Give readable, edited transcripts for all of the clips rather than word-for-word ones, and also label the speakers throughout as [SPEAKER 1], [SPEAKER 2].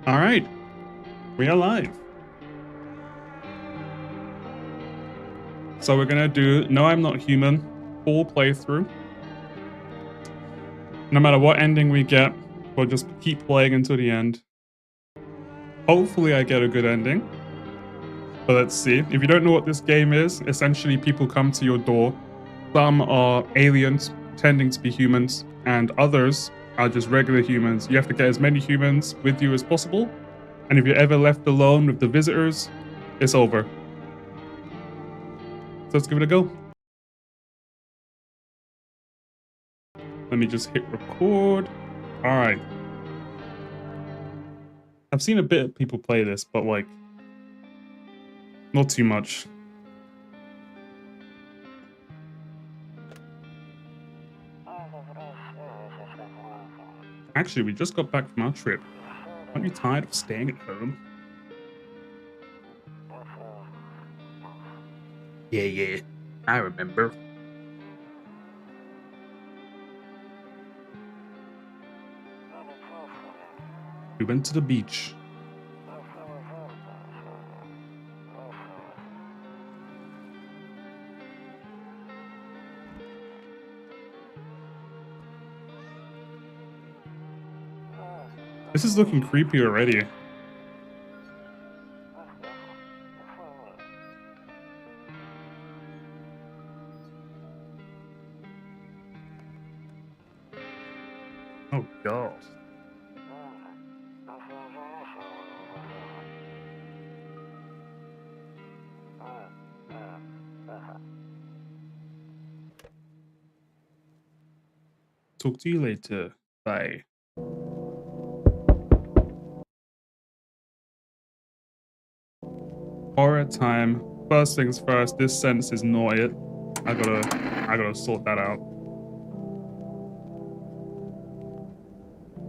[SPEAKER 1] All right, we are live. So we're gonna do No, I'm Not Human full playthrough. No matter what ending we get, we'll just keep playing until the end. Hopefully I get a good ending. But let's see. If you don't know what this game is, essentially people come to your door. Some are aliens pretending to be humans, and others are just regular humans. You have to get as many humans with you as possible. And if you're ever left alone with the visitors, it's over. So let's give it a go. Let me just hit record. All right. I've seen a bit of people play this, but like, not too much. Actually, we just got back from our trip. Aren't you tired of staying at home? Yeah, I remember. We went to the beach. This is looking creepy already. Oh god. Talk to you later. Bye. Horror time. First things first, this sentence is not it. I gotta sort that out.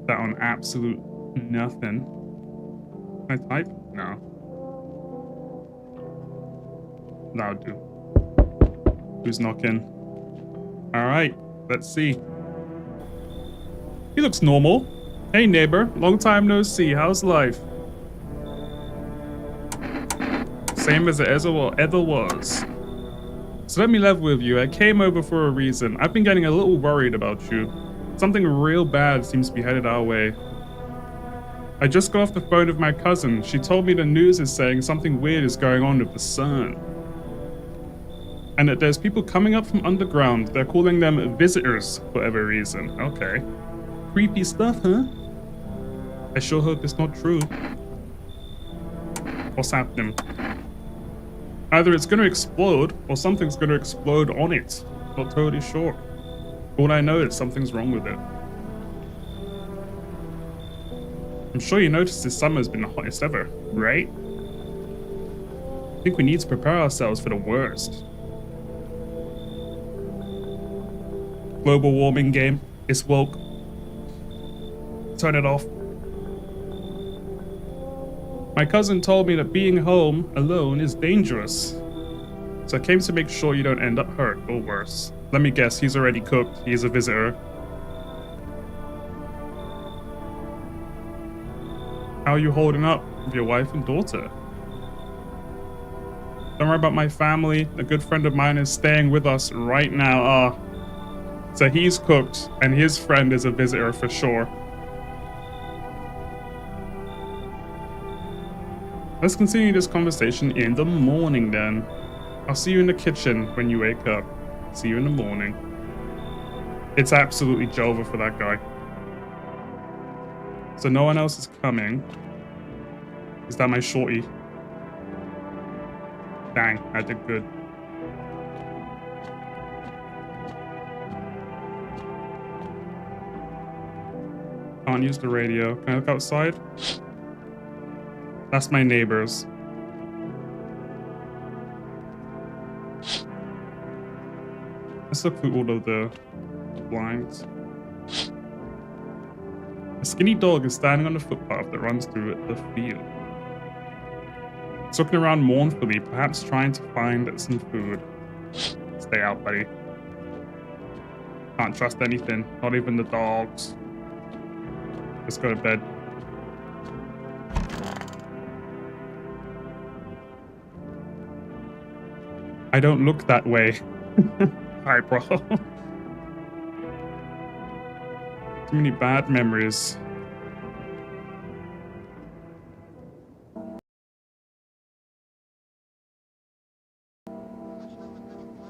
[SPEAKER 1] That on absolute nothing. Can I type? No. That'll do. Who's knocking? Alright, let's see. He looks normal. Hey neighbor, long time no see. How's life? Same as it ever was. So let me level with you. I came over for a reason. I've been getting a little worried about you. Something real bad seems to be headed our way. I just got off the phone with my cousin. She told me the news is saying something weird is going on with the sun. And that there's people coming up from underground. They're calling them visitors for whatever reason. Okay. Creepy stuff, huh? I sure hope it's not true. What's happening? Either it's gonna explode, or something's gonna explode on it. Not totally sure. All I know is something's wrong with it. I'm sure you noticed this summer's been the hottest ever, right? I think we need to prepare ourselves for the worst. Global warming game. It's woke. Turn it off. My cousin told me that being home alone is dangerous. So I came to make sure you don't end up hurt or worse. Let me guess, he's already cooked. He's a visitor. How are you holding up with your wife and daughter? Don't worry about my family. A good friend of mine is staying with us right now. So he's cooked, and his friend is a visitor for sure. Let's continue this conversation in the morning then. I'll see you in the kitchen when you wake up. See you in the morning. It's absolutely Jova for that guy. So no one else is coming. Is that my shorty? Dang, I did good. Can't use the radio. Can I look outside? That's my neighbors. Let's look through all of the blinds. A skinny dog is standing on the footpath that runs through the field. It's looking around mournfully, perhaps trying to find some food. Stay out, buddy. Can't trust anything, not even the dogs. Let's go to bed. I don't look that way. Hi, bro. Too many bad memories.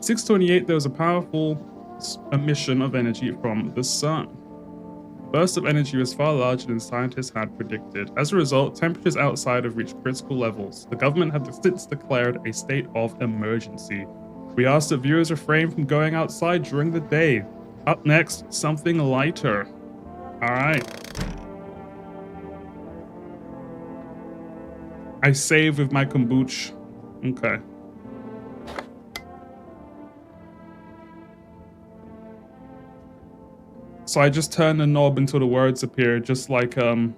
[SPEAKER 1] (6:28), there was a powerful emission of energy from the sun. The burst of energy was far larger than scientists had predicted. As a result, temperatures outside have reached critical levels. The government had since declared a state of emergency. We ask that viewers refrain from going outside during the day. Up next, something lighter. Alright. I save with my kombucha. Okay. So I just turn the knob until the words appear, just like Batman.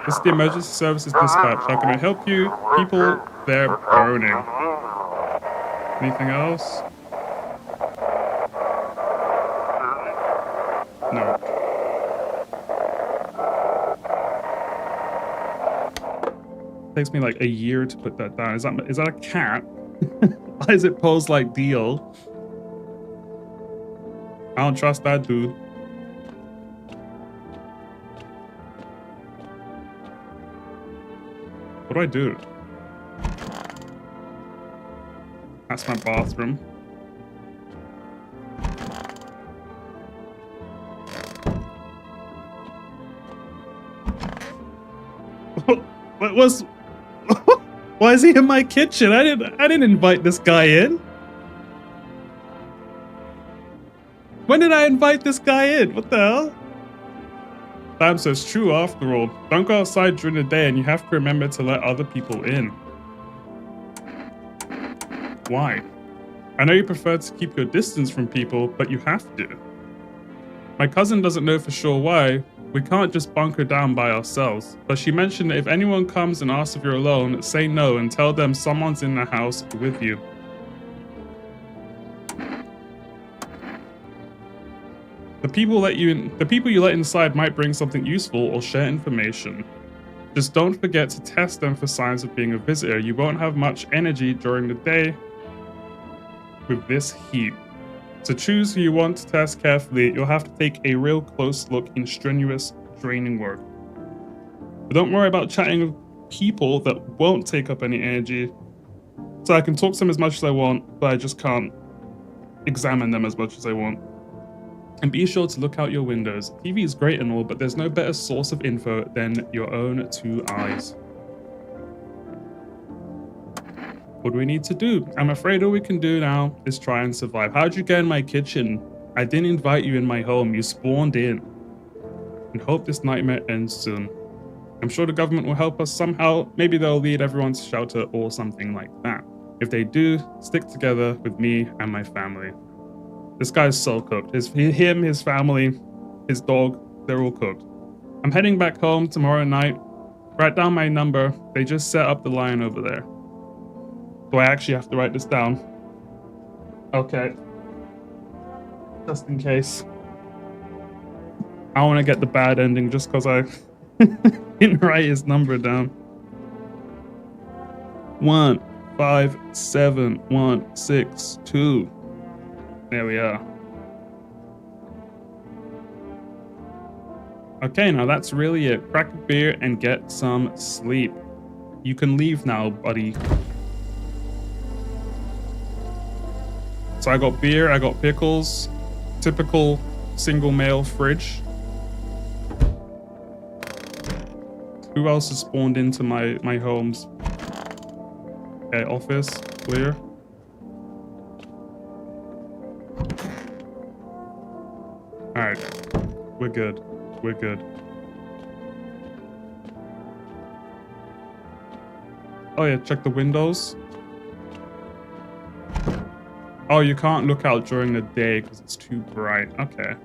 [SPEAKER 1] This is the emergency services dispatch. How can I help you? People, they're burning. Anything else? No. Takes me like a year to put that down. Is that a cat? Why is it posed like Dio? I don't trust that dude. What do I do? That's my bathroom. What was? Why is he in my kitchen? I didn't invite this guy in. When did I invite this guy in? What the hell? Sam says true after all. Don't go outside during the day and you have to remember to let other people in. Why? I know you prefer to keep your distance from people, but you have to. My cousin doesn't know for sure why. We can't just bunker down by ourselves, but she mentioned that if anyone comes and asks if you're alone, say no and tell them someone's in the house with you. The people you let inside might bring something useful or share information. Just don't forget to test them for signs of being a visitor. You won't have much energy during the day with this heat. To choose who you want to test carefully, you'll have to take a real close look in strenuous, draining work. But don't worry about chatting with people that won't take up any energy. So I can talk to them as much as I want, but I just can't examine them as much as I want. And be sure to look out your windows. TV is great and all, but there's no better source of info than your own two eyes. What do we need to do? I'm afraid all we can do now is try and survive. How'd you get in my kitchen? I didn't invite you in my home. You spawned in. And hope this nightmare ends soon. I'm sure the government will help us somehow. Maybe they'll lead everyone to shelter or something like that. If they do, stick together with me and my family. This guy's so cooked. Him, his family, his dog, they're all cooked. I'm heading back home tomorrow night. Write down my number. They just set up the line over there. Do I actually have to write this down? Okay. Just in case. I want to get the bad ending just because I didn't write his number down. 157162. There we are. Okay, now that's really it. Crack a beer and get some sleep. You can leave now, buddy. So I got beer, I got pickles, typical single male fridge. Who else has spawned into my homes? Okay, office, clear. Alright, we're good, we're good. Oh yeah, check the windows. Oh, you can't look out during the day because it's too bright. Okay.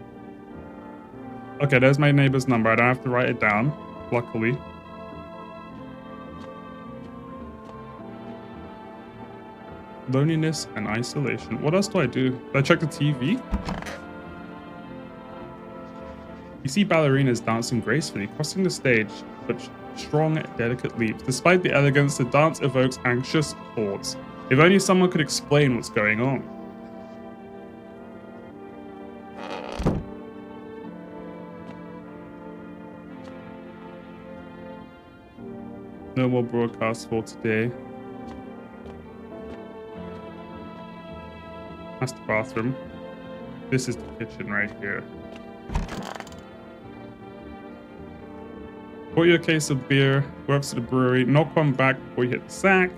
[SPEAKER 1] Okay, there's my neighbor's number. I don't have to write it down, luckily. Loneliness and isolation. What else do I do? Do I check the TV? You see ballerinas dancing gracefully, crossing the stage, but strong, delicate leaps. Despite the elegance, the dance evokes anxious thoughts. If only someone could explain what's going on. No more broadcasts for today. That's the bathroom. This is the kitchen right here. Bought you a case of beer, works at the brewery, knock one back before you hit the sack.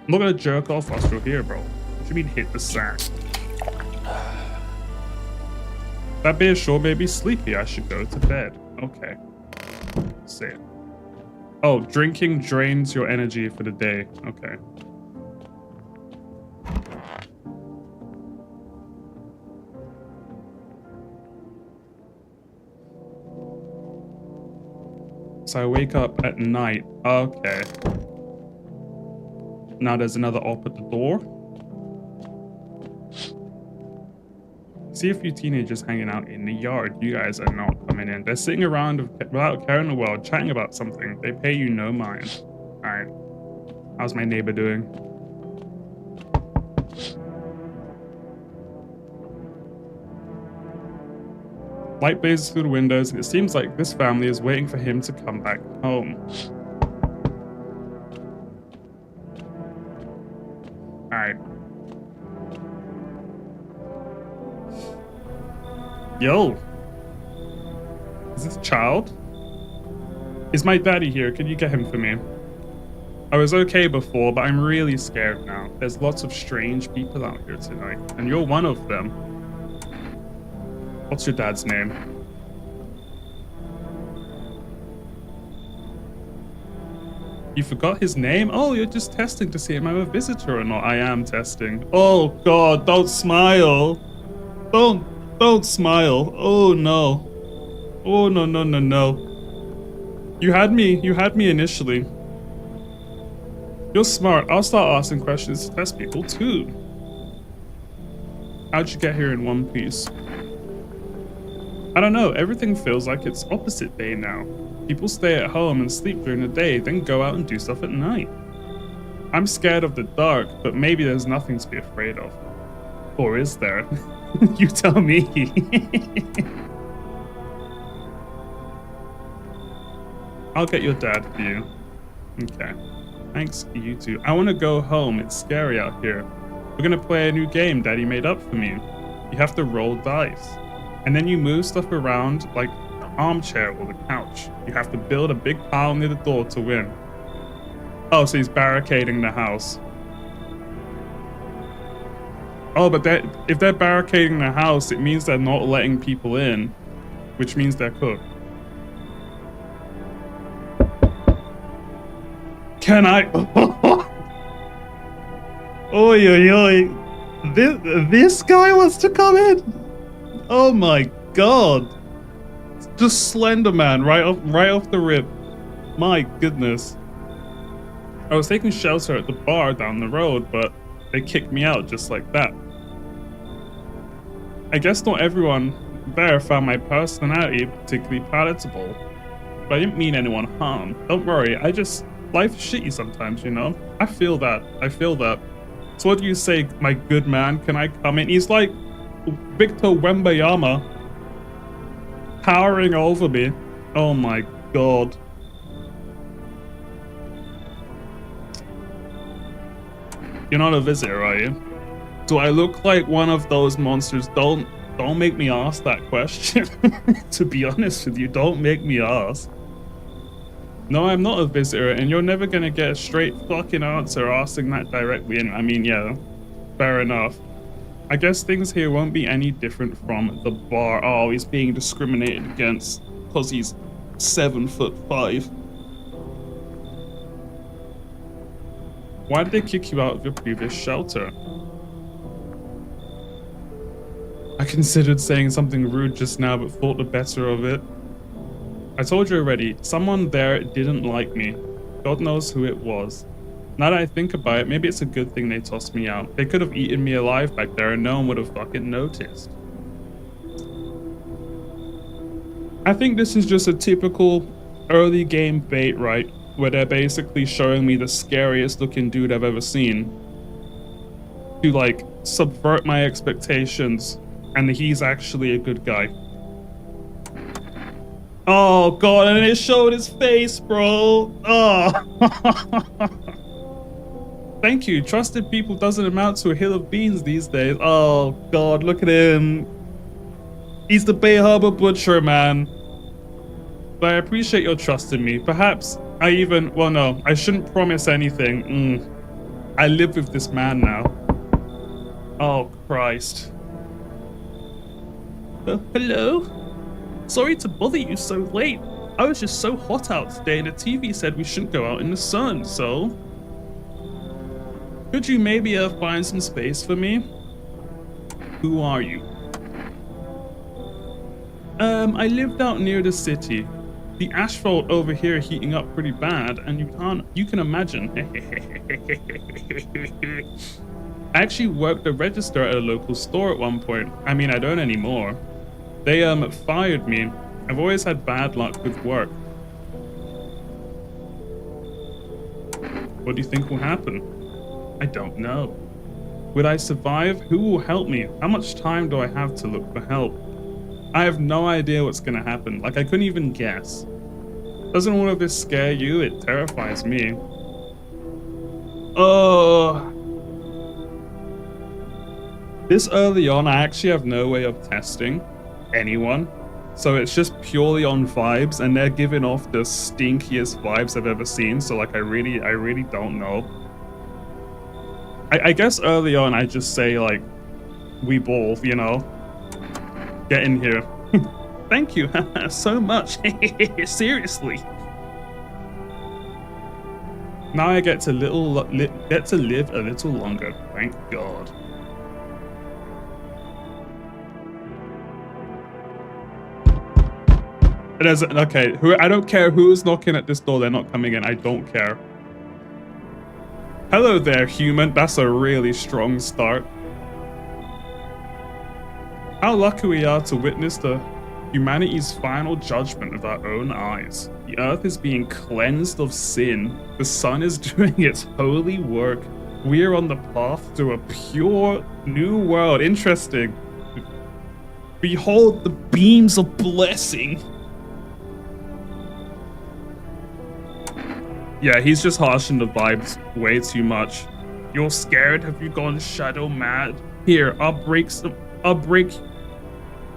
[SPEAKER 1] I'm not gonna jerk off whilst you're here, bro. What do you mean hit the sack? That beer sure made me sleepy. I should go to bed. Okay. Say it. Oh, drinking drains your energy for the day. Okay. So I wake up at night. Okay. Now there's another op at the door. See a few teenagers hanging out in the yard. You guys are not coming in. They're sitting around without caring the world, chatting about something. They pay you no mind. Alright. How's my neighbor doing? Light blazes through the windows, and it seems like this family is waiting for him to come back home. Alright. Yo. Is this a child? Is my daddy here? Can you get him for me? I was okay before, but I'm really scared now. There's lots of strange people out here tonight, and you're one of them. What's your dad's name? You forgot his name? Oh, you're just testing to see if I'm a visitor or not. I am testing. Oh God, don't smile. Don't smile. Oh no. Oh no, no, no, no. You had me initially. You're smart. I'll start asking questions to test people too. How'd you get here in one piece? I don't know, everything feels like it's opposite day now. People stay at home and sleep during the day, then go out and do stuff at night. I'm scared of the dark, but maybe there's nothing to be afraid of. Or is there? You tell me. I'll get your dad for you. Okay. Thanks, you too. I want to go home, it's scary out here. We're gonna play a new game Daddy made up for me. You have to roll dice. And then you move stuff around like the armchair or the couch. You have to build a big pile near the door to win. Oh, so he's barricading the house. Oh, but if they're barricading the house, it means they're not letting people in, which means they're cooked. Can I? Oi, oi, oi. This guy wants to come in? Oh my God. Just Slender Man right off the rip. My goodness. I was taking shelter at the bar down the road, but they kicked me out just like that. I guess not everyone there found my personality particularly palatable, but I didn't mean anyone harm. Don't worry, life's shitty sometimes, you know? I feel that. So what do you say, my good man? Can I come in? He's like Victor Wembanyama towering over me. Oh my God. You're not a visitor, are you? Do I look like one of those monsters? Don't make me ask that question. To be honest with you, don't make me ask. No, I'm not a visitor, and you're never gonna get a straight fucking answer asking that directly. And I mean, yeah, fair enough. I guess things here won't be any different from the bar. Oh, he's being discriminated against because he's 7'5". Why did they kick you out of your previous shelter? I considered saying something rude just now, but thought the better of it. I told you already, someone there didn't like me. God knows who it was. Now that I think about it, maybe it's a good thing they tossed me out. They could have eaten me alive back there and no one would have fucking noticed. I think this is just a typical early game bait, right? Where they're basically showing me the scariest looking dude I've ever seen to like subvert my expectations, and he's actually a good guy. Oh god, and it showed his face, bro. Oh. Thank you. Trusted people doesn't amount to a hill of beans these days. Oh god, look at him. He's the Bay Harbor Butcher, man. But I appreciate your trust in me. Perhaps I even, well no, I shouldn't promise anything. I live with this man now. Oh Christ. Hello? Sorry to bother you so late. I was just so hot out today and the TV said we shouldn't go out in the sun, so... Could you maybe find some space for me? Who are you? I lived out near the city. The asphalt over here heating up pretty bad, and you can imagine. I actually worked the register at a local store at one point. I mean, I don't anymore. They fired me. I've always had bad luck with work. What do you think will happen? I don't know. Would I survive? Who will help me? How much time do I have to look for help? I have no idea what's gonna happen. Like, I couldn't even guess. Doesn't all of this scare you? It terrifies me. Oh. This early on, I actually have no way of testing anyone. So it's just purely on vibes, and they're giving off the stinkiest vibes I've ever seen. So like, I really don't know. I guess early on, I just say like, we both, you know, get in here. Thank you so much. Seriously. Now I get to live a little longer. Thank God. Okay, I don't care who's knocking at this door. They're not coming in. I don't care. Hello there, human. That's a really strong start. How lucky we are to witness humanity's final judgment with our own eyes. The earth is being cleansed of sin. The sun is doing its holy work. We are on the path to a pure new world. Interesting. Behold the beams of blessing. Yeah, he's just harshing the vibes way too much. You're scared? Have you gone shadow mad? Here, I'll break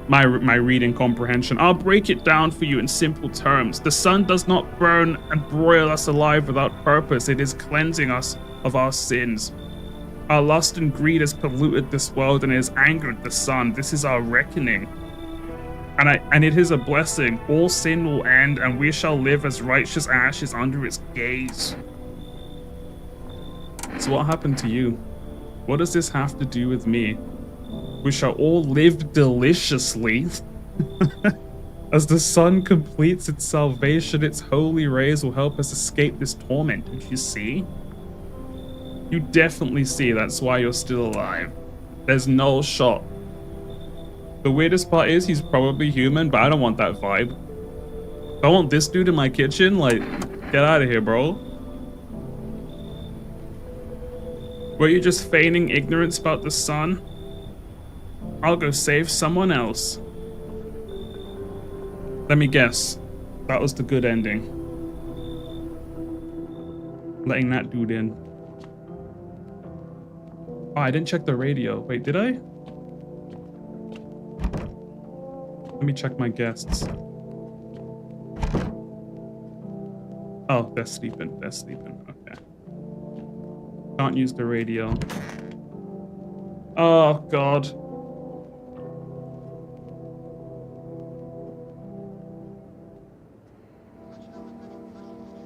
[SPEAKER 1] my reading comprehension. I'll break it down for you in simple terms. The sun does not burn and broil us alive without purpose. It is cleansing us of our sins. Our lust and greed has polluted this world and has angered the sun. This is our reckoning. And it is a blessing. All sin will end, and we shall live as righteous ashes under its gaze. So what happened to you? What does this have to do with me? We shall all live deliciously. As the sun completes its salvation, its holy rays will help us escape this torment. Don't you see? You definitely see. That's why you're still alive. There's no shot. The weirdest part is he's probably human, but I don't want that vibe. If I want this dude in my kitchen, like, get out of here, bro. Were you just feigning ignorance about the sun? I'll go save someone else. Let me guess. That was the good ending. Letting that dude in. Oh, I didn't check the radio. Wait, did I? Let me check my guests. Oh, they're sleeping. They're sleeping. Okay. Can't use the radio. Oh, God.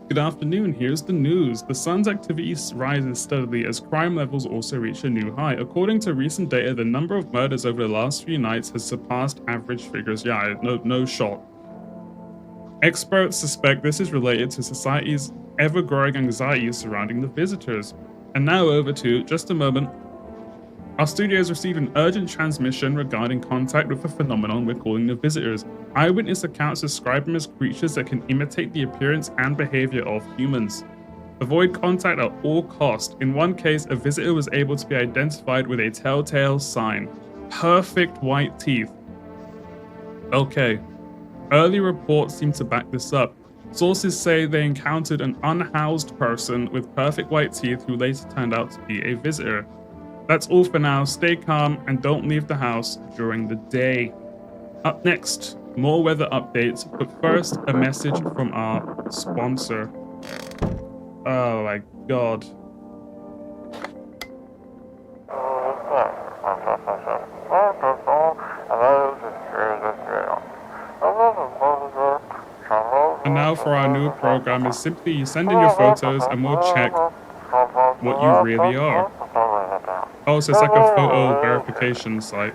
[SPEAKER 1] Good afternoon, here's the news. The sun's activity rises steadily as crime levels also reach a new high. According to recent data, the number of murders over the last few nights has surpassed average figures. Yeah, no shot. Experts suspect this is related to society's ever-growing anxiety surrounding the visitors. And now over to, just a moment, Our studio has received an urgent transmission regarding contact with a phenomenon we're calling the visitors. Eyewitness accounts describe them as creatures that can imitate the appearance and behavior of humans. Avoid contact at all costs. In one case, a visitor was able to be identified with a telltale sign. Perfect white teeth. Okay. Early reports seem to back this up. Sources say they encountered an unhoused person with perfect white teeth who later turned out to be a visitor. That's all for now. Stay calm and don't leave the house during the day. Up next, more weather updates, but first, a message from our sponsor. Oh my god. And now for our new program is simply you send in your photos and we'll check what you really are. Oh, so it's like a photo verification site.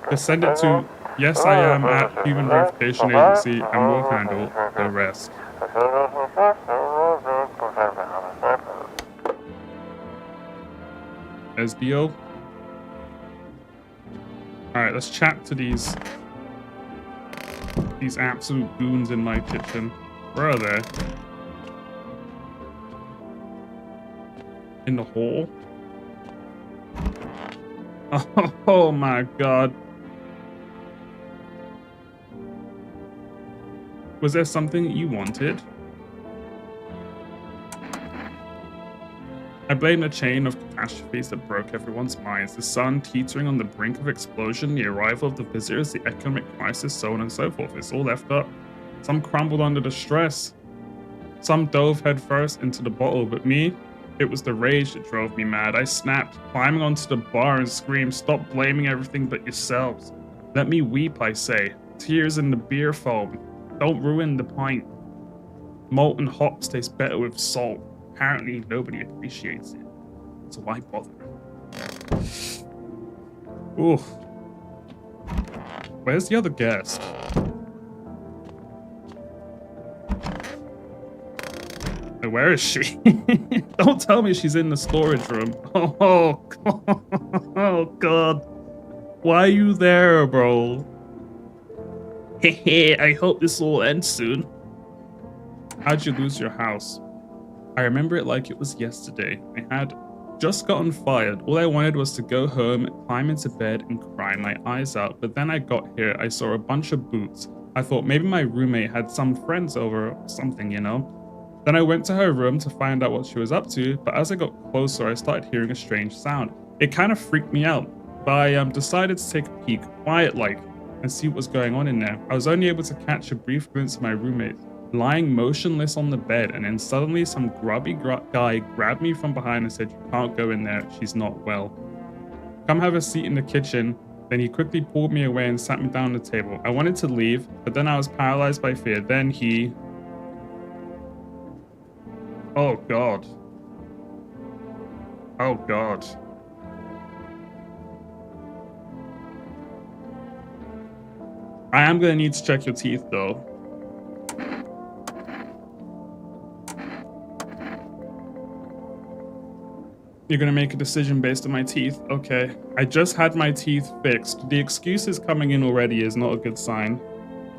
[SPEAKER 1] Just send it to yesIam at Human Verification Agency and we'll handle the rest. SDO. Alright, let's chat to these absolute goons in my kitchen. Where are they? In the hole? Oh my god. Was there something you wanted? I blame the chain of catastrophes that broke everyone's minds. The sun teetering on the brink of explosion, the arrival of the visitors, the economic crisis, so on and so forth. It's all left up. Some crumbled under the stress. Some dove headfirst into the bottle, but me, it was the rage that drove me mad. I snapped, climbing onto the bar and screamed, "Stop blaming everything but yourselves. Let me weep, I say. Tears in the beer foam. Don't ruin the pint. Molten hops taste better with salt. Apparently, nobody appreciates it. So why bother?" Ooh. Where's the other guest? Where is she? Don't tell me she's in the storage room. Oh god. Why are you there, bro? Hehe, I hope this will end soon. How'd you lose your house? I remember it like it was yesterday. I had just gotten fired. All I wanted was to go home, climb into bed, and cry my eyes out. But then I got here, I saw a bunch of boots. I thought maybe my roommate had some friends over or something, you know? Then I went to her room to find out what she was up to, but as I got closer, I started hearing a strange sound. It kind of freaked me out, but I decided to take a peek, quiet-like, and see what was going on in there. I was only able to catch a brief glimpse of my roommate, lying motionless on the bed, and then suddenly some grubby guy grabbed me from behind and said, "You can't go in there, she's not well. Come have a seat in the kitchen." Then he quickly pulled me away and sat me down at the table. I wanted to leave, but then I was paralyzed by fear. Then he... Oh god. Oh god. I am gonna need to check your teeth though. You're gonna make a decision based on my teeth? Okay. I just had my teeth fixed. The excuses coming in already is not a good sign.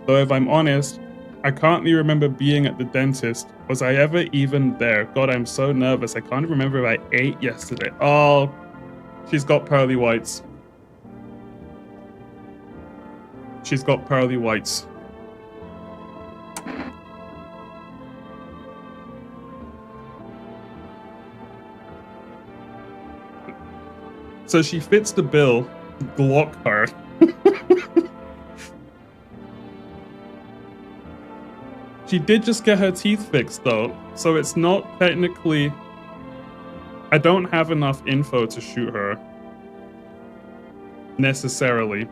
[SPEAKER 1] Though if I'm honest, I can't really remember being at the dentist. Was I ever even there? God, I'm so nervous. I can't remember if I ate yesterday. Oh, she's got pearly whites. She's got pearly whites. So she fits the bill. Glock her. She did just get her teeth fixed though, so it's not technically... I don't have enough info to shoot her. Necessarily.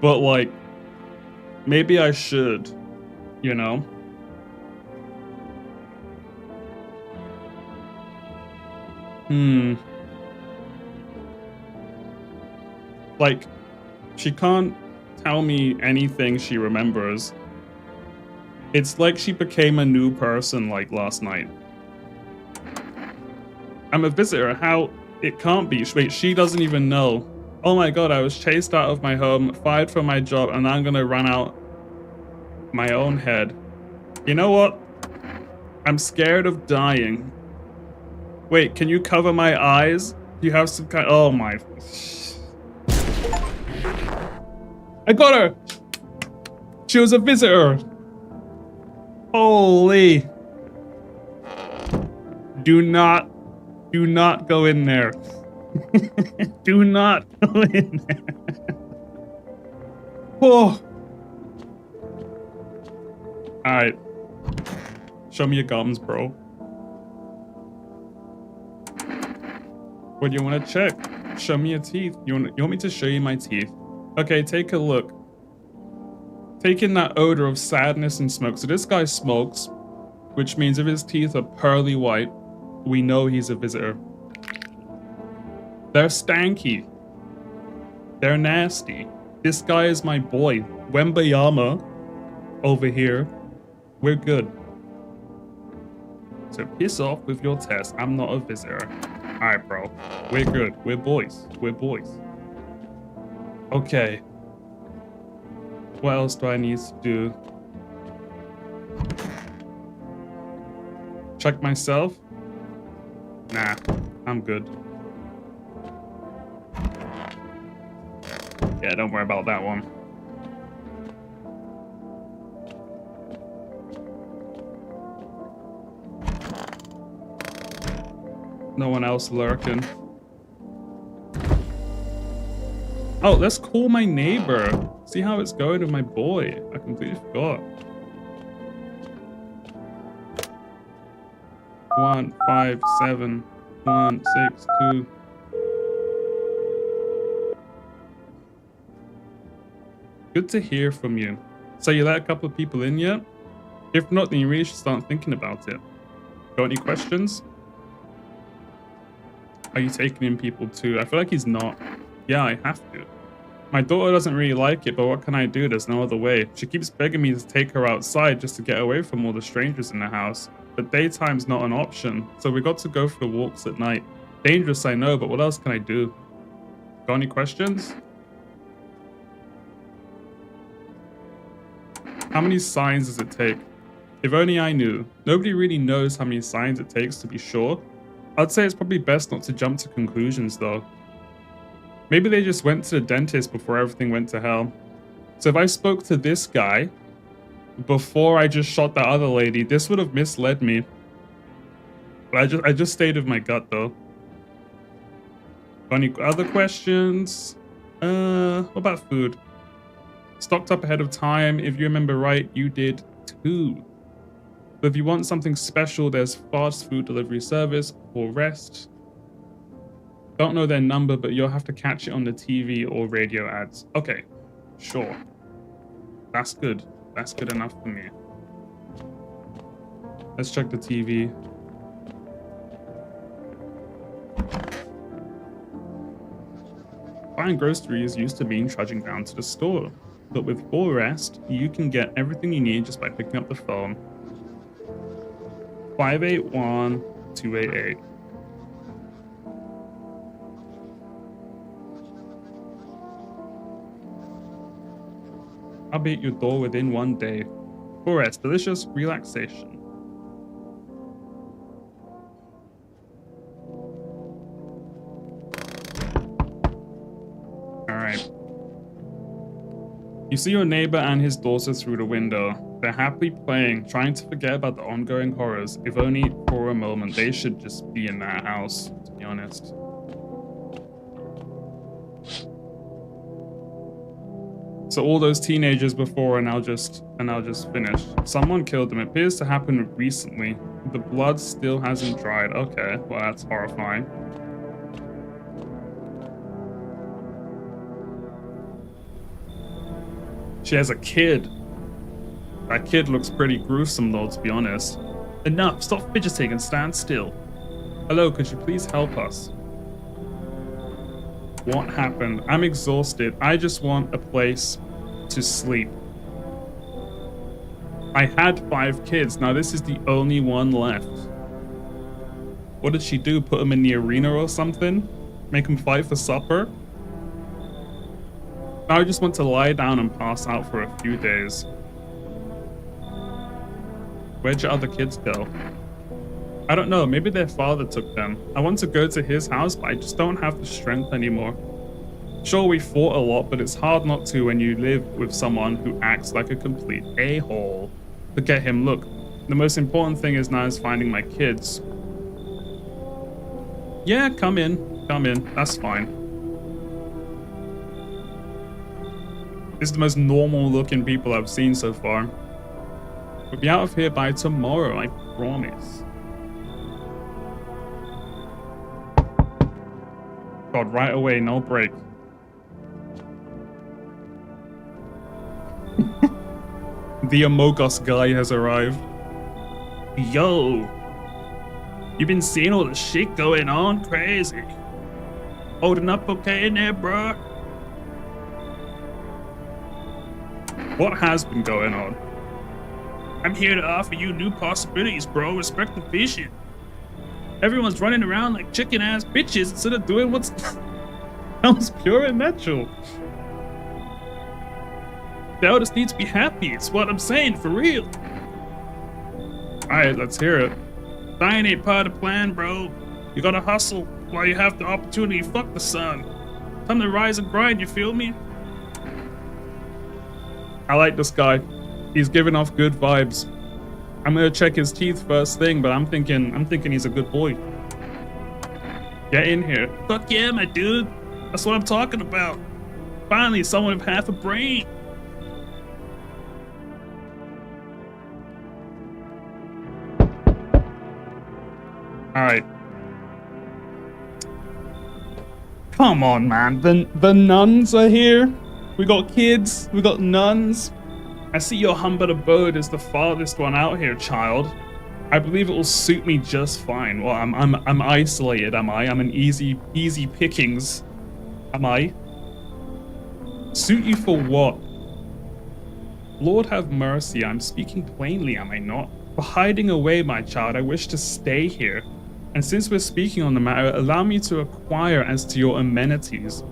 [SPEAKER 1] But like, maybe I should, you know? Like, she can't tell me anything she remembers. It's like she became a new person like last night. I'm a visitor. How? It can't be. Wait, she doesn't even know. Oh my god, I was chased out of my home, fired from my job, and I'm gonna run out my own head. You know what? I'm scared of dying. Wait, can you cover my eyes? Do you have some kind? Oh my. I got her! She was a visitor. Holy. Do not go in there. Do not go in there. Oh. Alright. Show me your gums, bro. What do you want to check? Show me your teeth. You want me to show you my teeth? Okay, take a look. Take in that odor of sadness and smoke. So this guy smokes, which means if his teeth are pearly white, we know he's a visitor. They're stanky. They're nasty. This guy is my boy. Wembayama over here. We're good. So piss off with your test. I'm not a visitor. Alright, bro. We're good. We're boys. We're boys. Okay. What else do I need to do? Check myself? Nah, I'm good. Yeah, don't worry about that one. No one else lurking. Oh, let's call my neighbor. See how it's going with my boy. I completely forgot. 157162. Good to hear from you. So you let a couple of people in yet? If not, then you really should start thinking about it. Got any questions? Are you taking in people too? I feel like he's not. Yeah, I have to. My daughter doesn't really like it, but what can I do? There's no other way. She keeps begging me to take her outside just to get away from all the strangers in the house. But daytime's not an option, so we got to go for walks at night. Dangerous, I know, but what else can I do? Got any questions? How many signs does it take? If only I knew. Nobody really knows how many signs it takes to be sure. I'd say it's probably best not to jump to conclusions though. Maybe they just went to the dentist before everything went to hell. So if I spoke to this guy before I just shot that other lady, this would have misled me. But I just stayed with my gut though. Any other questions? What about food? Stocked up ahead of time. If you remember right, you did too. But if you want something special, there's fast food delivery service or rest. Don't know their number, but you'll have to catch it on the TV or radio ads. Okay, sure. That's good. That's good enough for me. Let's check the TV. Buying groceries used to mean trudging down to the store. But with full rest, you can get everything you need just by picking up the phone. 581-288. I'll be at your door within 1 day. For rest, delicious relaxation. Alright. You see your neighbor and his daughter through the window. They're happily playing, trying to forget about the ongoing horrors. If only for a moment, they should just be in that house, to be honest. So all those teenagers before are now just finished. Someone killed them. It appears to happen recently. The blood still hasn't dried. Okay, well that's horrifying. She has a kid. That kid looks pretty gruesome though, to be honest. Enough, stop fidgeting and stand still. Hello, could you please help us? What happened? I'm exhausted. I just want a place to sleep. I had 5 kids. Now this is the only one left. What did she do? Put him in the arena or something? Make him fight for supper? Now I just want to lie down and pass out for a few days. Where'd your other kids go? I don't know, maybe their father took them. I want to go to his house, but I just don't have the strength anymore. Sure, we fought a lot, but it's hard not to when you live with someone who acts like a complete a-hole. Forget him, look. The most important thing is now is finding my kids. Yeah, come in, that's fine. This is the most normal looking people I've seen so far. We'll be out of here by tomorrow, I promise. God, right away, no break. The Among Us guy has arrived. Yo! You been seeing all the shit going on? Crazy. Holding up okay in there, bruh? What has been going on? I'm here to offer you new possibilities, bro. Respect the vision. Everyone's running around like chicken-ass bitches instead of doing what's sounds pure and natural. The eldest need to be happy. It's what I'm saying, for real. Alright, let's hear it. Dying ain't part of the plan, bro. You gotta hustle while you have the opportunity. Fuck the sun. Time to rise and grind, you feel me? I like this guy. He's giving off good vibes. I'm gonna check his teeth first thing, but I'm thinking he's a good boy. Get in here. Fuck yeah, my dude. That's what I'm talking about. Finally, someone with half a brain. Alright. Come on, man. The nuns are here. We got kids. We got nuns. I see your humble abode is the farthest one out here, child. I believe it will suit me just fine. Well, I'm isolated, am I? I'm an easy pickings. Am I? Suit you for what? Lord have mercy, I'm speaking plainly, am I not? For hiding away, my child, I wish to stay here. And since we're speaking on the matter, allow me to inquire as to your amenities.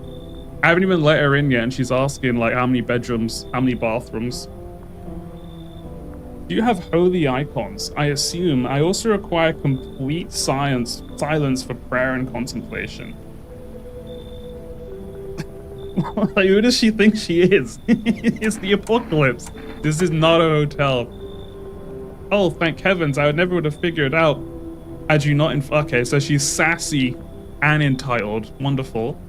[SPEAKER 1] I haven't even let her in yet, and she's asking, like, how many bedrooms, how many bathrooms. Do you have holy icons? I assume. I also require complete silence for prayer and contemplation. Like, who does she think she is? It's the apocalypse. This is not a hotel. Oh, thank heavens, I never would have figured out. Had you not okay, so she's sassy and entitled. Wonderful.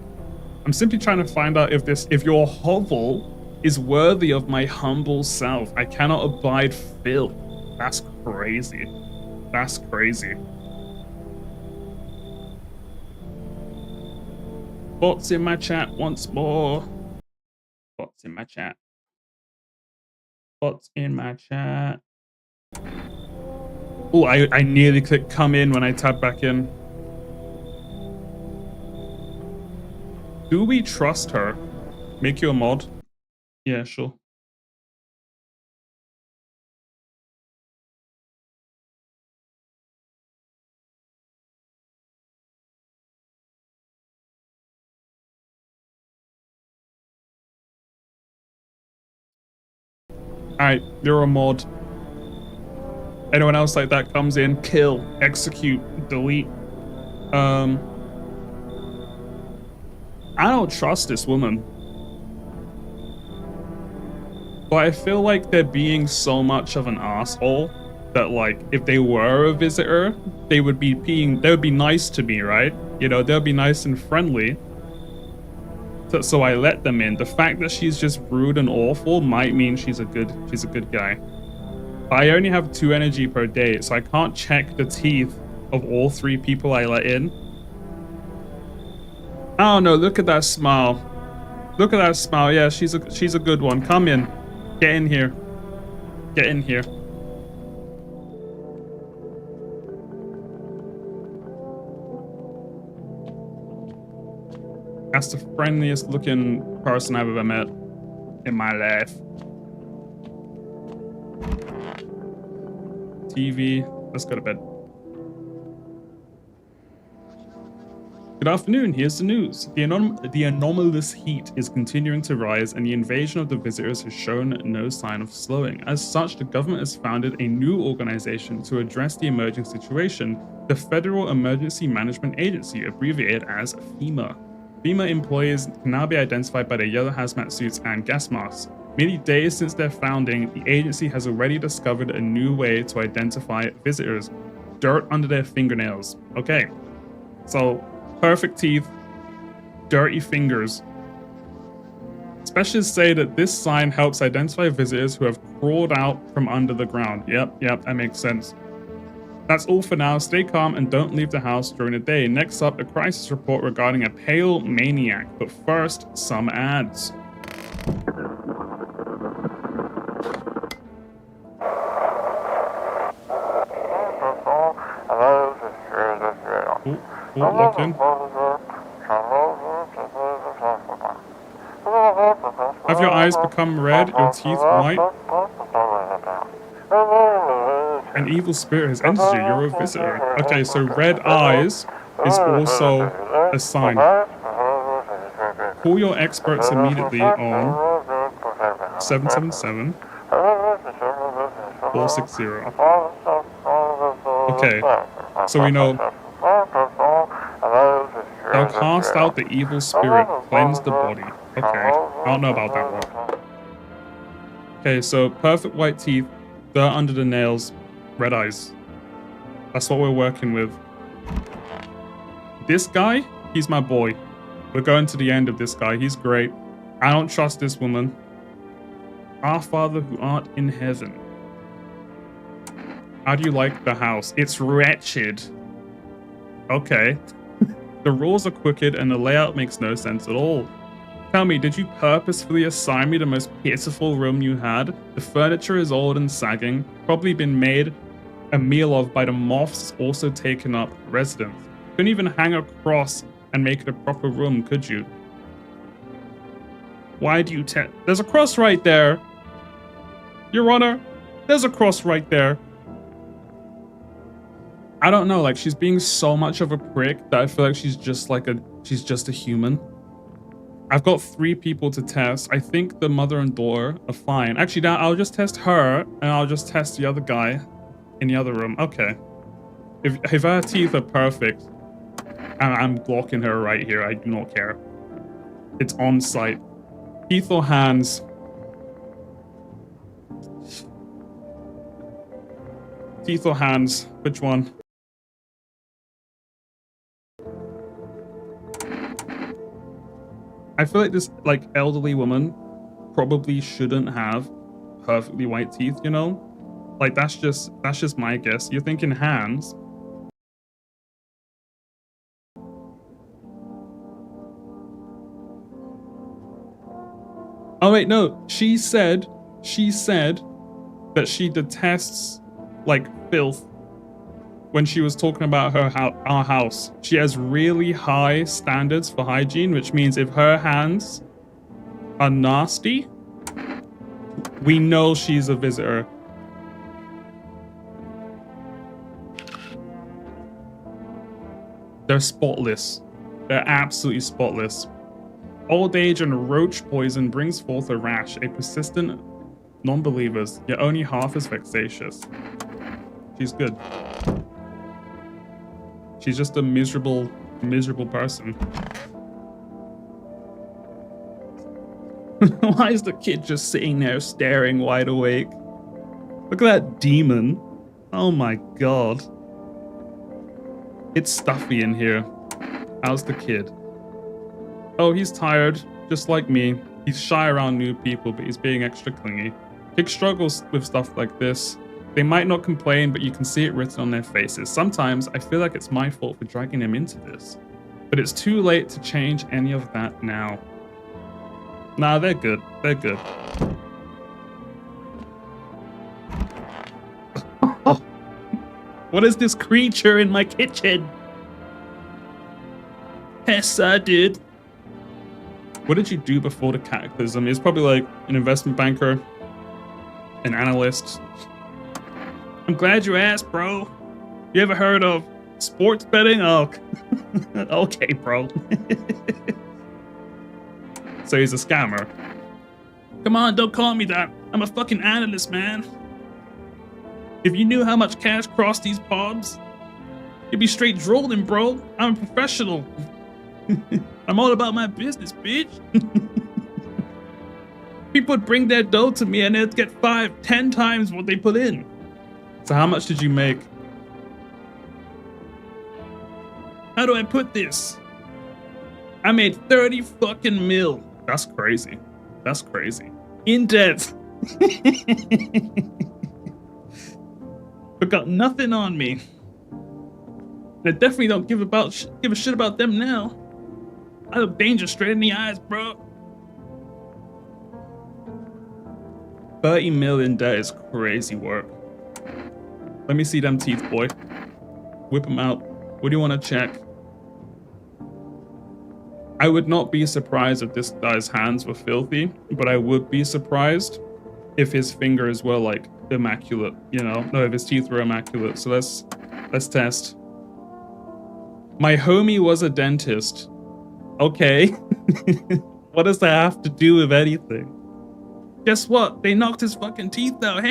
[SPEAKER 1] I'm simply trying to find out if your hovel is worthy of my humble self. I cannot abide filth. That's crazy. That's crazy. Bots in my chat once more. Bots in my chat. Bots in my chat. Oh, I nearly clicked come in when I tabbed back in. Do we trust her? Make you a mod? Yeah, sure. Alright, you're a mod. Anyone else like that comes in, kill, execute, delete. I don't trust this woman. But I feel like they're being so much of an asshole that, like, if they were a visitor, they would be nice to me, right? You know, they'll be nice and friendly. So I let them in. The fact that she's just rude and awful might mean she's a good guy. I only have 2 energy per day, so I can't check the teeth of all 3 people I let in. Oh no, look at that smile. Look at that smile. Yeah, she's a good one. Come in. Get in here. Get in here. That's the friendliest looking person I've ever met in my life. TV. Let's go to bed. Good afternoon, here's the news. The anomalous heat is continuing to rise and the invasion of the visitors has shown no sign of slowing. As such, the government has founded a new organization to address the emerging situation, the Federal Emergency Management Agency, abbreviated as FEMA. FEMA employees can now be identified by their yellow hazmat suits and gas masks. Merely days since their founding, the agency has already discovered a new way to identify visitors. Dirt under their fingernails. Okay, so perfect teeth, dirty fingers. Specialists say that this sign helps identify visitors who have crawled out from under the ground. Yep, that makes sense. That's all for now. Stay calm and don't leave the house during the day. Next up, a crisis report regarding a pale maniac. But first, some ads. Look in. Have your eyes become red, your teeth white? An evil spirit has entered you, you're a visitor. Okay, so red eyes is also a sign. Call your experts immediately on 777 460. Okay, so we know they'll cast out the evil spirit, cleanse the body. Okay, I don't know about that one. Okay, so perfect white teeth, dirt under the nails, red eyes. That's what we're working with. This guy, he's my boy. We're going to the end of this guy. He's great. I don't trust this woman. Our Father who art in heaven. How do you like the house? It's wretched. Okay. The rules are crooked and the layout makes no sense at all. Tell me, did you purposefully assign me the most pitiful room you had? The furniture is old and sagging, probably been made a meal of by the moths also taken up residence. Couldn't even hang a cross and make it a proper room, could you? Why do you There's a cross right there! Your Honor, there's a cross right there. I don't know, like, she's being so much of a prick that I feel like she's just a human. I've got 3 people to test. I think the mother and daughter are fine. Actually, now I'll just test her, and I'll just test the other guy in the other room. Okay. If her teeth are perfect, I'm blocking her right here. I do not care. It's on site. Teeth or hands? Teeth or hands? Which one? I feel like this, elderly woman probably shouldn't have perfectly white teeth, you know? Like, that's just my guess. You're thinking hands. Oh wait, no. She said that she detests, filth when she was talking about our house. She has really high standards for hygiene, which means if her hands are nasty, we know she's a visitor. They're spotless. They're absolutely spotless. Old age and roach poison brings forth a rash, a persistent non-believers, yet only half as vexatious. She's good. She's just a miserable person. Why is the kid just sitting there staring wide awake? Look at that demon. Oh my god. It's stuffy in here. How's the kid? Oh, he's tired, just like me. He's shy around new people, but he's being extra clingy. Kid struggles with stuff like this. They might not complain, but you can see it written on their faces. Sometimes I feel like it's my fault for dragging them into this. But it's too late to change any of that now. Nah, they're good. They're good. What is this creature in my kitchen? Hessa, dude. What did you do before the cataclysm? He's probably like an investment banker, an analyst. I'm glad you asked, bro. You ever heard of Sports betting? Oh, okay, bro. So he's a scammer. Come on, don't call me that. I'm a fucking analyst, man. If you knew how much cash crossed these pubs, you'd be straight drooling, bro. I'm a professional. I'm all about my business, bitch. People would bring their dough to me and they'd get 5, 10 times what they put in. So how much did you make? How do I put this? I made 30 fucking mil. That's crazy. That's crazy. In debt. But got nothing on me. I definitely don't give a shit about them now. I look danger straight in the eyes, bro. 30 million debt is crazy work. Let me see them teeth, boy. Whip them out. What do you want to check? I would not be surprised if this guy's hands were filthy, but I would be surprised if his fingers were like immaculate, you know? No, if his teeth were immaculate. So let's test. My homie was a dentist. Okay. What does that have to do with anything? Guess what? They knocked his fucking teeth out.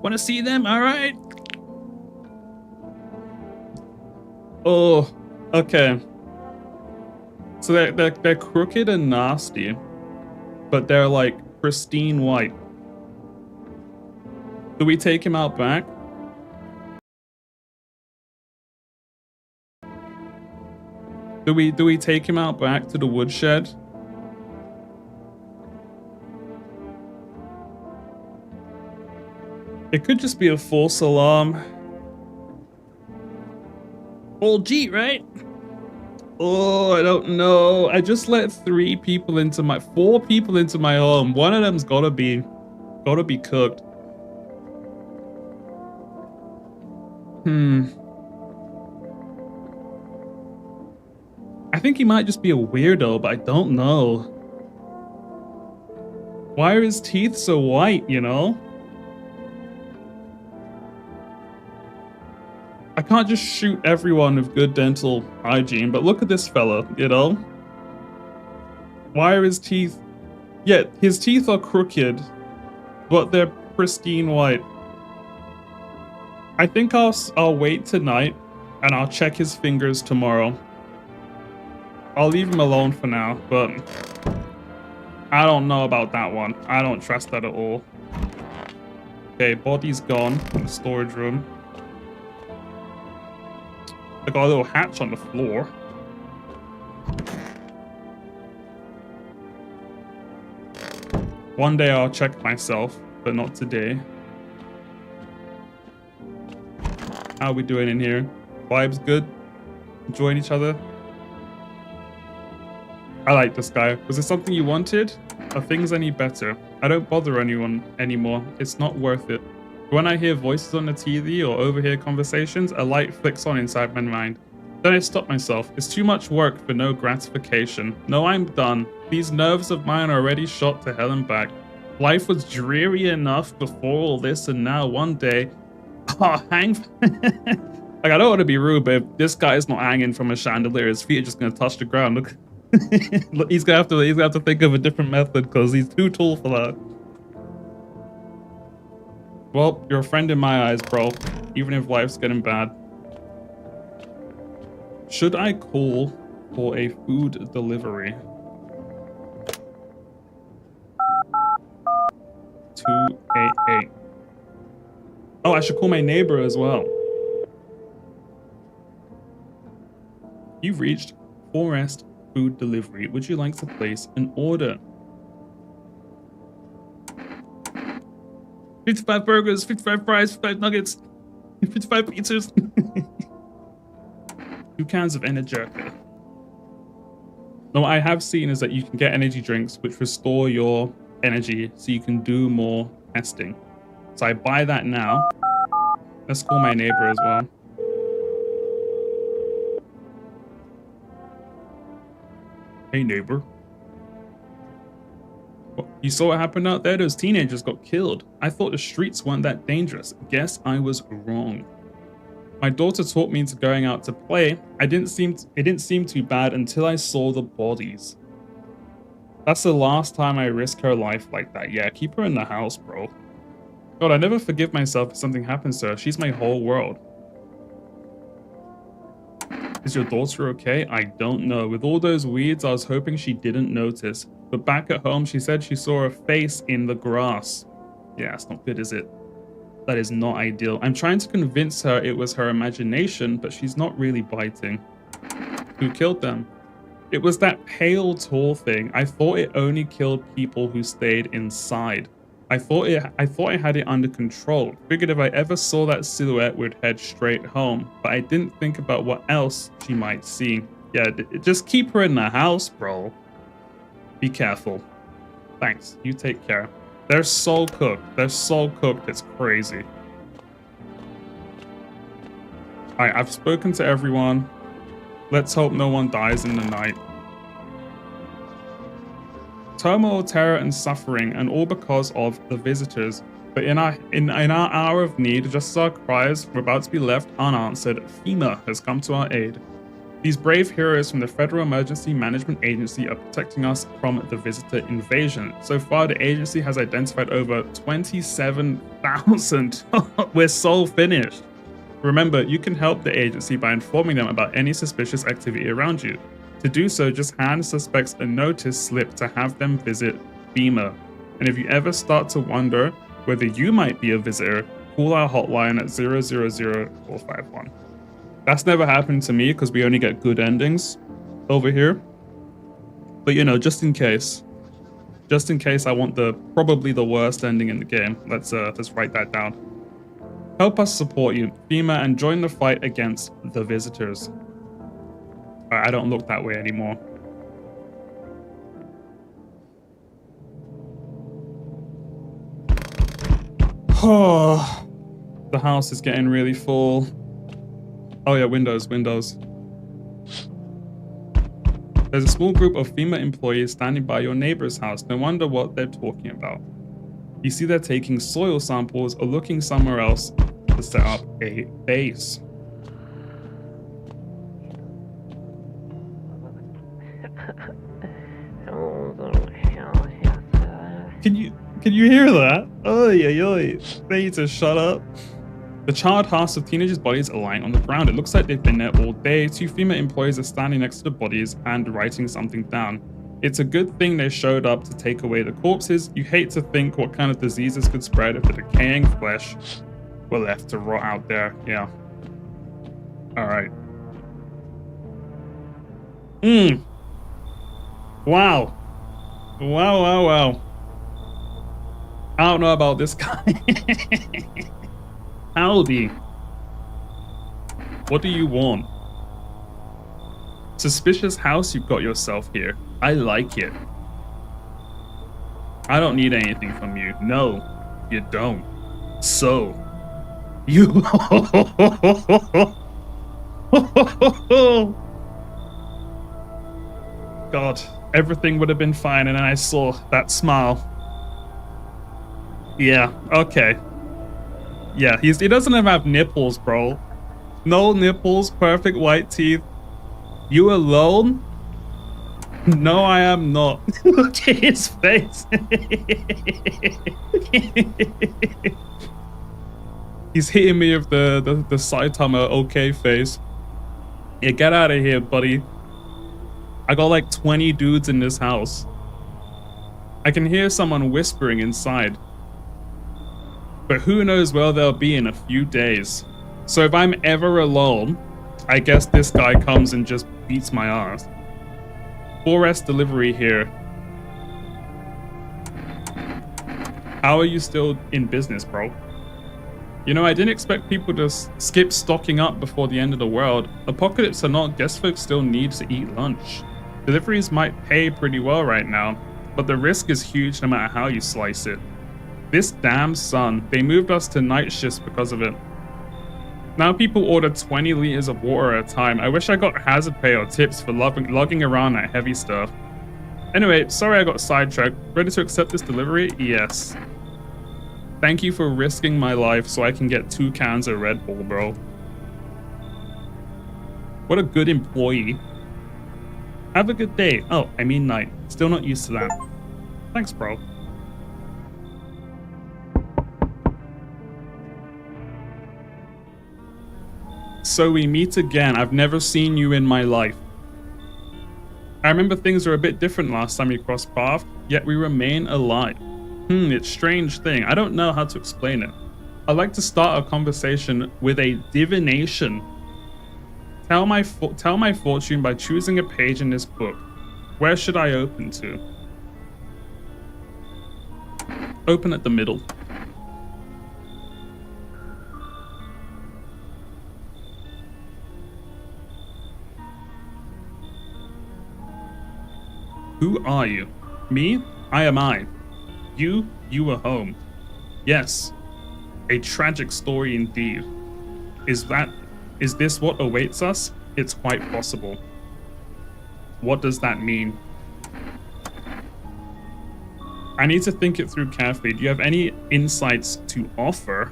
[SPEAKER 1] Wanna see them? Alright. Oh, okay. So they're crooked and nasty, but they're like pristine white. Do we take him out back? Do we take him out back to the woodshed? It could just be a false alarm. Old G, right? Oh, I don't know. I just let 4 people into my home. One of them's gotta be cooked. I think he might just be a weirdo, but I don't know. Why are his teeth so white, you know? I can't just shoot everyone with good dental hygiene, but look at this fella, you know? Why are his teeth... Yeah, his teeth are crooked, but they're pristine white. I think I'll wait tonight, and I'll check his fingers tomorrow. I'll leave him alone for now, but... I don't know about that one. I don't trust that at all. Okay, body's gone in the storage room. I got a little hatch on the floor. One day I'll check myself, but not today. How are we doing in here? Vibes good? Enjoying each other? I like this guy. Was there something you wanted? Are things any better? I don't bother anyone anymore. It's not worth it. When I hear voices on the TV or overhear conversations, a light flicks on inside my mind. Then I stop myself. It's too much work for no gratification. No, I'm done. These nerves of mine are already shot to hell and back. Life was dreary enough before all this, and now one day... Oh, hang... Like, I don't want to be rude, but if this guy is not hanging from a chandelier, his feet are just going to touch the ground. Look, he's gonna have to think of a different method because he's too tall for that. Well, you're a friend in my eyes, bro. Even if life's getting bad. Should I call for a food delivery? 288. Oh, I should call my neighbor as well. You've reached Forest Food Delivery. Would you like to place an order? 55 burgers, 55 fries, 55 nuggets, 55 pizzas. 2 cans of Energica. Now, what I have seen is that you can get energy drinks which restore your energy so you can do more testing. So I buy that now. Let's call my neighbor as well. Hey, neighbor. You saw what happened out there? Those teenagers got killed. I thought the streets weren't that dangerous. Guess I was wrong. My daughter taught me into going out to play. It didn't seem too bad until I saw the bodies. That's the last time I risk her life like that. Yeah, keep her in the house, bro. God, I never forgive myself if something happens to her. She's my whole world. Is your daughter okay? I don't know. With all those weeds, I was hoping she didn't notice. But back at home, she said she saw a face in the grass. Yeah, it's not good, is it? That is not ideal. I'm trying to convince her it was her imagination, but she's not really biting. Who killed them? It was that pale, tall thing. I thought it only killed people who stayed inside. I thought I had it under control. Figured if I ever saw that silhouette, we'd head straight home. But I didn't think about what else she might see. Yeah, just keep her in the house, bro. Be careful. Thanks. You take care. They're so cooked. They're so cooked. It's crazy. Alright, I've spoken to everyone. Let's hope no one dies in the night. Turmoil, terror, and suffering, and all because of the visitors. But in our hour of need, just as our cries were about to be left unanswered, FEMA has come to our aid. These brave heroes from the Federal Emergency Management Agency are protecting us from the visitor invasion. So far, the agency has identified over 27,000. We're so finished. Remember, you can help the agency by informing them about any suspicious activity around you. To do so, just hand suspects a notice slip to have them visit FEMA. And if you ever start to wonder whether you might be a visitor, call our hotline at 000-451. That's never happened to me because we only get good endings over here. But you know, just in case I want probably the worst ending in the game, let's write that down. Help us support you, FEMA, and join the fight against the visitors. I don't look that way anymore. Oh, the house is getting really full. Oh yeah, windows. There's a small group of FEMA employees standing by your neighbor's house. No wonder what they're talking about. You see they're taking soil samples or looking somewhere else to set up a base. Can you hear that? Oy. They need to shut up. The charred halves of teenagers' bodies are lying on the ground. It looks like they've been there all day. 2 FEMA employees are standing next to the bodies and writing something down. It's a good thing they showed up to take away the corpses. You hate to think what kind of diseases could spread if the decaying flesh were left to rot out there. Yeah. Alright. Wow. Wow. I don't know about this guy. Howdy. What do you want? Suspicious house you've got yourself here. I like it. I don't need anything from you. No, you don't. So, you... God, everything would have been fine, and then I saw that smile. Yeah, okay. Yeah, he doesn't even have nipples, bro. No nipples, perfect white teeth. You alone? No, I am not. Look at his face. He's hitting me with the Saitama okay face. Yeah, get out of here, buddy. I got like 20 dudes in this house. I can hear someone whispering inside. But who knows where they'll be in a few days. So if I'm ever alone, I guess this guy comes and just beats my ass. 4S delivery here. How are you still in business, bro? You know, I didn't expect people to skip stocking up before the end of the world. Apocalypse or not, guess folks still need to eat lunch. Deliveries might pay pretty well right now, but the risk is huge no matter how you slice it. This damn sun, they moved us to night shifts because of it. Now people order 20 liters of water at a time. I wish I got hazard pay or tips for lugging around that heavy stuff. Anyway, sorry I got sidetracked. Ready to accept this delivery? Yes. Thank you for risking my life so I can get 2 cans of Red Bull, bro. What a good employee. Have a good day. Oh, I mean night. Still not used to that. Thanks, bro. So we meet again. I've never seen you in my life. I remember things were a bit different last time we crossed paths, yet we remain alive. It's a strange thing. I don't know how to explain it. I'd like to start a conversation with a divination. Tell my fortune by choosing a page in this book. Where should I open to? Open at the middle. Who are you? Me? I am I. You were home. Yes. A tragic story indeed. Is this what awaits us? It's quite possible. What does that mean? I need to think it through carefully. Do you have any insights to offer?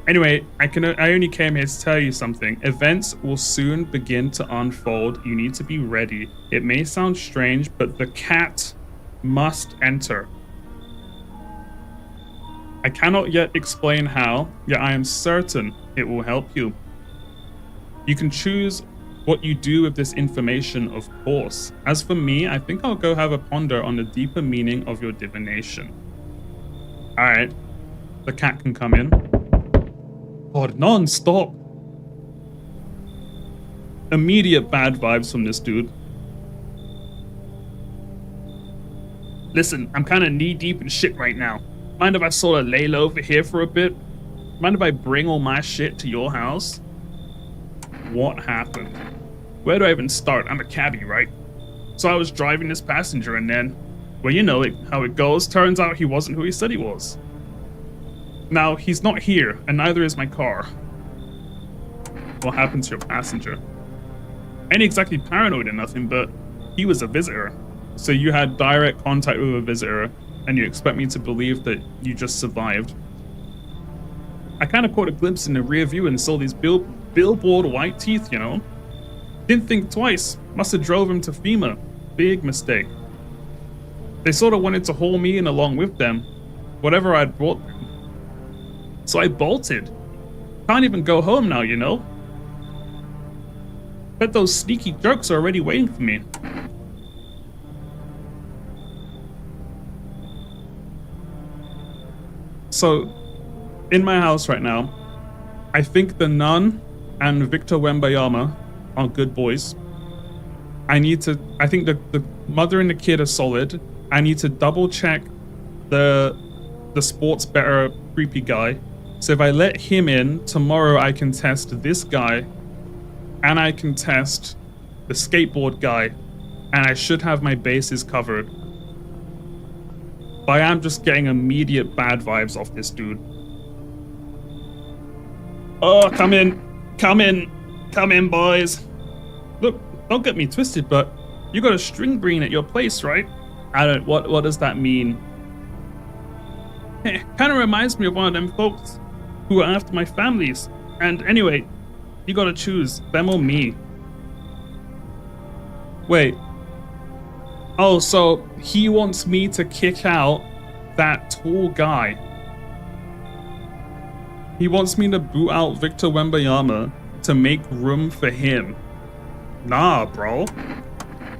[SPEAKER 1] Anyway, I only came here to tell you something. Events will soon begin to unfold. You need to be ready. It may sound strange, but the cat must enter. I cannot yet explain how, yet I am certain it will help you. You can choose what you do with this information, of course. As for me, I think I'll go have a ponder on the deeper meaning of your divination. Alright, the cat can come in. God, non-stop. Immediate bad vibes from this dude. Listen, I'm kind of knee-deep in shit right now. Mind if I sort of lay low over here for a bit? Mind if I bring all my shit to your house? What happened? Where do I even start? I'm a cabbie, right? So I was driving this passenger and then, well, you know how it goes. Turns out he wasn't who he said he was. Now, he's not here, and neither is my car. What happened to your passenger? I ain't exactly paranoid or nothing, but he was a visitor. So you had direct contact with a visitor, and you expect me to believe that you just survived. I kind of caught a glimpse in the rear view and saw these billboard white teeth, you know? Didn't think twice. Must have drove him to FEMA. Big mistake. They sort of wanted to haul me in along with them, whatever I'd brought them. So I bolted. Can't even go home now, you know? Bet those sneaky jerks are already waiting for me. So, in my house right now, I think the nun and Victor Wembayama are good boys. I think the mother and the kid are solid. I need to double check the sports better creepy guy. So if I let him in, tomorrow I can test this guy, and I can test the skateboard guy, and I should have my bases covered. But I am just getting immediate bad vibes off this dude. Oh, come in, boys. Look, don't get me twisted, but you got a string bean at your place, right? What does that mean? Kind of reminds me of one of them folks who are after my families. And anyway, you gotta choose them or me. Wait. Oh, so he wants me to kick out that tall guy. He wants me to boot out Victor Wembayama to make room for him. Nah, bro.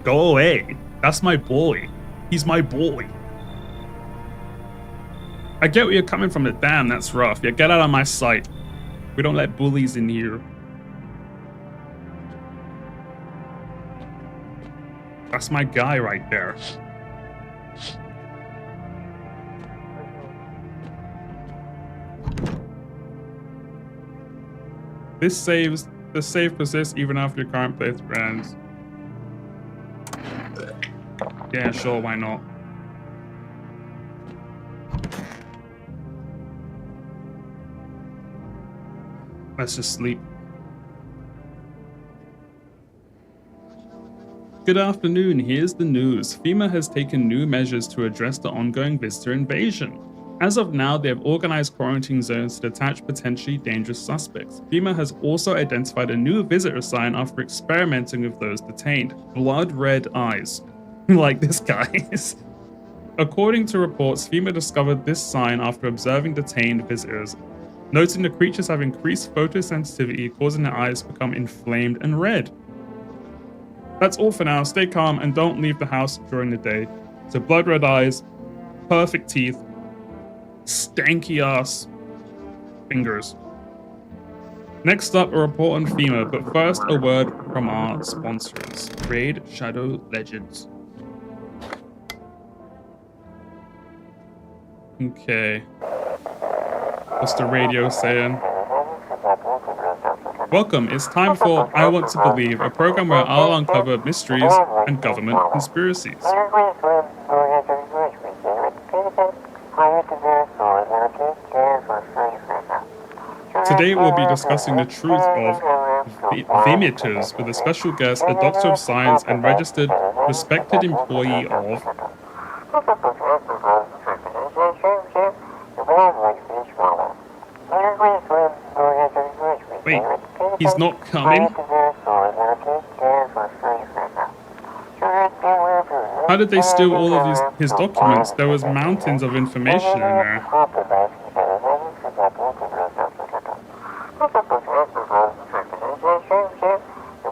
[SPEAKER 1] Go away. That's my boy. He's my boy. I get where you're coming from, but damn, that's rough. Yeah, get out of my sight. We don't let bullies in here. That's my guy right there. The save persists even after your current playthrough ends. Yeah, sure, why not? Let's just sleep. Good afternoon, here's the news. FEMA has taken new measures to address the ongoing visitor invasion. As of now, they have organized quarantine zones to detach potentially dangerous suspects. FEMA has also identified a new visitor sign after experimenting with those detained. Blood red eyes. Like this guy's. According to reports, FEMA discovered this sign after observing detained visitors, noting the creatures have increased photosensitivity, causing their eyes to become inflamed and red. That's all for now. Stay calm and don't leave the house during the day. So blood red eyes, perfect teeth, stanky ass fingers. Next up, a report on FEMA, but first a word from our sponsors, Raid Shadow Legends. Okay. What's the radio saying? Welcome, it's time for I Want to Believe, a program where I'll uncover mysteries and government conspiracies. Today we'll be discussing the truth of Vimiters with a special guest, a doctor of science and registered respected employee of... Wait, he's not coming? How did they steal all of his documents? There was mountains of information in there.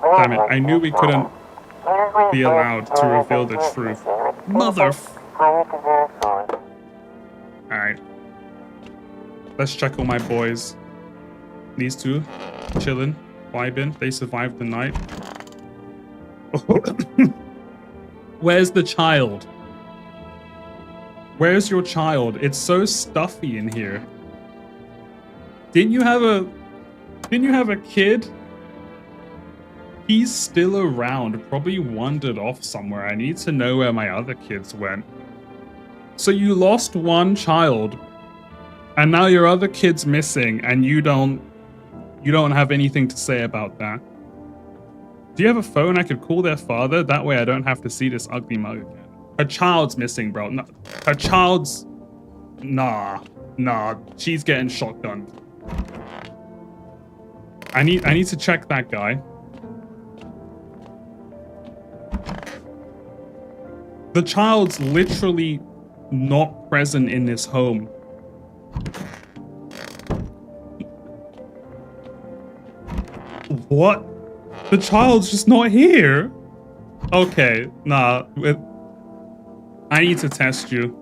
[SPEAKER 1] Damn it, I knew we couldn't be allowed to reveal the truth. Alright. Let's check on my boys. These two, chilling, vibing. They survived the night. Where's the child? Where's your child? It's so stuffy in here. Didn't you have a kid? He's still around, probably wandered off somewhere. I need to know where my other kids went. So you lost one child, and now your other kid's missing, and you don't have anything to say about that. Do you have a phone I could call their father? That way I don't have to see this ugly mug again. Her child's missing, bro. No, her child's... Nah. She's getting shotgunned. I need to check that guy. The child's literally not present in this home. What? The child's just not here? Okay, nah. I need to test you.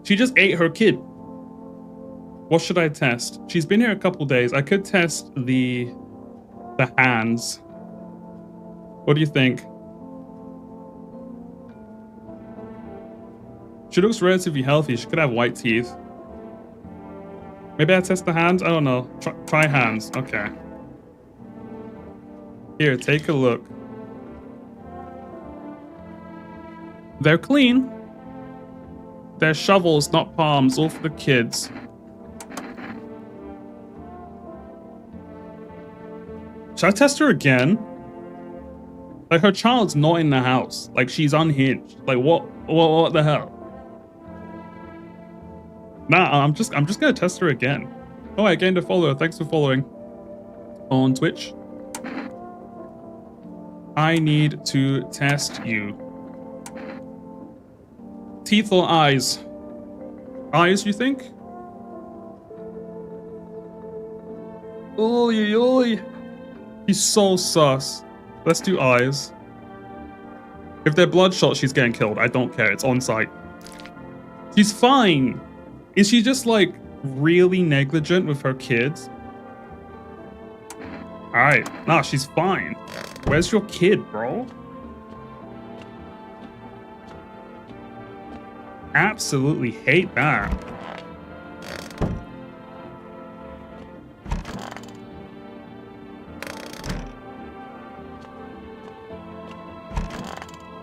[SPEAKER 1] She just ate her kid. What should I test? She's been here a couple days. I could test the hands. What do you think? She looks relatively healthy. She could have white teeth. Maybe I test the hands? I don't know. Try hands. Okay. Here, take a look. They're clean. They're shovels, not palms. All for the kids. Should I test her again? Like, her child's not in the house. Like, she's unhinged. Like, what the hell? Nah, I'm just gonna test her again. Oh, I gained a follower. Thanks for following. On Twitch. I need to test you. Teeth or eyes? Eyes, you think? Oy, oy. He's so sus. Let's do eyes. If they're bloodshot, she's getting killed. I don't care. It's on site. She's fine. Is she just, like, really negligent with her kids? Alright. Nah, she's fine. Where's your kid, bro? Absolutely hate that.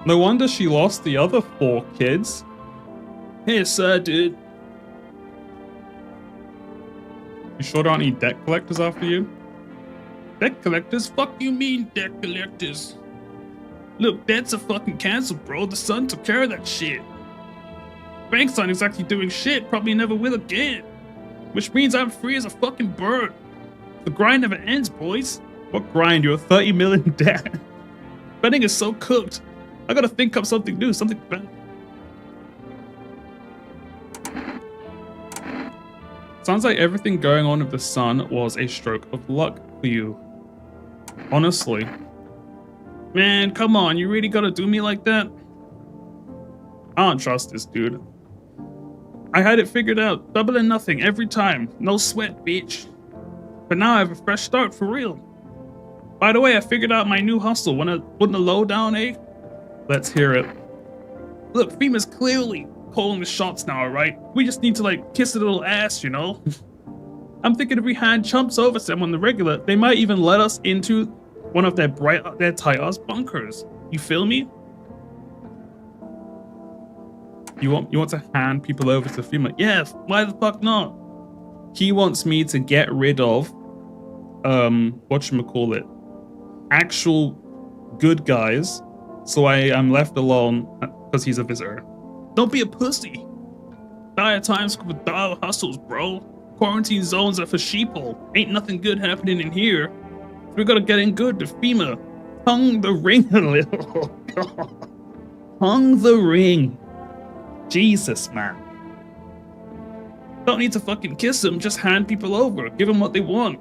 [SPEAKER 1] No wonder she lost the other 4 kids. Here, sir, dude. You sure there aren't any debt collectors after you? Debt collectors? Fuck you mean, debt collectors? Look, debts are fucking canceled, bro. The son took care of that shit. banks aren't exactly doing shit, probably never will again. Which means I'm free as a fucking bird. The grind never ends, boys. What grind? You're 30 million debt. Betting is so cooked. I gotta think up something new, something better. Sounds like everything going on with the sun was a stroke of luck for you. Honestly. Man, come on, you really gotta do me like that? I don't trust this dude. I had it figured out, double and nothing every time. No sweat, bitch. But now I have a fresh start for real. By the way, I figured out my new hustle. Want the lowdown, eh? Let's hear it. Look, FEMA's clearly calling the shots now, alright? We just need to, like, kiss a little ass, you know? I'm thinking if we hand chumps over to them on the regular, they might even let us into one of their tight-ass bunkers. You feel me? You want to hand people over to FEMA? Yes, why the fuck not? He wants me to get rid of, whatchamacallit, actual good guys, so I am left alone because he's a visitor. Don't be a pussy. Dire times for dire hustles, bro. Quarantine zones are for sheeple. Ain't nothing good happening in here. We gotta get in good to FEMA. Hung the ring a little. God. Hung the ring. Jesus, man. Don't need to fucking kiss them, just hand people over. Give them what they want.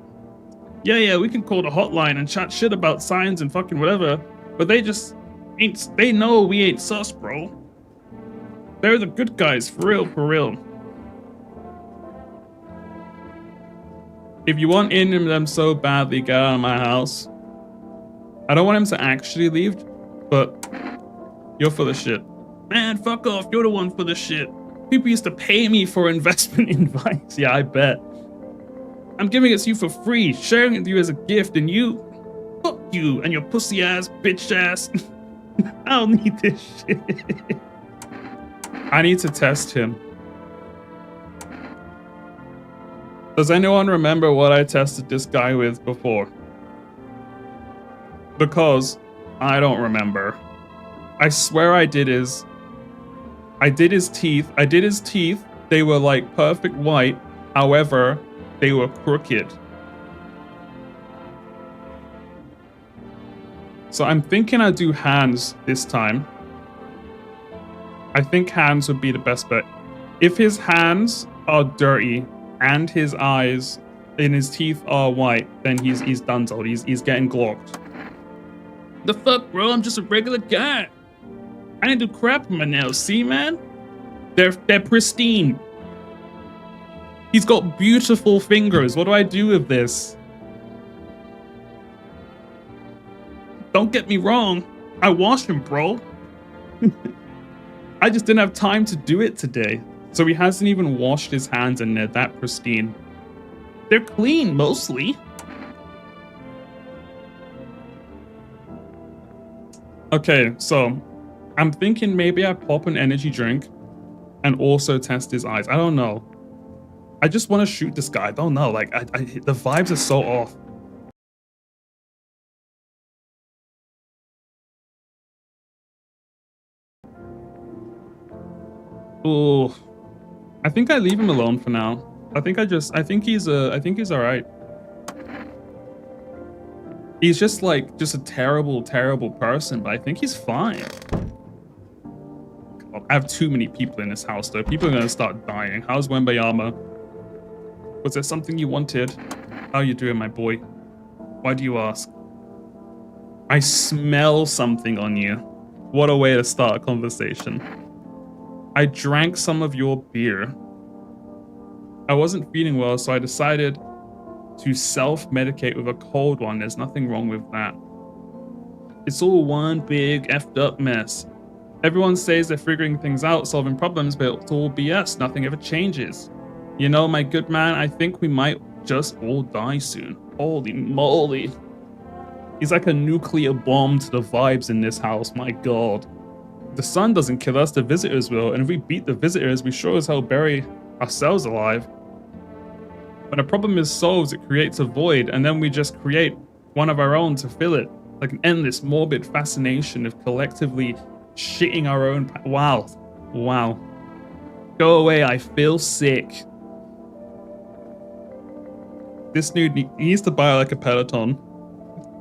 [SPEAKER 1] Yeah, we can call the hotline and chat shit about signs and fucking whatever, but they just ain't, they know we ain't sus, bro. They're the good guys, for real, for real. If you want in them so badly, get out of my house. I don't want him to actually leave, but you're full of shit. Man, fuck off, you're the one for the shit. People used to pay me for investment advice. Yeah, I bet. I'm giving it to you for free, sharing it with you as a gift, and you... Fuck you and your pussy ass, bitch ass. I don't need this shit. I need to test him. Does anyone remember what I tested this guy with before? Because I don't remember. I swear I did his teeth. They were like perfect white. However, they were crooked. So I'm thinking I'll do hands this time. I think hands would be the best bet. If his hands are dirty and his eyes and his teeth are white, then he's donezo. He's getting glocked. The fuck, bro? I'm just a regular guy. I didn't do crap with my nails. See, man? They're pristine. He's got beautiful fingers. What do I do with this? Don't get me wrong. I wash him, bro. I just didn't have time to do it today. So he hasn't even washed his hands and they're that pristine. They're clean, mostly. Okay, so I'm thinking maybe I pop an energy drink and also test his eyes. I don't know. I just want to shoot this guy. I don't know. Like, the vibes are so off. Oh, I think I leave him alone for now. I think he's all right. He's just a terrible, terrible person, but I think he's fine. God, I have too many people in this house, though. People are gonna start dying. How's Wembayama? Was there something you wanted? How you doing, my boy? Why do you ask? I smell something on you. What a way to start a conversation. I drank some of your beer. I wasn't feeling well, so I decided to self-medicate with a cold one. There's nothing wrong with that. It's all one big effed up mess. Everyone says they're figuring things out, solving problems, but it's all BS. Nothing ever changes. You know, my good man, I think we might just all die soon. Holy moly. He's like a nuclear bomb to the vibes in this house, my god. The sun doesn't kill us, the visitors will, and if we beat the visitors, we sure as hell bury ourselves alive. When a problem is solved, it creates a void, and then we just create one of our own to fill it. Like an endless, morbid fascination of collectively shitting our own... Wow. Go away, I feel sick. This dude he needs to buy like a Peloton.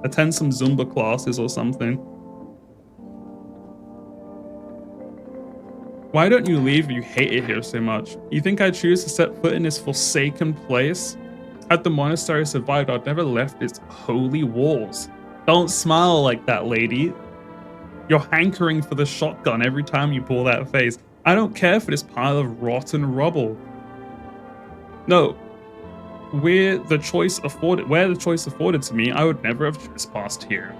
[SPEAKER 1] Attend some Zumba classes or something. Why don't you leave if you hate it here so much? You think I'd choose to set foot in this forsaken place? Had the monastery survived, I'd never left its holy walls. Don't smile like that, lady. You're hankering for the shotgun every time you pull that face. I don't care for this pile of rotten rubble. No. Where the choice afforded to me, I would never have trespassed here.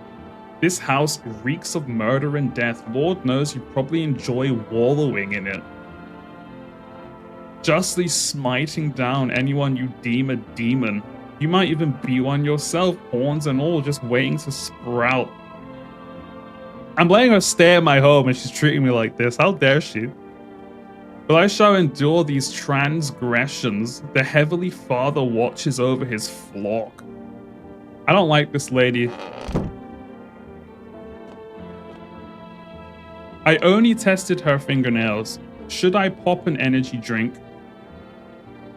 [SPEAKER 1] This house reeks of murder and death. Lord knows you probably enjoy wallowing in it. Justly smiting down anyone you deem a demon. You might even be one yourself, horns and all, just waiting to sprout. I'm letting her stay at my home and she's treating me like this. How dare she? But I shall endure these transgressions. The Heavenly Father watches over his flock. I don't like this lady. I only tested her fingernails. Should I pop an energy drink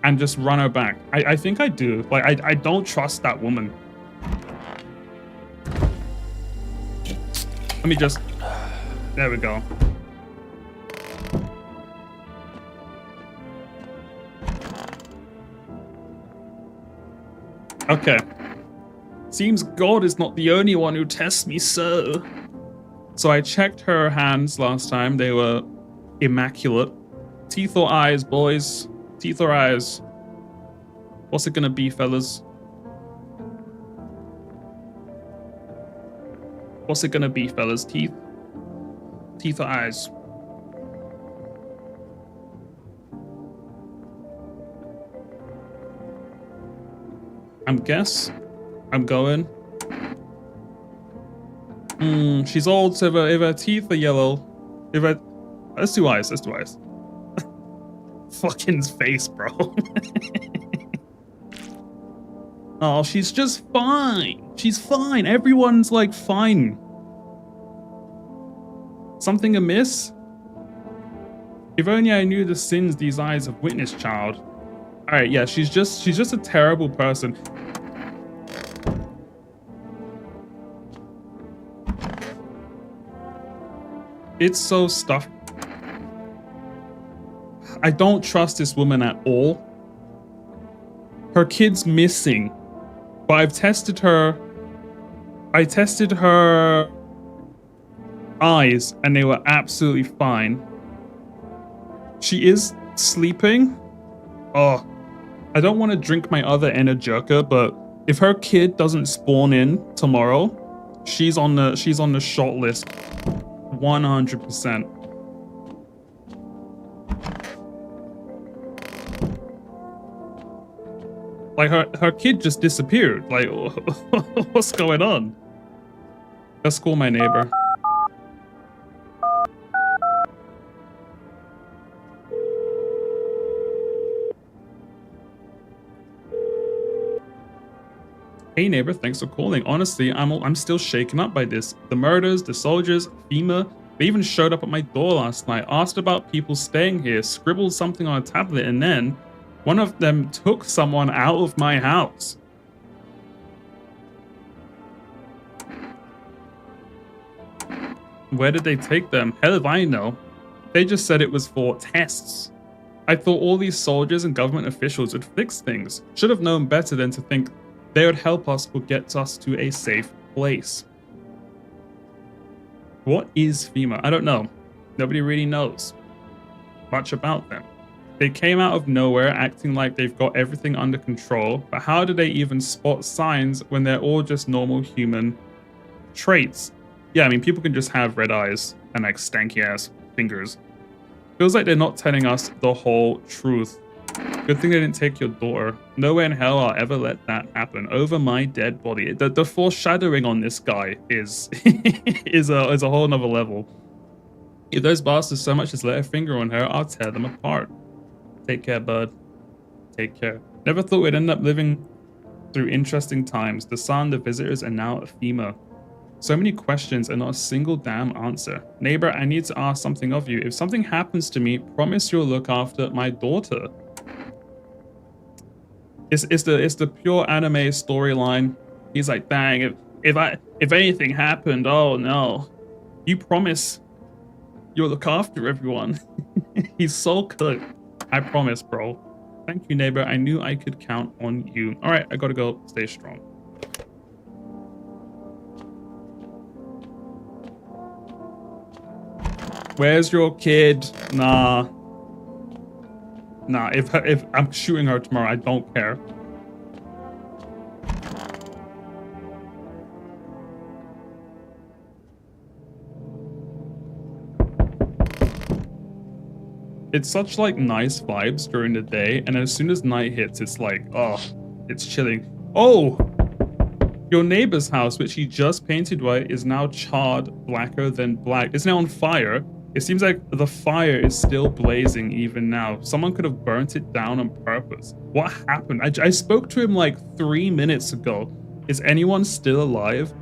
[SPEAKER 1] and just run her back? I think I do. Like, I don't trust that woman. Let me just... There we go. Okay. Seems God is not the only one who tests me so. So I checked her hands last time. They were immaculate. Teeth or eyes, boys? Teeth or eyes? What's it gonna be, fellas? What's it gonna be, fellas? Teeth? Teeth or eyes? I'm going. She's old, so if her teeth are yellow, let's do eyes. Fucking face, bro. Oh, she's just fine. She's fine. Everyone's like fine. Something amiss? If only I knew the sins these eyes have witnessed, child. All right, yeah, she's just a terrible person. It's so stuffed. I don't trust this woman at all. Her kid's missing, but I've tested her. I tested her eyes and they were absolutely fine. She is sleeping. Oh, I don't want to drink my other Energica, but if her kid doesn't spawn in tomorrow, she's on the shot list. 100%. Like her kid just disappeared. Like, what's going on? Let's call my neighbor. Hey neighbor, thanks for calling. Honestly, I'm still shaken up by this. The murders, the soldiers, FEMA, they even showed up at my door last night, asked about people staying here, scribbled something on a tablet, and then one of them took someone out of my house. Where did they take them? Hell if I know. They just said it was for tests. I thought all these soldiers and government officials would fix things. Should have known better than to think they would help us or get us to a safe place. What is FEMA? I don't know. Nobody really knows much about them. They came out of nowhere acting like they've got everything under control, but how do they even spot signs when they're all just normal human traits? Yeah, I mean, people can just have red eyes and like stanky ass fingers. Feels like they're not telling us the whole truth. Good thing they didn't take your daughter. Nowhere in hell I'll ever let that happen. Over my dead body. The foreshadowing on this guy is is a whole nother level. If those bastards so much as let a finger on her, I'll tear them apart. Take care, bud. Take care. Never thought we'd end up living through interesting times. The sun, the visitors, and now FEMA. So many questions and not a single damn answer. Neighbor, I need to ask something of you. If something happens to me, promise you'll look after my daughter. It's the pure anime storyline. He's like, dang, if anything happened, oh no. You promise you'll look after everyone. He's so good. I promise, bro. Thank you, neighbor. I knew I could count on you. All right, I gotta go. Stay strong. Where's your kid? Nah. Nah, if I'm shooting her tomorrow, I don't care. It's such like nice vibes during the day, and as soon as night hits, it's like, oh, it's chilling. Oh! Your neighbor's house, which he just painted white, is now charred blacker than black. It's now on fire. It seems like the fire is still blazing even now. Someone could have burnt it down on purpose. What happened? I spoke to him like 3 minutes ago. Is anyone still alive?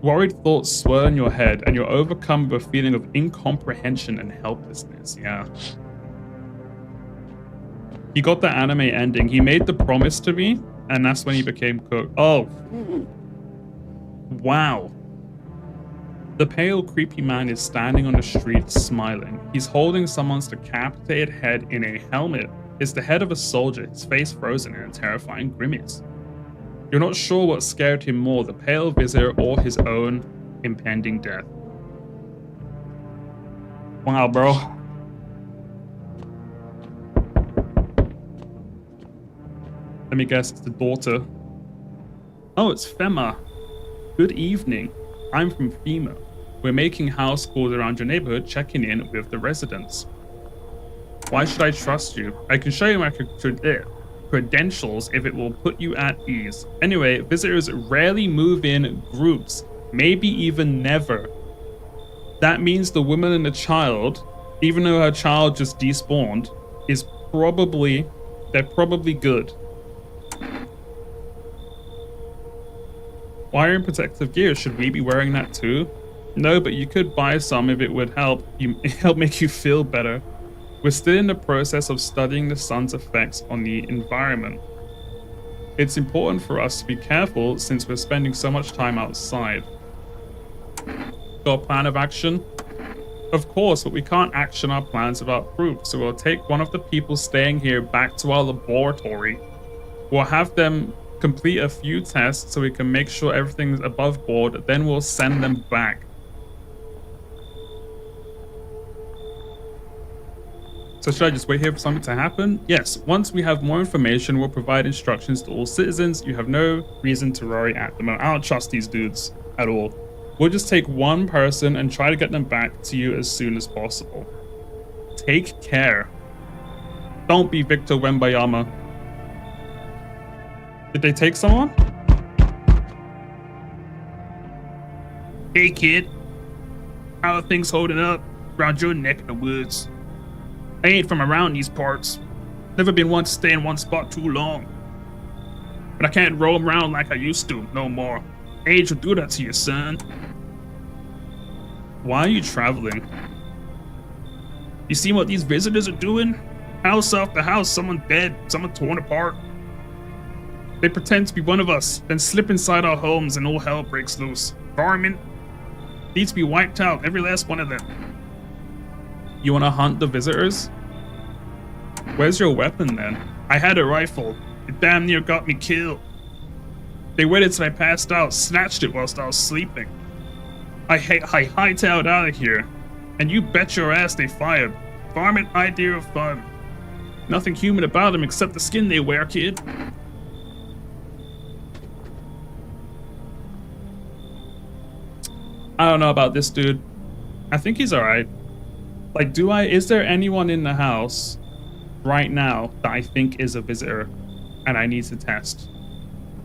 [SPEAKER 1] Worried thoughts swirl in your head, and you're overcome with a feeling of incomprehension and helplessness. Yeah. He got the anime ending. He made the promise to me, and that's when he became cook. Oh. Wow. The pale, creepy man is standing on the street smiling. He's holding someone's decapitated head in a helmet. It's the head of a soldier, his face frozen in a terrifying grimace. You're not sure what scared him more, the pale visitor or his own impending death. Wow, bro. Let me guess, it's the daughter. Oh, it's Fema. Good evening. I'm from FEMA. We're making house calls around your neighborhood, checking in with the residents. Why should I trust you? I can show you my credentials if it will put you at ease. Anyway, visitors rarely move in groups, maybe even never. That means the woman and the child, even though her child just despawned, they're probably good. Wiring protective gear, should we be wearing that too? No, but you could buy some if it would help make you feel better. We're still in the process of studying the sun's effects on the environment. It's important for us to be careful since we're spending so much time outside. Got a plan of action? Of course, but we can't action our plans without proof, so we'll take one of the people staying here back to our laboratory. We'll have them complete a few tests so we can make sure everything's above board, then we'll send them back. So should I just wait here for something to happen? Yes, once we have more information, we'll provide instructions to all citizens. You have no reason to worry at the moment. I don't trust these dudes at all. We'll just take one person and try to get them back to you as soon as possible. Take care. Don't be Victor Wembayama. Did they take someone? Hey kid, how are things holding up around your neck of the woods? I ain't from around these parts. Never been one to stay in one spot too long. But I can't roam around like I used to no more. Age will do that to you, son. Why are you traveling? You see what these visitors are doing? House after house, someone dead, someone torn apart. They pretend to be one of us, then slip inside our homes and all hell breaks loose. Environment needs to be wiped out, every last one of them. You want to hunt the visitors? Where's your weapon then? I had a rifle. It damn near got me killed. They waited till I passed out, snatched it whilst I was sleeping. I hightailed out of here, and you bet your ass they fired. Varmint idea of fun. Nothing human about them except the skin they wear, kid. I don't know about this dude. I think he's alright. Like, is there anyone in the house right now that I think is a visitor and I need to test?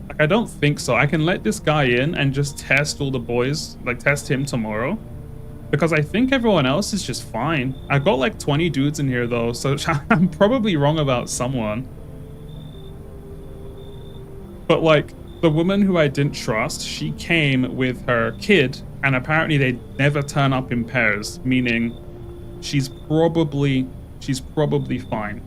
[SPEAKER 1] Like, I don't think so. I can let this guy in and just test all the boys, like test him tomorrow. Because I think everyone else is just fine. I've got like 20 dudes in here though, so I'm probably wrong about someone. But like, The woman who I didn't trust, she came with her kid, and apparently they never turn up in pairs, meaning she's probably fine.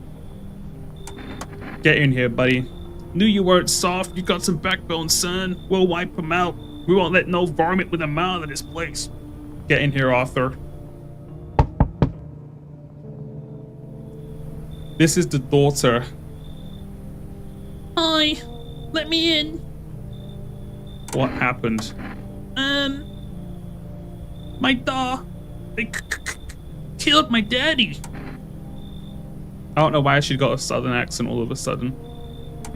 [SPEAKER 1] Get in here, buddy. Knew you weren't soft. You got some backbone, son. We'll wipe them out. We won't let no varmint with a mouth in this place. Get in here, Arthur. This is the daughter.
[SPEAKER 2] Hi, let me in.
[SPEAKER 1] What happened?
[SPEAKER 2] My dad, they killed my daddy.
[SPEAKER 1] I don't know why she got a southern accent all of a sudden.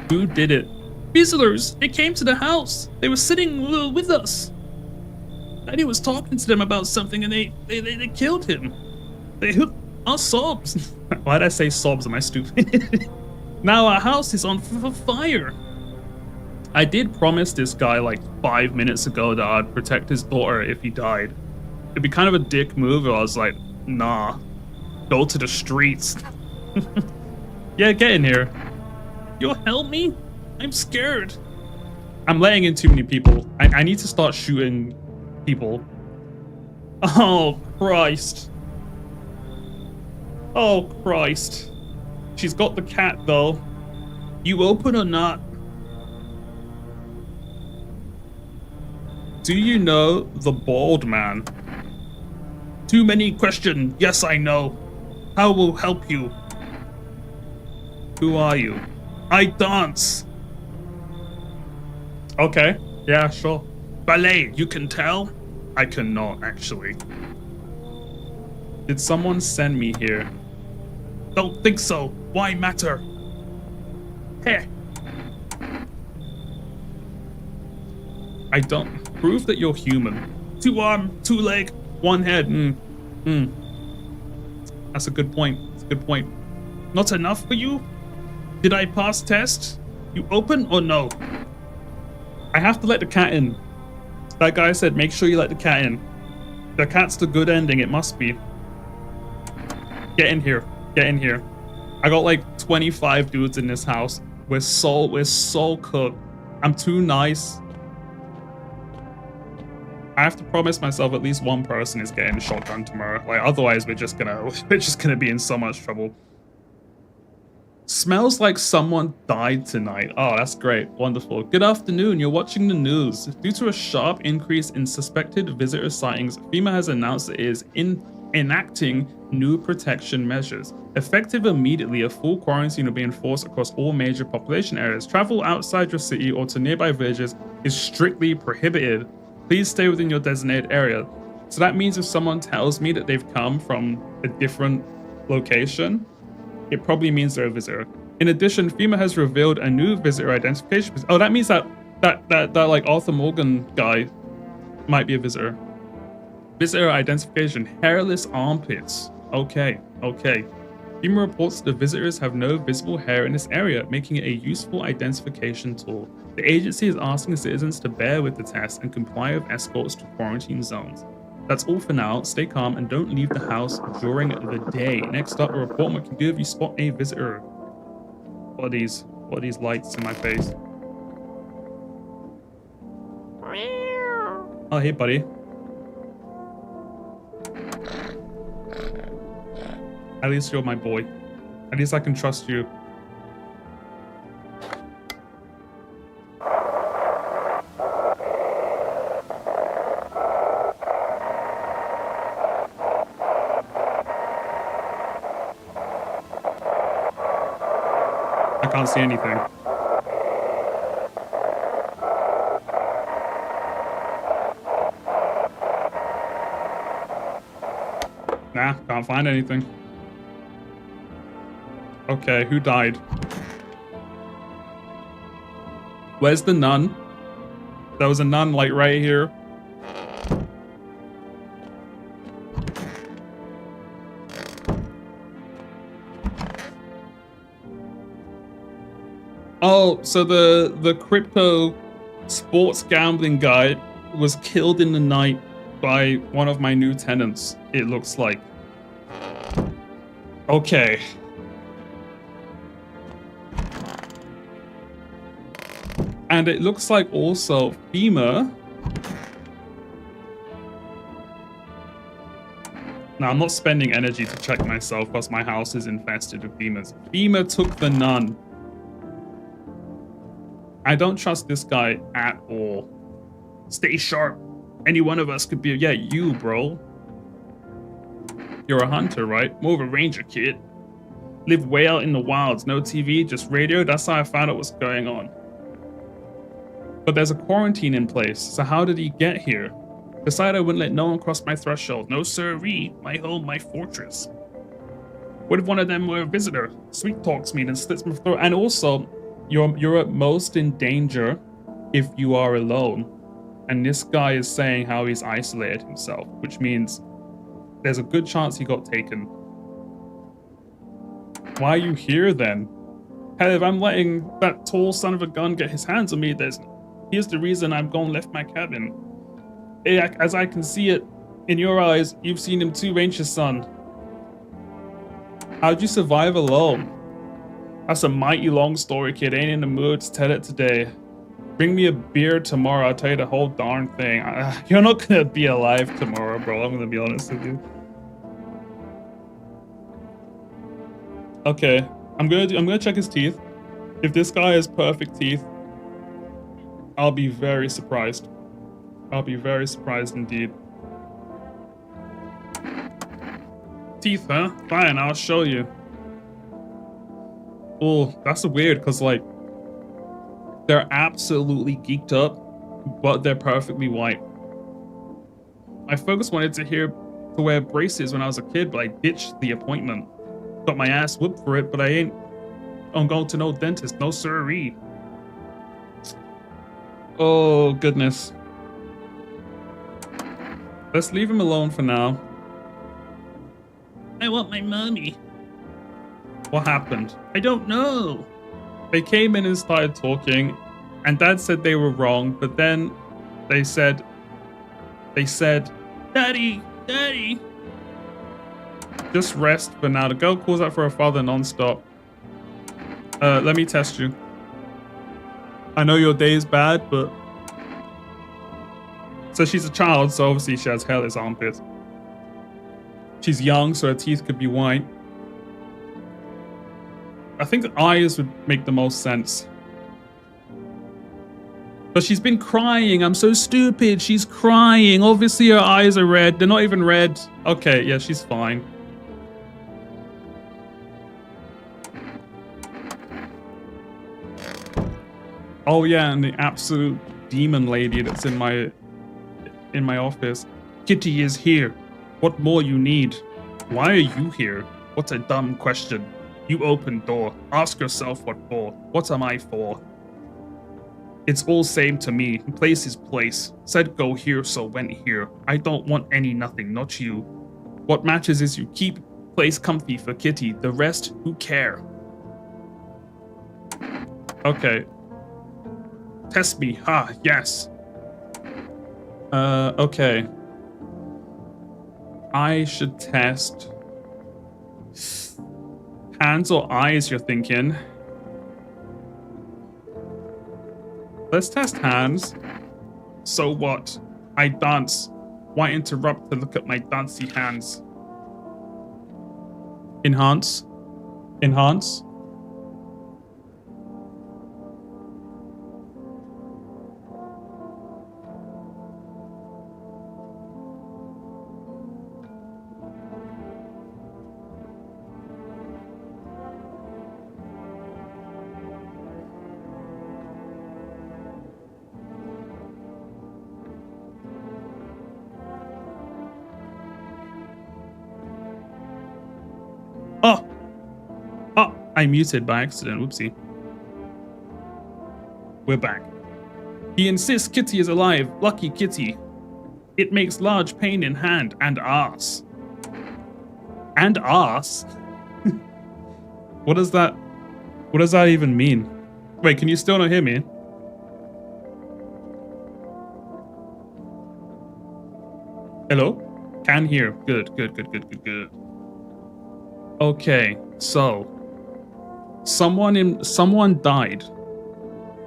[SPEAKER 1] Who did it?
[SPEAKER 2] Visitors, they came to the house. They were sitting with us. Daddy was talking to them about something and they killed him. They hooked our sobs.
[SPEAKER 1] Why'd I say sobs? Am I stupid?
[SPEAKER 2] Now our house is on fire.
[SPEAKER 1] I did promise this guy like 5 minutes ago that I'd protect his daughter if he died. It'd be kind of a dick move if I was like, nah, go to the streets. Yeah, get in here.
[SPEAKER 2] You'll help me? I'm scared.
[SPEAKER 1] I'm letting in too many people. I need to start shooting people. Oh, Christ. Oh, Christ. She's got the cat, though.
[SPEAKER 2] You open or not?
[SPEAKER 1] Do you know the bald man?
[SPEAKER 2] Too many questions. Yes, I know. How will help you?
[SPEAKER 1] Who are you?
[SPEAKER 2] I dance.
[SPEAKER 1] Okay. Yeah, sure.
[SPEAKER 2] Ballet, you can tell?
[SPEAKER 1] I cannot, actually. Did someone send me here?
[SPEAKER 2] Don't think so. Why matter? Hey.
[SPEAKER 1] I don't. Prove that you're human.
[SPEAKER 2] 2 arm, 2 leg, 1 head.
[SPEAKER 1] That's a good point. That's a good point.
[SPEAKER 2] Not enough for you? Did I pass test? You open or no?
[SPEAKER 1] I have to let the cat in. That guy said, make sure you let the cat in. The cat's the good ending, it must be. Get in here. Get in here. I got like 25 dudes in this house. We're so cooked. I'm too nice. I have to promise myself at least one person is getting a shotgun tomorrow. Like, otherwise we're just gonna be in so much trouble. Smells like someone died tonight. Oh, that's great. Wonderful. Good afternoon. You're watching the news. Due to a sharp increase in suspected visitor sightings, FEMA has announced it is enacting new protection measures. Effective immediately, a full quarantine will be enforced across all major population areas. Travel outside your city or to nearby villages is strictly prohibited. Please stay within your designated area. So that means if someone tells me that they've come from a different location, it probably means they're a visitor. In addition, FEMA has revealed a new visitor identification. Oh, that means that like Arthur Morgan guy might be a visitor. Visitor identification, hairless armpits. Okay. FEMA reports the visitors have no visible hair in this area, making it a useful identification tool. The agency is asking citizens to bear with the test and comply with escorts to quarantine zones. That's all for now. Stay calm and don't leave the house during the day. Next up, a report what you can do if you spot a visitor. What are these lights in my face? Oh, hey, buddy. At least you're my boy. At least I can trust you. I can't see anything. Nah, can't find anything. Okay, who died? Where's the nun? There was a nun like right here. Oh, so the crypto sports gambling guy was killed in the night by one of my new tenants, it looks like. Okay. And it looks like also FEMA. Now, I'm not spending energy to check myself because my house is infested with FEMAs. FEMA took the nun. I don't trust this guy at all.
[SPEAKER 2] Stay sharp. Any one of us could be.
[SPEAKER 1] Yeah, you, bro. You're a hunter, right?
[SPEAKER 2] More of a ranger, kid.
[SPEAKER 1] Live way out in the wilds. No TV, just radio. That's how I found out what's going on. But there's a quarantine in place. So how did he get here? Decided I wouldn't let no one cross my threshold.
[SPEAKER 2] No sirree. My home, my fortress. What if one of them were a visitor?
[SPEAKER 1] Sweet talks me and slits my throat. And also, you're at most in danger if you are alone. And this guy is saying how he's isolated himself, which means there's a good chance he got taken. Why are you here then? Hell, if I'm letting that tall son of a gun get his hands on me, here's the reason I'm gone left my cabin. As I can see it in your eyes, you've seen him too, ain't you, son? How'd you survive alone? That's a mighty long story, kid. Ain't in the mood to tell it today. Bring me a beer tomorrow, I'll tell you the whole darn thing. You're not gonna be alive tomorrow, bro. I'm gonna be honest with you. Okay, I'm gonna check his teeth. If this guy has perfect teeth, I'll be very surprised. I'll be very surprised indeed. Teeth, huh? Fine, I'll show you. Oh, that's weird, because, like, they're absolutely geeked up, but they're perfectly white. I focused wanted to wear braces when I was a kid, but I ditched the appointment. Got my ass whooped for it, but I'm going to no dentist, no sirree. Oh, goodness. Let's leave him alone for now.
[SPEAKER 2] I want my mommy.
[SPEAKER 1] What happened?
[SPEAKER 2] I don't know.
[SPEAKER 1] They came in and started talking, and Dad said they were wrong, but then they said,
[SPEAKER 2] Daddy, Daddy.
[SPEAKER 1] Just rest for now. The girl calls out for her father non-stop. Let me test you. I know your day is bad, but... So she's a child, so obviously she has hairless armpits. She's young, so her teeth could be white. I think the eyes would make the most sense. But she's been crying. I'm so stupid. She's crying. Obviously her eyes are red. They're not even red. Okay, yeah, she's fine. Oh yeah, and the absolute demon lady that's in my office. Kitty is here. What more you need? Why are you here? What's a dumb question? You open door. Ask yourself what for. What am I for? It's all same to me. Place is place. Said go here, so went here. I don't want any nothing, not you. What matters is you keep place comfy for Kitty. The rest, who care? Okay. Test me. Ha, yes. Okay. I should test... Hands or eyes, you're thinking? Let's test hands. So what? I dance. Why interrupt to look at my dancey hands? Enhance. Enhance. I muted by accident, whoopsie. We're back. He insists Kitty is alive. Lucky Kitty. It makes large pain in hand and arse. And arse? What does that even mean? Wait, can you still not hear me? Hello? Can hear. Good. Okay, so someone died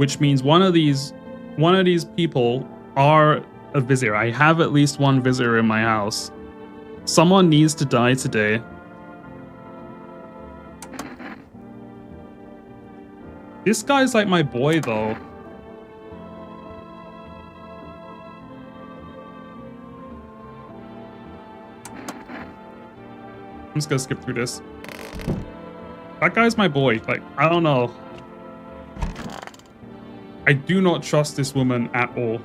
[SPEAKER 1] which means one of these people are a visitor. I have at least one visitor in my house. Someone needs to die today. This guy's like my boy, though. I'm just gonna skip through this. That guy's my boy. Like, I don't know. I do not trust this woman at all.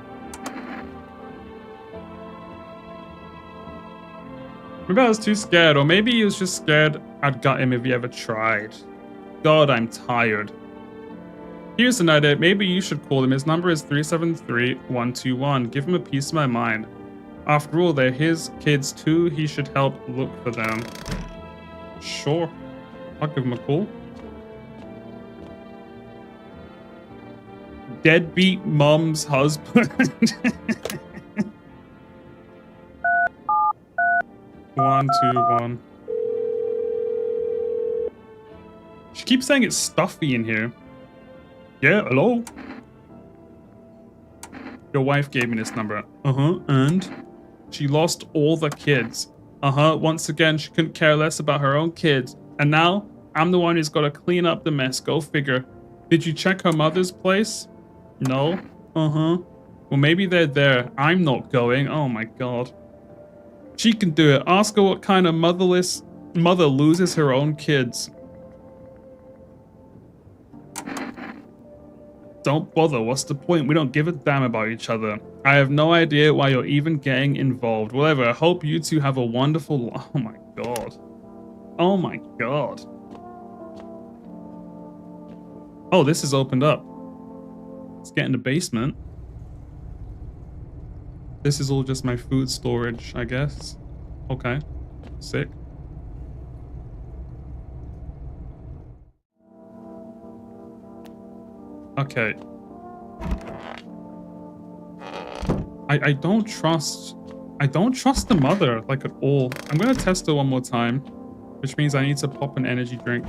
[SPEAKER 1] Maybe I was too scared, or maybe he was just scared I'd gut him if he ever tried. God, I'm tired. Here's an idea. Maybe you should call him. His number is 373-121. Give him a piece of my mind. After all, they're his kids too. He should help look for them. Sure. I'll give him a call. Deadbeat mom's husband. 121. She keeps saying it's stuffy in here. Yeah, hello? Your wife gave me this number. And? She lost all the kids. Once again, she couldn't care less about her own kids. And now, I'm the one who's got to clean up the mess. Go figure. Did you check her mother's place? No? Well, maybe they're there. I'm not going. Oh my god. She can do it. Ask her what kind of mother loses her own kids. Don't bother. What's the point? We don't give a damn about each other. I have no idea why you're even getting involved. Whatever. I hope you two have a wonderful... Oh my god. Oh my god. Oh, this is opened up. Let's get in the basement. This is all just my food storage, I guess. Okay. Sick. Okay. I don't trust the mother, like, at all. I'm gonna test her one more time, which means I need to pop an energy drink.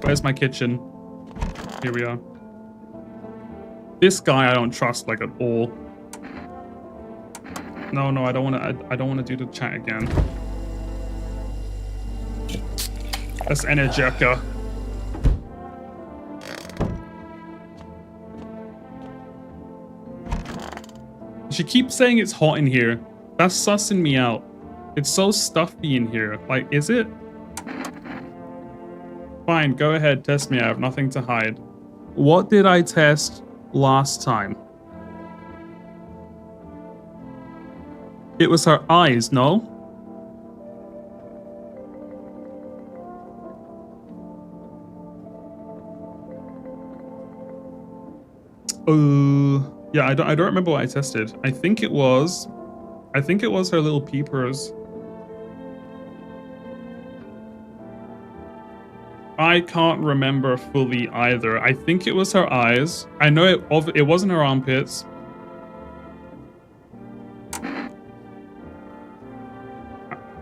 [SPEAKER 1] Where's my kitchen? Here we are. This guy I don't trust, like, at all. No, I don't wanna do the chat again. That's Energetica. She keeps saying it's hot in here. That's sussing me out. It's so stuffy in here. Like, is it? Fine, go ahead, test me. I have nothing to hide. What did I test last time? It was her eyes, no? Yeah, I don't remember what I tested. I think it was her little peepers. I can't remember fully either. I think it was her eyes. I know it wasn't her armpits.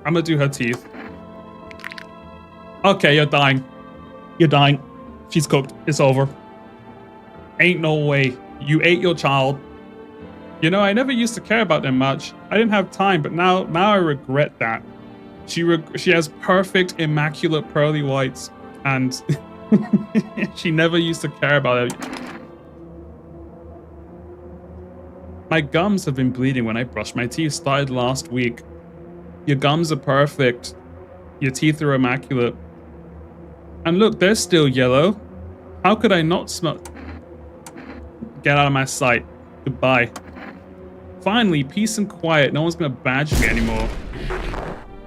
[SPEAKER 1] I'm gonna do her teeth. Okay, you're dying. You're dying. She's cooked. It's over. Ain't no way. You ate your child. You know, I never used to care about them much. I didn't have time, but now I regret that. She has perfect, immaculate pearly whites, and she never used to care about it. My gums have been bleeding when I brush my teeth. Started last week. Your gums are perfect. Your teeth are immaculate. And look, they're still yellow. How could I not smell? Get out of my sight. Goodbye. Finally, peace and quiet. No one's gonna badge me anymore.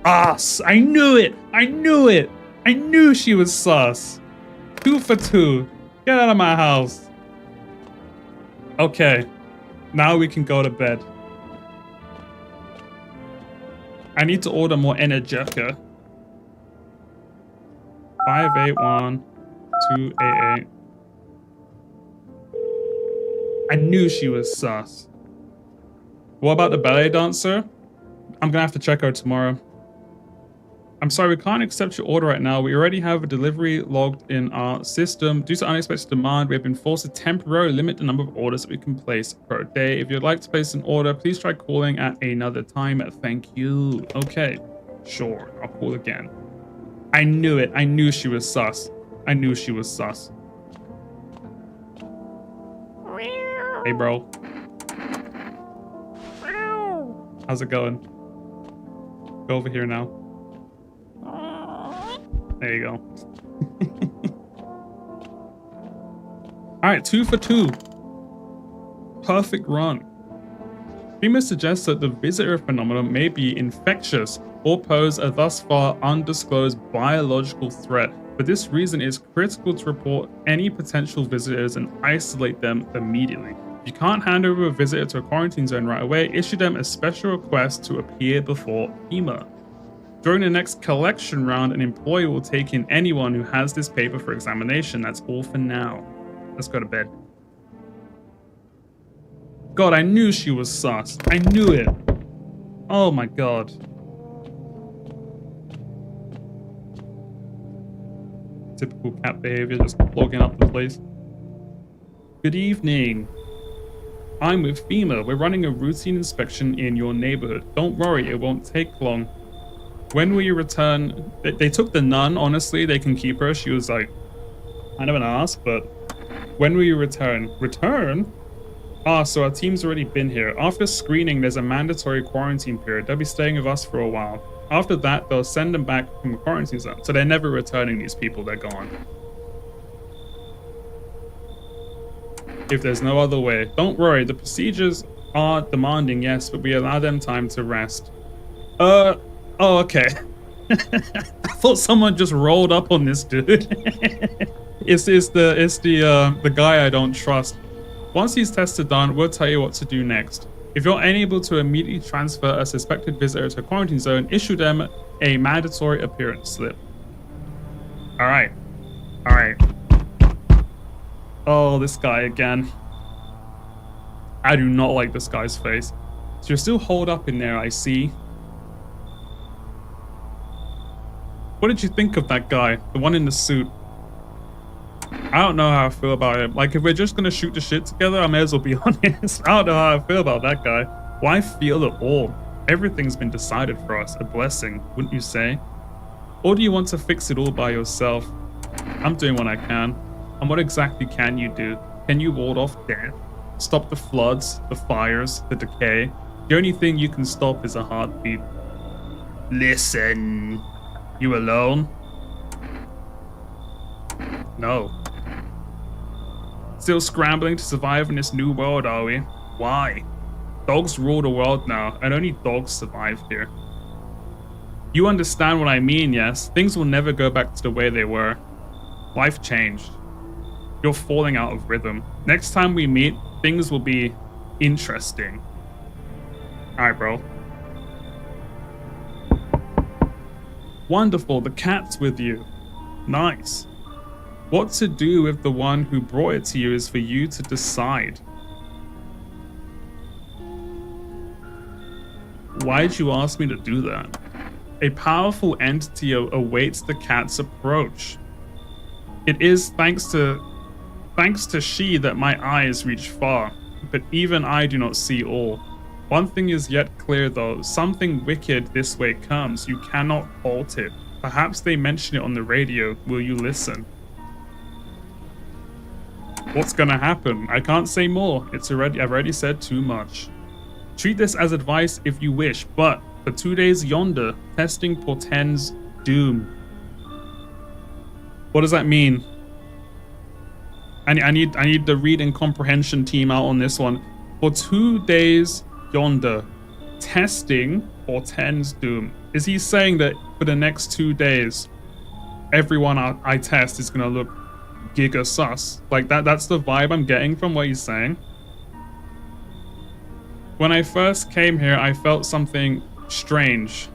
[SPEAKER 1] Ah, I knew it! I knew it! I knew she was sus. 2 for 2. Get out of my house. Okay. Now we can go to bed. I need to order more Energetica. 581-288. I knew she was sus. What about the ballet dancer? I'm gonna have to check her tomorrow. I'm sorry, we can't accept your order right now. We already have a delivery logged in our system. Due to unexpected demand, we have been forced to temporarily limit the number of orders that we can place per day. If you'd like to place an order, please try calling at another time. Thank you. Okay, sure. I'll call again. I knew it. I knew she was sus. I knew she was sus. Hey, bro. How's it going? Go over here now. There you go. All right, 2 for 2. Perfect run. FEMA suggests that the visitor phenomenon may be infectious or pose a thus far undisclosed biological threat. For this reason, it is critical to report any potential visitors and isolate them immediately. If you can't hand over a visitor to a quarantine zone right away, issue them a special request to appear before FEMA. During the next collection round, an employee will take in anyone who has this paper for examination. That's all for now. Let's go to bed. God, I knew she was sus. I knew it. Oh my god. Typical cat behavior, just clogging up the place. Good evening. I'm with FEMA. We're running a routine inspection in your neighborhood. Don't worry, it won't take long. When will you return? They took the nun, honestly. They can keep her. She was like kind of an ass, but when will you return? Return? Ah, so our team's already been here. After screening, there's a mandatory quarantine period. They'll be staying with us for a while. After that, they'll send them back from the quarantine zone. So they're never returning these people. They're gone. If there's no other way. Don't worry, the procedures are demanding, yes, but we allow them time to rest. Oh, okay. I thought someone just rolled up on this dude. it's the guy I don't trust. Once these tests are done, we'll tell you what to do next. If you're unable to immediately transfer a suspected visitor to a quarantine zone, issue them a mandatory appearance slip. All right. Oh, this guy again. I do not like this guy's face. So you're still holed up in there, I see. What did you think of that guy? The one in the suit? I don't know how I feel about him. Like, if we're just gonna shoot the shit together, I may as well be honest. I don't know how I feel about that guy. Why feel at all? Everything's been decided for us. A blessing, wouldn't you say? Or do you want to fix it all by yourself? I'm doing what I can. And what exactly can you do? Can you ward off death? Stop the floods, the fires, the decay? The only thing you can stop is a heartbeat. Listen. You alone? No. Still scrambling to survive in this new world, are we? Why? Dogs rule the world now, and only dogs survive here. You understand what I mean, yes? Things will never go back to the way they were. Life changed. You're falling out of rhythm. Next time we meet, things will be interesting. Alright, bro. Wonderful, the cat's with you. Nice. What to do with the one who brought it to you is for you to decide. Why'd you ask me to do that? A powerful entity awaits the cat's approach. It is thanks to she that my eyes reach far, but even I do not see all. One thing is yet clear though, something wicked this way comes. You cannot halt it. Perhaps they mention it on the radio. Will you listen? What's gonna happen? I can't say more. I've already said too much. Treat this as advice if you wish, but for 2 days yonder, testing portends doom. What does that mean? I need the read and comprehension team out on this one. For 2 days yonder, testing portends doom. Is he saying that for the next 2 days, everyone I test is gonna look giga sus? Like that's the vibe I'm getting from what he's saying. When I first came here, I felt something strange.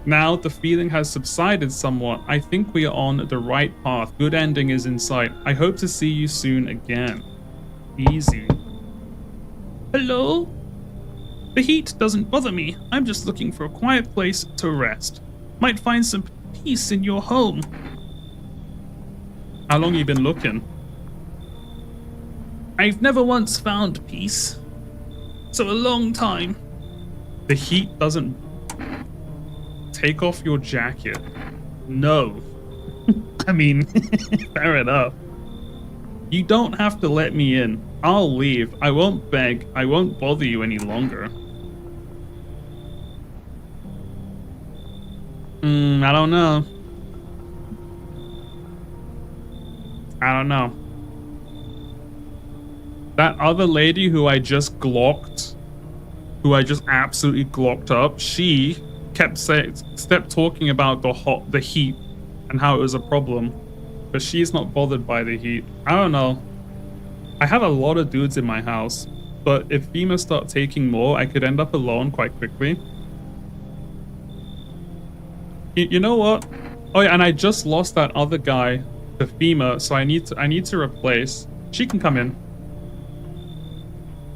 [SPEAKER 1] Now the feeling has subsided somewhat. I think we are on the right path. Good ending is in sight. I hope to see you soon again. Easy.
[SPEAKER 2] Hello? The heat doesn't bother me. I'm just looking for a quiet place to rest. might find some peace in your home.
[SPEAKER 1] How long you been looking?
[SPEAKER 2] I've never once found peace. So a long time.
[SPEAKER 1] The heat doesn't... Take off your jacket. No. I mean, fair enough. You don't have to let me in. I'll leave. I won't beg. I won't bother you any longer. I don't know. I don't know. That other lady who I just glocked, who I just absolutely glocked up, she kept talking about the heat and how it was a problem, but she's not bothered by the heat. I don't know. I have a lot of dudes in my house, but if FEMA start taking more, I could end up alone quite quickly. You know what? Oh yeah, and I just lost that other guy to FEMA, so I need to replace. She can come in.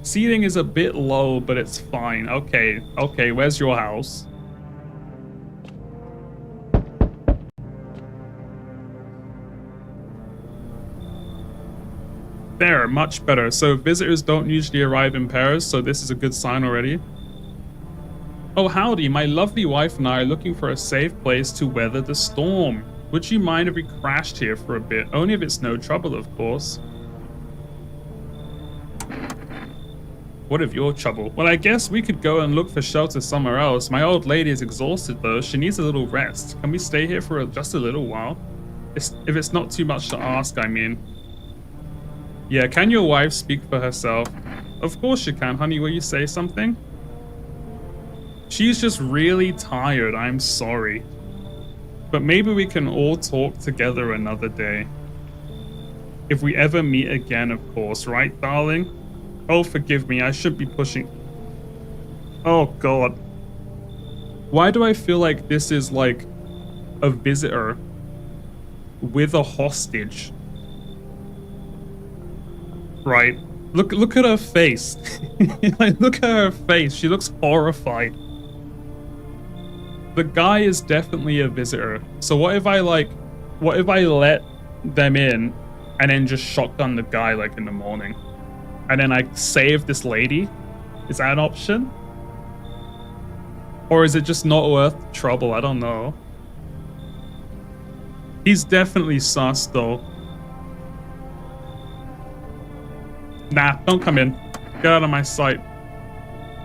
[SPEAKER 1] Seating is a bit low, but it's fine. Okay, where's your house? There, much better. So visitors don't usually arrive in pairs, so this is a good sign already. Oh, howdy. My lovely wife and I are looking for a safe place to weather the storm. Would you mind if we crashed here for a bit? Only if it's no trouble, of course. What if you're trouble? Well, I guess we could go and look for shelter somewhere else. My old lady is exhausted, though. She needs a little rest. Can we stay here for just a little while? If it's not too much to ask, I mean. Yeah, can your wife speak for herself? Of course you can, honey. Will you say something? She's just really tired. I'm sorry. But maybe we can all talk together another day. If we ever meet again, of course. Right, darling? Oh, forgive me. I should be pushing. Oh, God. Why do I feel like this is like a visitor with a hostage? Right. Look at her face. Like, look at her face. She looks horrified. The guy is definitely a visitor. So what if I let them in and then just shotgun the guy like in the morning? And then I save this lady? Is that an option? Or is it just not worth the trouble? I don't know. He's definitely sus though. Nah, don't come in. Get out of my sight.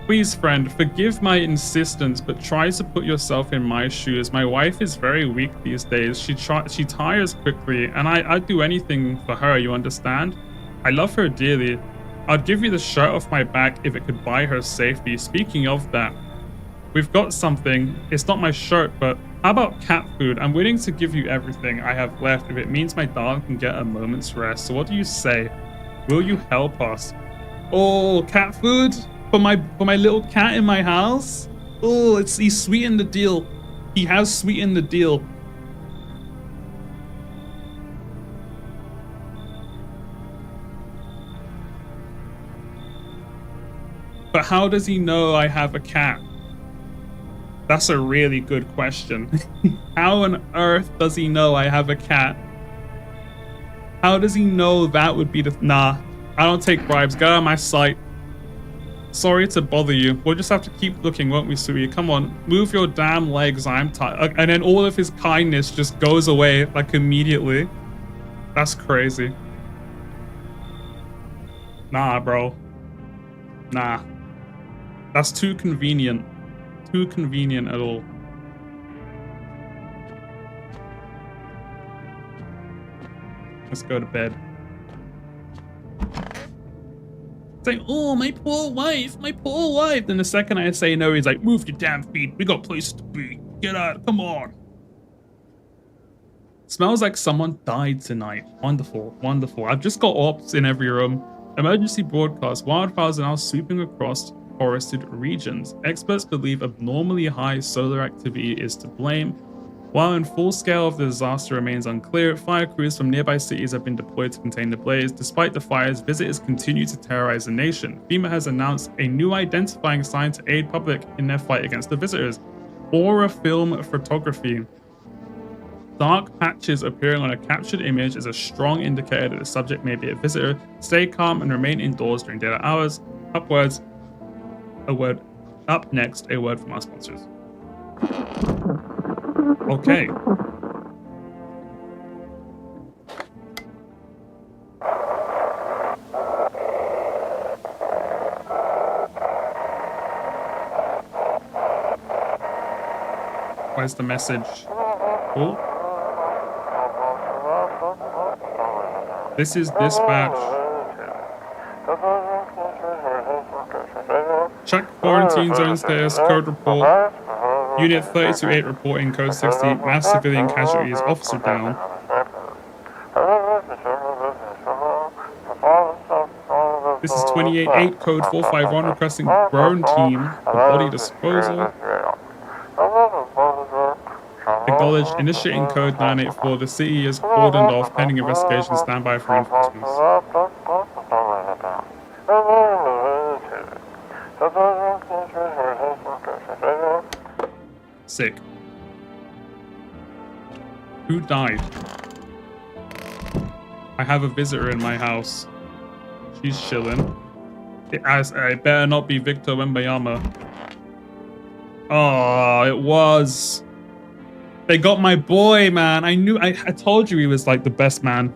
[SPEAKER 1] Please, friend, forgive my insistence, but try to put yourself in my shoes. My wife is very weak these days. She tires quickly, and I'd do anything for her, you understand? I love her dearly. I'd give you the shirt off my back if it could buy her safety. Speaking of that, we've got something. It's not my shirt, but how about cat food? I'm willing to give you everything I have left if it means my darling can get a moment's rest. So what do you say? Will you help us? Oh, cat food? For my little cat in my house? Oh, he sweetened the deal. He has sweetened the deal. But how does he know I have a cat? That's a really good question. How on earth does he know I have a cat? How does he know that would be the... Nah, I don't take bribes. Get out of my sight. Sorry to bother you. We'll just have to keep looking, won't we, sweetie? Come on, move your damn legs. I'm tired. And then all of his kindness just goes away, like, immediately. That's crazy. Nah, bro. Nah. That's too convenient. Too convenient at all. Let's go to bed. Saying, oh, my poor wife, my poor wife. Then the second I say no, he's like, move your damn feet. We got places to be. Get out. Come on. Smells like someone died tonight. Wonderful, wonderful. I've just got ops in every room. Emergency broadcast. Wildfires are now sweeping across forested regions. Experts believe abnormally high solar activity is to blame. While in full scale of the disaster remains unclear, fire crews from nearby cities have been deployed to contain the blaze. Despite the fires, visitors continue to terrorize the nation. FEMA has announced a new identifying sign to aid public in their fight against the visitors. Aura film photography. Dark patches appearing on a captured image is a strong indicator that the subject may be a visitor. Stay calm and remain indoors during daylight hours. Upwards, a word. Up next, a word from our sponsors. Okay. Where's the message? Cool. This is dispatch. Check quarantine zone status, code report. Unit 32-8 reporting, code 60. Mass civilian casualties, officer down. This is 28-8, code 451, requesting burn team for body disposal. Acknowledged, initiating code 984. The city is cordoned off, pending investigation. Stand by for reinforcements. Sick. Who died? I have a visitor in my house. She's chilling. I better not be Victor Wembanyama. Oh, it was. They got my boy, man. I told you he was like the best man.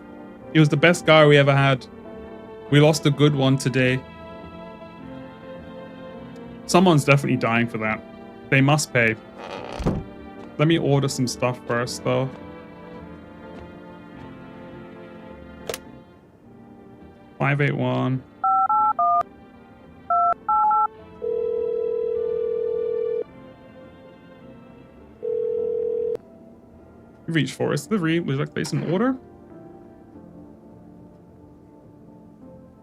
[SPEAKER 1] He was the best guy we ever had. We lost a good one today. Someone's definitely dying for that. They must pay. Let me order some stuff first, though. $581. Reach Forest Delivery. Would you like to place an order?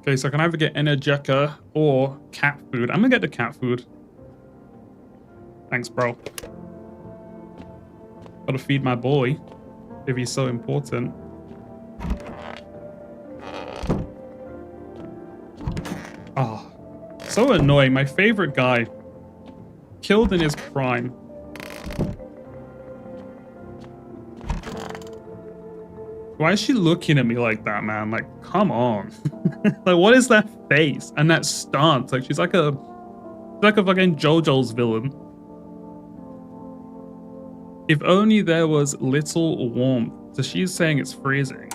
[SPEAKER 1] Okay, so I can either get Energeca or cat food. I'm gonna get the cat food. Thanks, bro. Gotta feed my boy if he's so important. Oh, so annoying. My favorite guy. Killed in his prime. Why is she looking at me like that, man? Like, come on. Like, what is that face and that stance? Like, she's like a fucking JoJo's villain. If only there was little warmth. So she's saying it's freezing.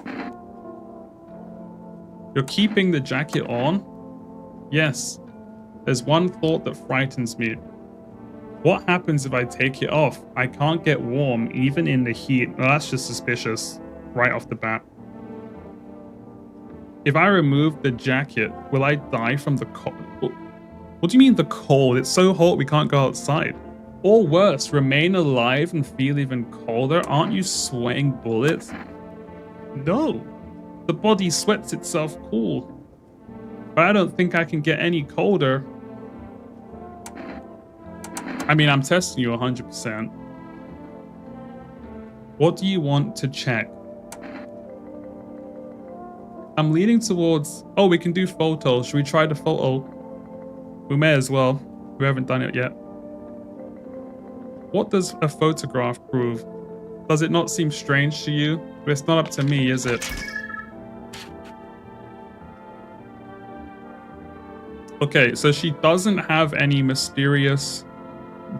[SPEAKER 1] You're keeping the jacket on? Yes. There's one thought that frightens me. What happens if I take it off? I can't get warm, even in the heat. Well, that's just suspicious. Right off the bat. If I remove the jacket, will I die from the cold? What do you mean the cold? It's so hot we can't go outside. Or worse, remain alive and feel even colder? Aren't you sweating bullets? No. The body sweats itself cool. But I don't think I can get any colder. I mean, I'm testing you 100%. What do you want to check? I'm leaning towards... Oh, we can do photos. Should we try the photo? We may as well. We haven't done it yet. What does a photograph prove? Does it not seem strange to you? But it's not up to me, is it? Okay, so she doesn't have any mysterious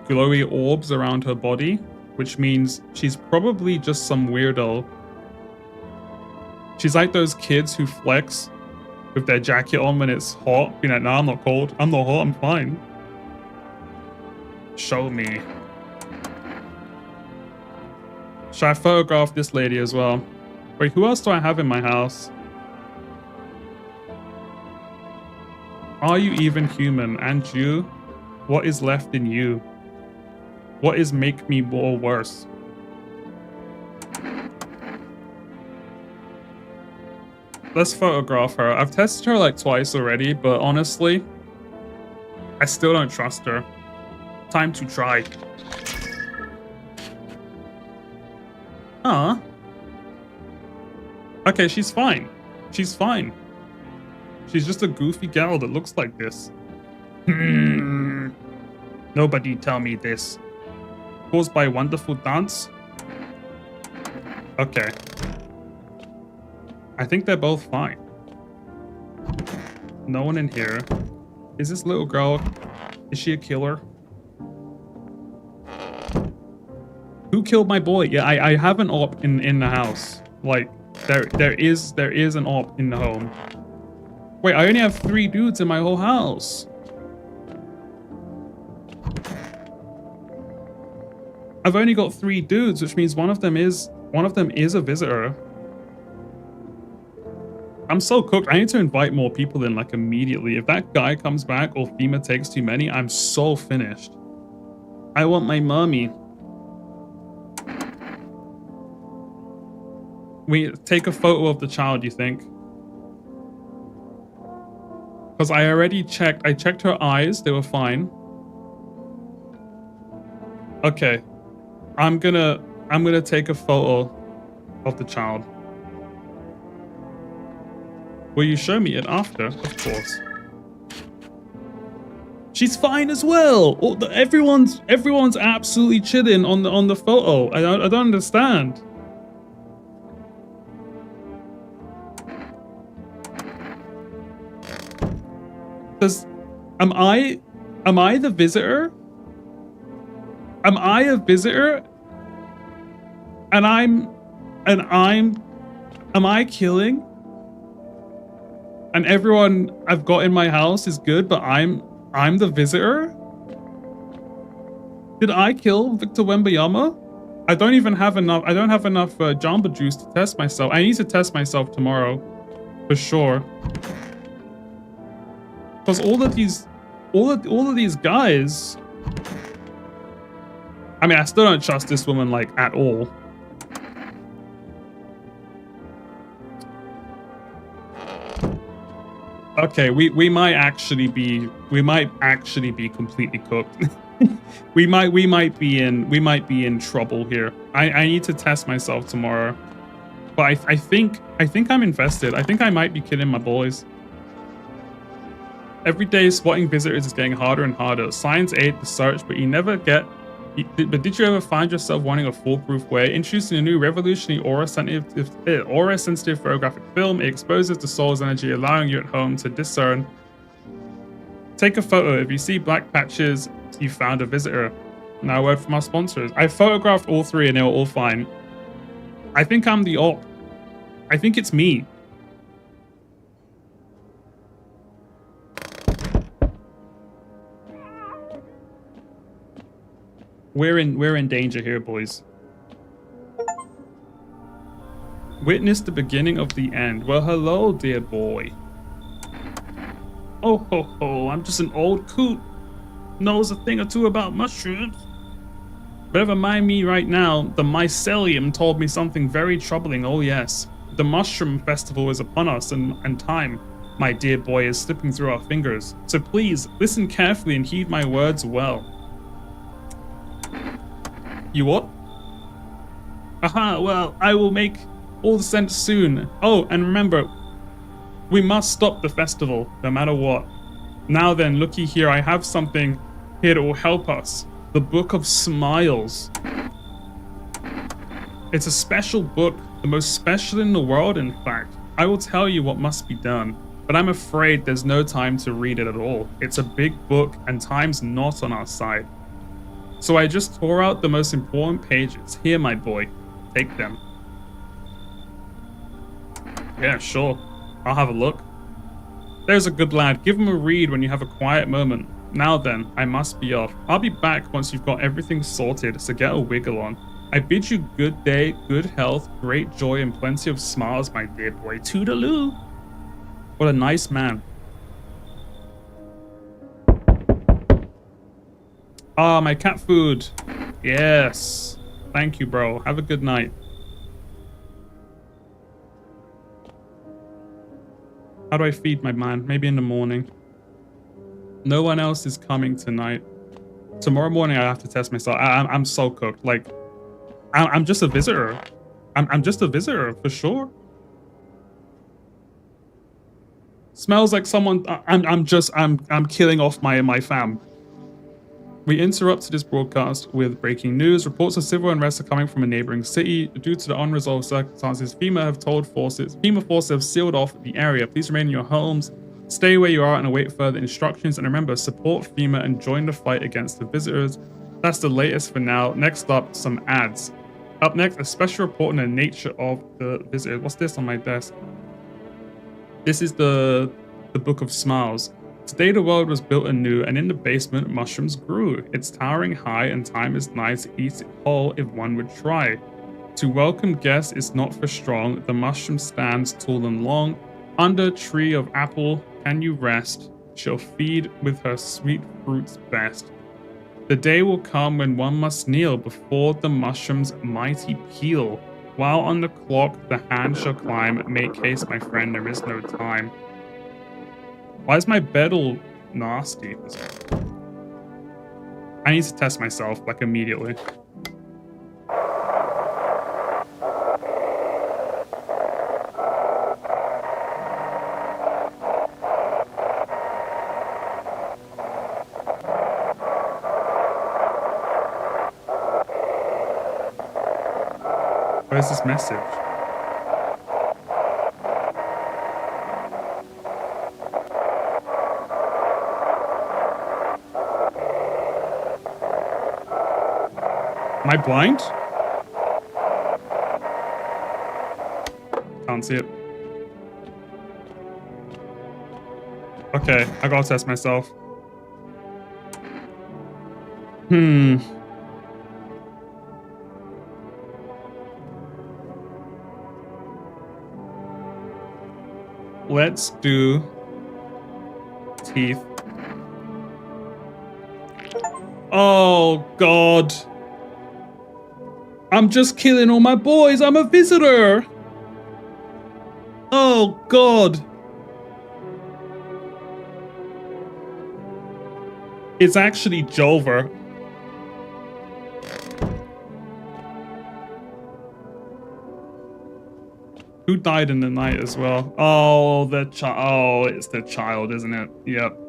[SPEAKER 1] glowy orbs around her body, which means she's probably just some weirdo. She's like those kids who flex with their jacket on when it's hot. Being like, nah, I'm not cold. I'm not hot. I'm fine. Show me. Should I photograph this lady as well? Wait, who else do I have in my house? Are you even human? And you? What is left in you? What is make me more worse? Let's photograph her. I've tested her like twice already, but honestly, I still don't trust her. Time to try. Okay, she's fine. She's fine. She's just a goofy gal that looks like this. Nobody tell me this. caused by wonderful dance? Okay. I think they're both fine. No one in here. Is this little girl, is she a killer? Who killed my boy? Yeah, I have an op in the house. Like, there is an op in the home. Wait, I only have 3 dudes in my whole house. I've only got 3 dudes, which means one of them is a visitor. I'm so cooked. I need to invite more people in, like, immediately. If that guy comes back or FEMA takes too many, I'm so finished. I want my mommy. We take a photo of the child, you think? Because I already checked. I checked her eyes. They were fine. Okay. I'm gonna take a photo of the child. Will you show me it after? Of course. She's fine as well. Everyone's absolutely chilling on the photo. I don't understand. Am I the visitor? Am I a visitor? And am I killing? And everyone I've got in my house is good, but I'm the visitor? Did I kill Victor Wembanyama? I don't have enough Jamba Juice to test myself. I need to test myself tomorrow. For sure. Because all of these guys, I mean, I still don't trust this woman, like, at all. Okay, we might actually be completely cooked. we might be in trouble here. I need to test myself tomorrow. But I think I'm invested. I think I might be killing my boys. Every day spotting visitors is getting harder and harder. Science aid the search, but you never get. But did you ever find yourself wanting a foolproof way? Introducing a new revolutionary aura-sensitive photographic film, it exposes the soul's energy, allowing you at home to discern. Take a photo. If you see black patches, you found a visitor. Now a word from our sponsors. I photographed all 3 and they were all fine. I think I'm the op. I think it's me. We're in danger here, boys. Witness the beginning of the end. Well, hello, dear boy. Oh ho ho, I'm just an old coot. Knows a thing or two about mushrooms. Never mind me right now. The mycelium told me something very troubling. Oh yes. The mushroom festival is upon us, and time, my dear boy, is slipping through our fingers. So please, listen carefully and heed my words well. You what? Aha, well, I will make all the sense soon. Oh, and remember, we must stop the festival, no matter what. Now then, looky here, I have something here that will help us. The Book of Smiles. It's a special book, the most special in the world, in fact. I will tell you what must be done, but I'm afraid there's no time to read it at all. It's a big book, and time's not on our side. So I just tore out the most important pages. Here, my boy. Take them. Yeah, sure. I'll have a look. There's a good lad. Give him a read when you have a quiet moment. Now then, I must be off. I'll be back once you've got everything sorted, so get a wiggle on. I bid you good day, good health, great joy, and plenty of smiles, my dear boy. Toodaloo. What a nice man. Ah, my cat food. Yes. Thank you, bro. Have a good night. How do I feed my man? Maybe in the morning. No one else is coming tonight. Tomorrow morning, I have to test myself. I'm so cooked. Like, I'm just a visitor. I'm just a visitor, for sure. Smells like someone... I'm killing off my fam. We interrupted this broadcast with breaking news. Reports of civil unrest are coming from a neighboring city. Due to the unresolved circumstances, FEMA forces have sealed off the area. Please remain in your homes, stay where you are, and await further instructions. And remember, support FEMA and join the fight against the visitors. That's the latest for now. Next up, some ads. Up next, a special report on the nature of the visitors. What's this on my desk? This is the Book of Smiles. Today the world was built anew, and in the basement mushrooms grew. It's towering high, and time is nigh to eat it whole if one would try. To welcome guests is not for strong. The mushroom stands tall and long. Under a tree of apple can you rest. She'll feed with her sweet fruits best. The day will come when one must kneel before the mushroom's mighty peel. While on the clock the hand shall climb. Make haste, my friend, there is no time. Why is my bed all nasty? I need to test myself, like, immediately. Where's this message? Am I blind? Can't see it. Okay, I gotta test myself. Let's do teeth. Oh, God. I'm just killing all my boys. I'm a visitor. Oh, God. It's actually Jover. Who died in the night as well? Oh, the child. Oh, it's the child, isn't it? Yep.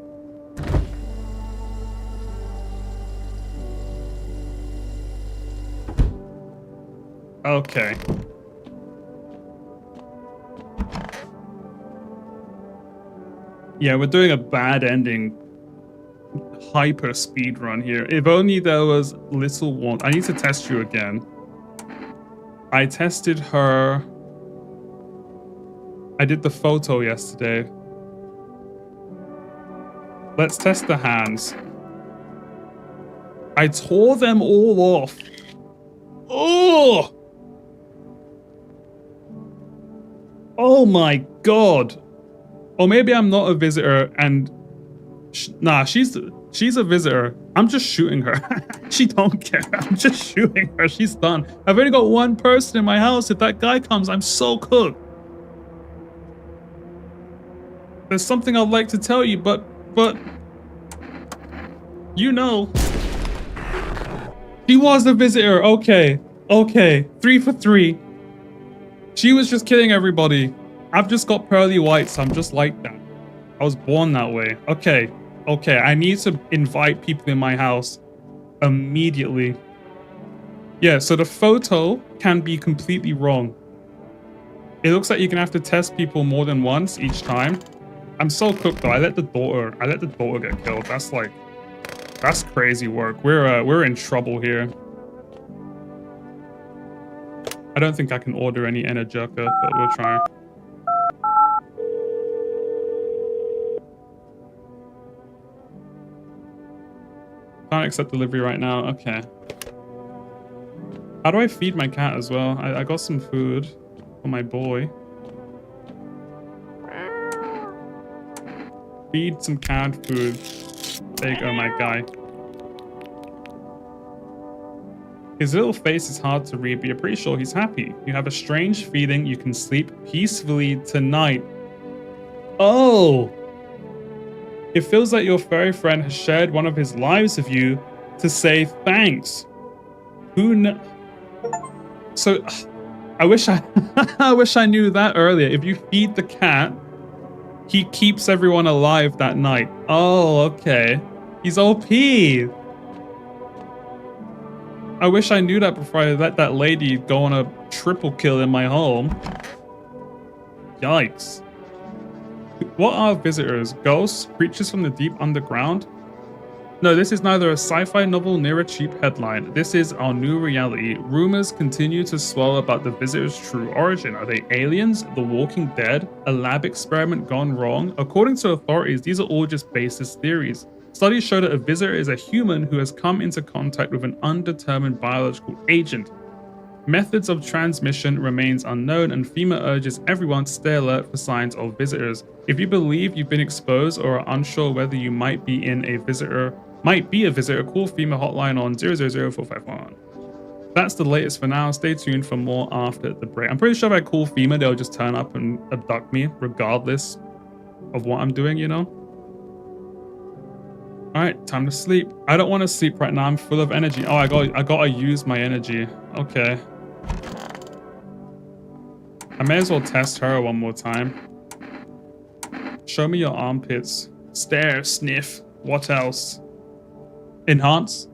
[SPEAKER 1] Okay. Yeah, we're doing a bad ending hyper speed run here. If only there was little one. I need to test you again. I tested her. I did the photo yesterday. Let's test the hands. I tore them all off. Oh! Oh my God. Or maybe I'm not a visitor and... Nah, she's a visitor. I'm just shooting her. She don't care. I'm just shooting her. She's done. I've only got one person in my house. If that guy comes, I'm so cooked. There's something I'd like to tell you, but... You know. She was a visitor. Okay. Okay. 3 for 3. She was just killing everybody. I've just got pearly whites. I'm just like that. I was born that way. Okay. Okay. I need to invite people in my house immediately. Yeah, so the photo can be completely wrong. It looks like you're gonna have to test people more than once each time. I'm so cooked though. I let the daughter get killed. That's crazy work. We're in trouble here. I don't think I can order any Energica, but we'll try. Can't accept delivery right now. Okay. How do I feed my cat as well? I got some food for my boy. Feed some canned food. There you go, my guy. His little face is hard to read, but you're pretty sure he's happy. You have a strange feeling you can sleep peacefully tonight. Oh! It feels like your furry friend has shared one of his lives with you to say thanks. Who kn- So, I wish I knew that earlier. If you feed the cat, he keeps everyone alive that night. Oh, okay. He's OP. I wish I knew that before I let that lady go on a triple kill in my home. Yikes. What are visitors? Ghosts? Creatures from the deep underground? No, this is neither a sci-fi novel nor a cheap headline. This is our new reality. Rumors continue to swell about the visitors' true origin. Are they aliens? The Walking Dead? A lab experiment gone wrong? According to authorities, these are all just baseless theories. Studies show that a visitor is a human who has come into contact with an undetermined biological agent. Methods of transmission remains unknown, and FEMA urges everyone to stay alert for signs of visitors. If you believe you've been exposed or are unsure whether you might be a visitor, call FEMA hotline on 00451. That's the latest for now. Stay tuned for more after the break. I'm pretty sure if I call FEMA, they'll just turn up and abduct me, regardless of what I'm doing, you know? Alright, time to sleep. I don't want to sleep right now. I'm full of energy. Oh, I gotta use my energy. Okay. I may as well test her one more time. Show me your armpits. Stare, sniff. What else? Enhance.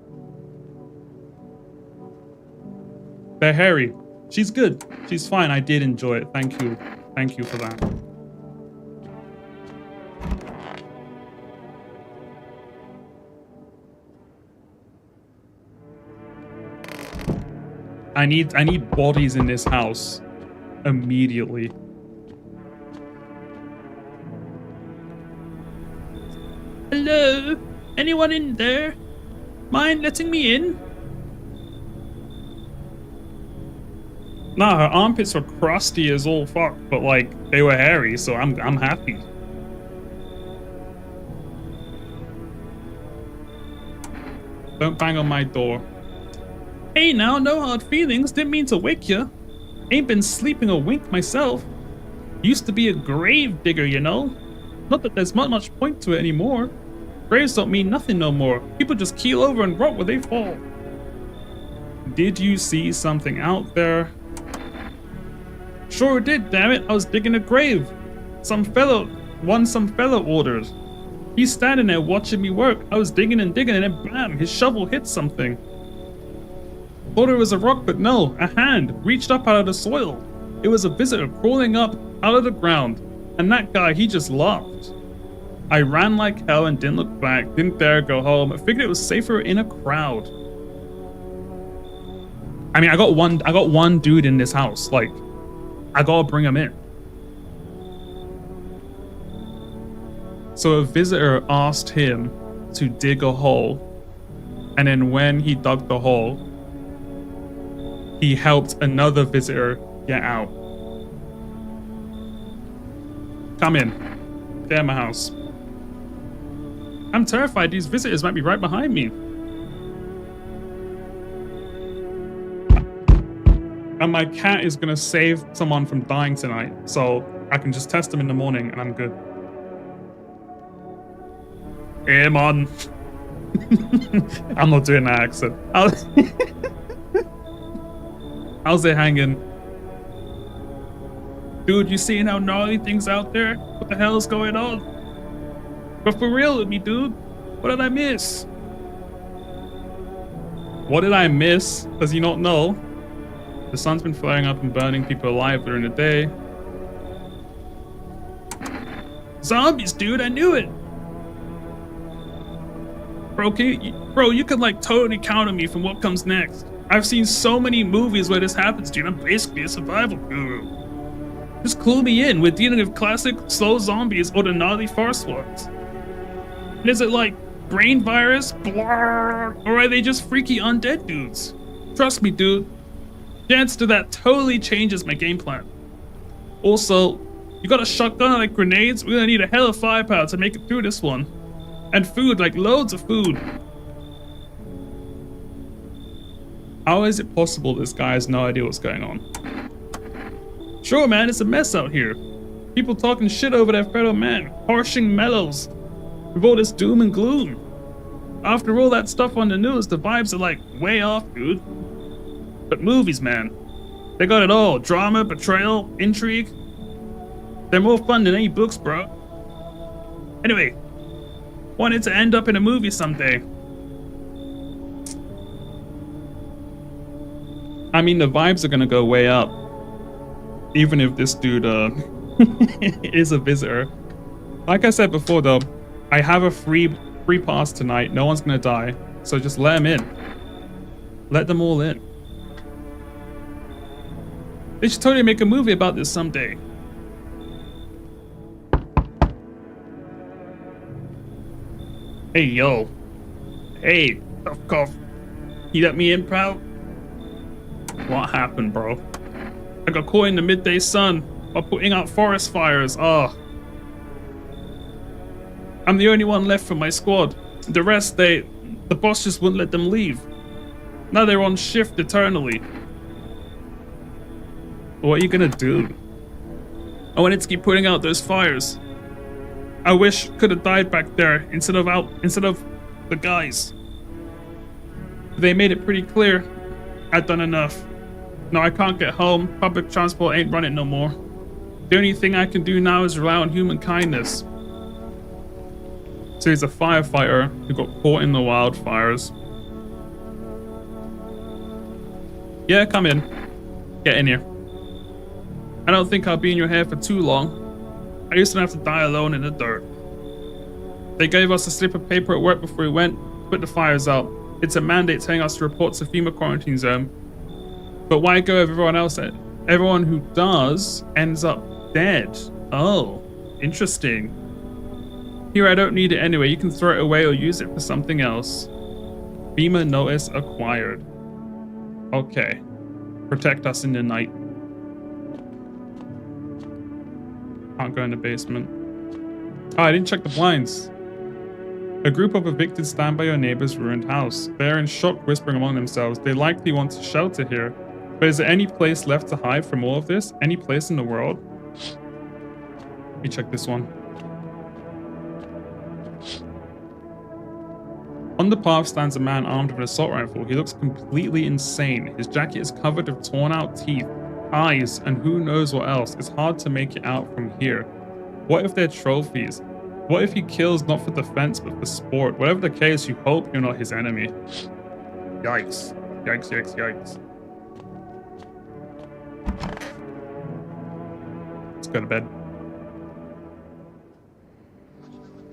[SPEAKER 1] They're hairy. She's good. She's fine. I did enjoy it. Thank you. Thank you for that. I need bodies in this house immediately.
[SPEAKER 2] Hello? Anyone in there? Mind letting me in?
[SPEAKER 1] Nah, her armpits were crusty as all fuck, but like they were hairy, so I'm happy. Don't bang on my door.
[SPEAKER 2] Hey now, no hard feelings, didn't mean to wake ya. Ain't been sleeping a wink myself. Used to be a grave digger, you know? Not that there's not much point to it anymore. Graves don't mean nothing no more. People just keel over and rot where they fall. Did you see something out there? Sure did, damn it. I was digging a grave. Some fellow ordered. He's standing there watching me work. I was digging and digging and then bam, his shovel hit something. Thought it was a rock, but no, a hand reached up out of the soil. It was a visitor crawling up out of the ground, and that guy, he just laughed. I ran like hell and didn't look back, didn't dare go home. I figured it was safer in a crowd. I mean, I got one dude in this house. Like, I gotta bring him in. So a visitor asked him to dig a hole, and then when he dug the hole, he helped another visitor get out. Come in. Stay at my house. I'm terrified these visitors might be right behind me. And my cat is gonna save someone from dying tonight, so I can just test them in the morning and I'm good. Hey, man. I'm not doing that accent. How's it hanging? Dude, you seeing how gnarly things out there? What the hell is going on? But for real with me, dude. What did I miss? What did I miss? Does he not know? The sun's been flaring up and burning people alive during the day. Zombies, dude, I knew it. Bro, you could like totally count on me from what comes next. I've seen so many movies where this happens, dude. I'm basically a survival guru. Just clue me in. We're dealing with classic slow zombies or the gnarly farce ones. And is it like brain virus, blah, or are they just freaky undead dudes? Trust me, dude. The answer to that totally changes my game plan. Also, you got a shotgun like grenades? We're gonna need a hell of firepower to make it through this one. And food, like loads of food. How is it possible this guy has no idea what's going on? Sure, man, it's a mess out here. People talking shit over their fellow man, harshing mellows with all this doom and gloom. After all that stuff on the news, the vibes are like way off, dude. But movies, man, they got it all. Drama, betrayal, intrigue. They're more fun than any books, bro. Anyway, wanted to end up in a movie someday.
[SPEAKER 1] I mean, the vibes are gonna go way up. Even if this dude is a visitor. Like I said before though, I have a free pass tonight. No one's gonna die. So just let them in. Let them all in. They should totally make a movie about this someday. Hey, yo. Hey, tough cough. You let me in, pal? What happened, bro? I got caught in the midday sun while putting out forest fires. Oh. I'm the only one left from my squad. The rest, the boss just wouldn't let them leave. Now they're on shift eternally. What are you gonna do? I wanted to keep putting out those fires. I wish I could have died back there instead of the guys. They made it pretty clear I'd done enough. Now I can't get home. Public transport ain't running no more. The only thing I can do now is rely on human kindness. So he's a firefighter who got caught in the wildfires. Yeah, come in. Get in here. I don't think I'll be in your hair for too long. I used to have to die alone in the dirt. They gave us a slip of paper at work before we went to put the fires out. It's a mandate telling us to report to FEMA quarantine zone. But why go if everyone who does ends up dead? Oh, interesting. Here, I don't need it anyway. You can throw it away or use it for something else. FEMA notice acquired. Okay. Protect us in the night. Can't go in the basement. Oh, I didn't check the blinds. A group of evicted stand by your neighbor's ruined house. They are in shock, whispering among themselves. They likely want to shelter here. But is there any place left to hide from all of this? Any place in the world? Let me check this one. On the path stands a man armed with an assault rifle. He looks completely insane. His jacket is covered with torn out teeth, eyes, and who knows what else. It's hard to make it out from here. What if they're trophies? What if he kills not for defense but for sport? Whatever the case, you hope you're not his enemy. Yikes. Yikes, yikes, yikes. Let's go to bed.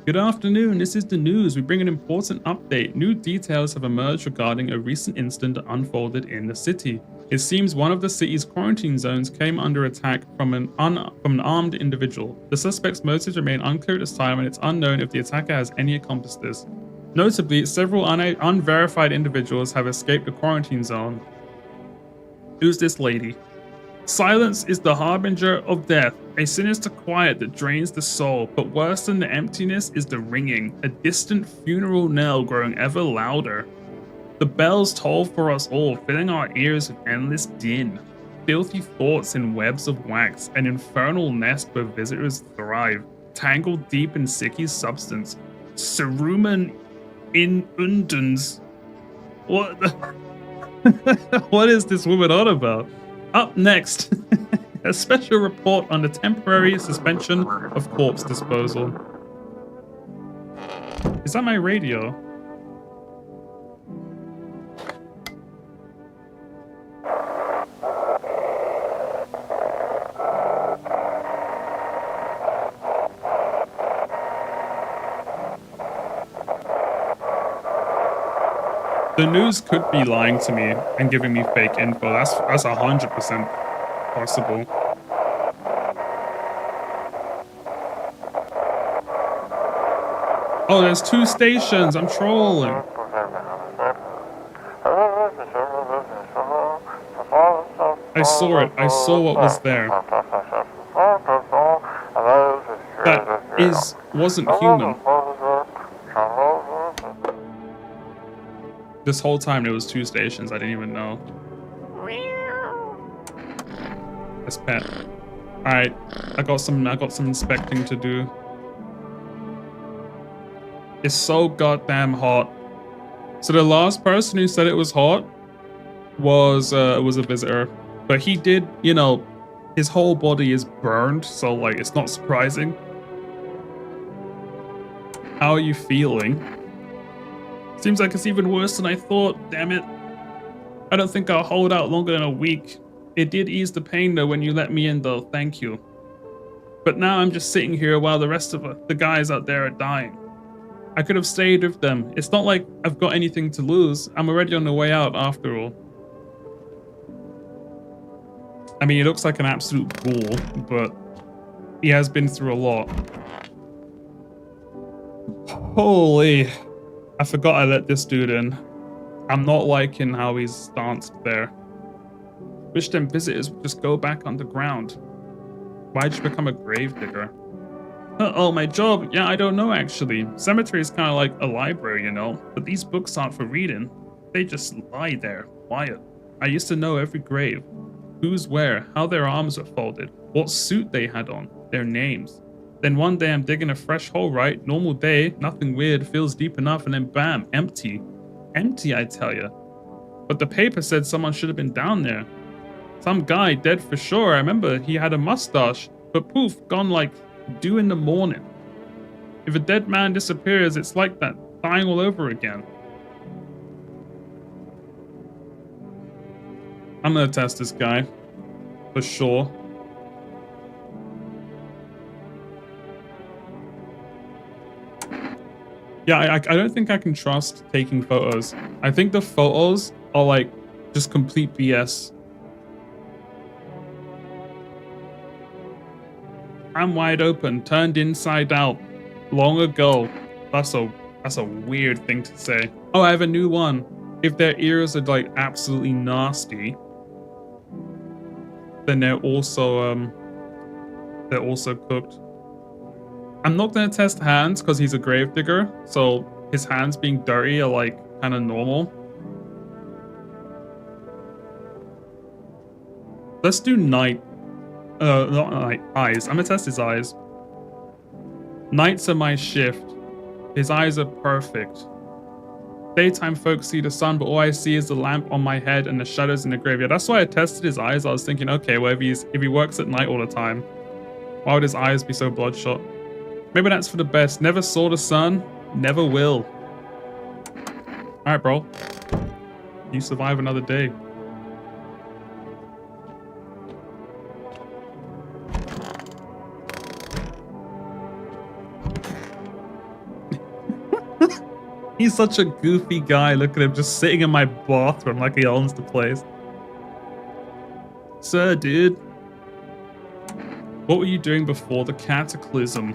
[SPEAKER 1] Good afternoon, this is the news. We bring an important update. New details have emerged regarding a recent incident that unfolded in the city. It seems one of the city's quarantine zones came under attack from an armed individual. The suspect's motives remain unclear at this time, and it's unknown if the attacker has any accomplices. Notably, several unverified individuals have escaped the quarantine zone. Who's this lady? Silence is the harbinger of death, a sinister quiet that drains the soul, but worse than the emptiness is the ringing, a distant funeral knell growing ever louder. The bells toll for us all, filling our ears with endless din. Filthy thoughts in webs of wax, an infernal nest where visitors thrive, tangled deep in sicky substance. Cerumen in undens. What the what is this woman on about? Up next, a special report on the temporary suspension of corpse disposal. Is that my radio? The news could be lying to me and giving me fake info. That's 100% possible. Oh, there's 2 stations. I'm trolling. I saw it. I saw what was there. That wasn't human. This whole time there was 2 stations. I didn't even know. That's pet. All right, I got some inspecting to do. It's so goddamn hot. So the last person who said it was hot was a visitor, but he did, you know, his whole body is burned, so like it's not surprising. How are you feeling? Seems like it's even worse than I thought, damn it.
[SPEAKER 2] I don't think I'll hold out longer than a week. It did ease the pain though when you let me in though, thank you. But now I'm just sitting here while the rest of the guys out there are dying. I could have stayed with them. It's not like I've got anything to lose. I'm already on the way out after all. I mean, he looks like an absolute fool, but he has been through a lot. Holy, I forgot I let this dude in. I'm not liking how he's danced there. Wish them visitors would just go back underground. Why'd you become a gravedigger? Uh-oh, my job? Yeah, I don't know actually. Cemetery is kind of like a library, you know, but these books aren't for reading. They just lie there, quiet. I used to know every grave. Who's where, how their arms were folded, what suit they had on, their names. Then one day I'm digging a fresh hole, right? Normal day, nothing weird, feels deep enough, and then bam, empty. Empty, I tell ya. But the paper said someone should have been down there. Some guy, dead for sure. I remember he had a mustache, but poof, gone like dew in the morning. If a dead man disappears, it's like that, dying all over again. I'm gonna test this guy, for sure. Yeah, I don't think I can trust taking photos. I think the photos are like just complete BS. I'm wide open, turned inside out, long ago. That's a weird thing to say. Oh, I have a new one. If their ears are like absolutely nasty, then they're also cooked. I'm not gonna test hands because he's a gravedigger, so his hands being dirty are like kind of normal. Let's do night. Not night. Eyes. I'm gonna test his eyes. Nights are my shift. His eyes are perfect. Daytime folks see the sun, but all I see is the lamp on my head and the shadows in the graveyard. That's why I tested his eyes. I was thinking, okay, well, if he works at night all the time, why would his eyes be so bloodshot? Maybe that's for the best. Never saw the sun, never will. All right, bro. You survive another day. He's such a goofy guy. Look at him just sitting in my bathroom like he owns the place. Sir, dude. What were you doing before the cataclysm?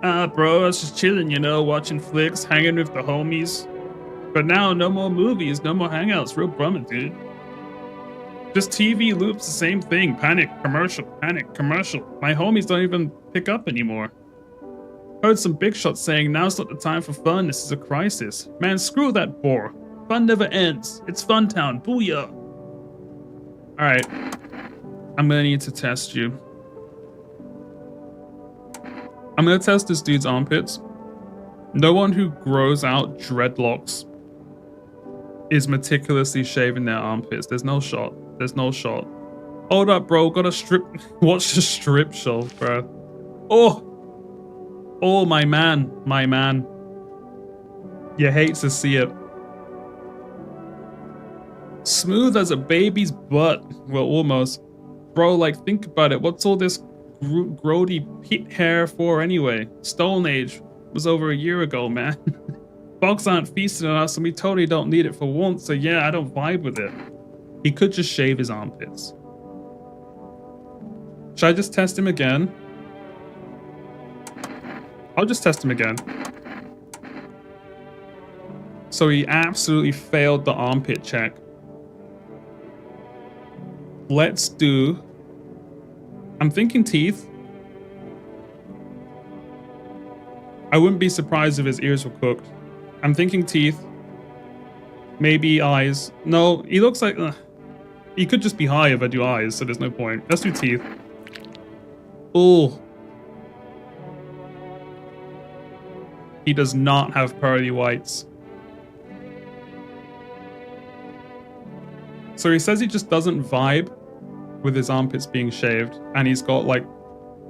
[SPEAKER 2] Bro, I was just chilling, you know, watching flicks, hanging with the homies. But now, no more movies, no more hangouts. Real bummer, dude. Just TV loops, the same thing. Panic, commercial, panic, commercial. My homies don't even pick up anymore. Heard some big shots saying now's not the time for fun, this is a crisis. Man, screw that bore. Fun never ends. It's Funtown. Booyah. Alright. I'm gonna need to test you. I'm gonna test this dude's armpits. No one who grows out dreadlocks is meticulously shaving their armpits. There's no shot. There's no shot. Hold up, bro. Got a strip. Watch the strip show, bro. Oh! Oh, my man. My man. You hate to see it. Smooth as a baby's butt. Well, almost. Bro, like, think about it. What's all this grody pit hair for anyway? Stone Age was over a year ago, man. Bugs aren't feasting on us and we totally don't need it for warmth, so yeah, I don't vibe with it. He could just shave his armpits. Should I just test him again? I'll just test him again. So he absolutely failed the armpit check. Let's do... I'm thinking teeth. I wouldn't be surprised if his ears were cooked. I'm thinking teeth. Maybe eyes. No, he looks like... he could just be high if I do eyes, so there's no point. Let's do teeth. Oh. He does not have pearly whites. So he says he just doesn't vibe with his armpits being shaved, and he's got like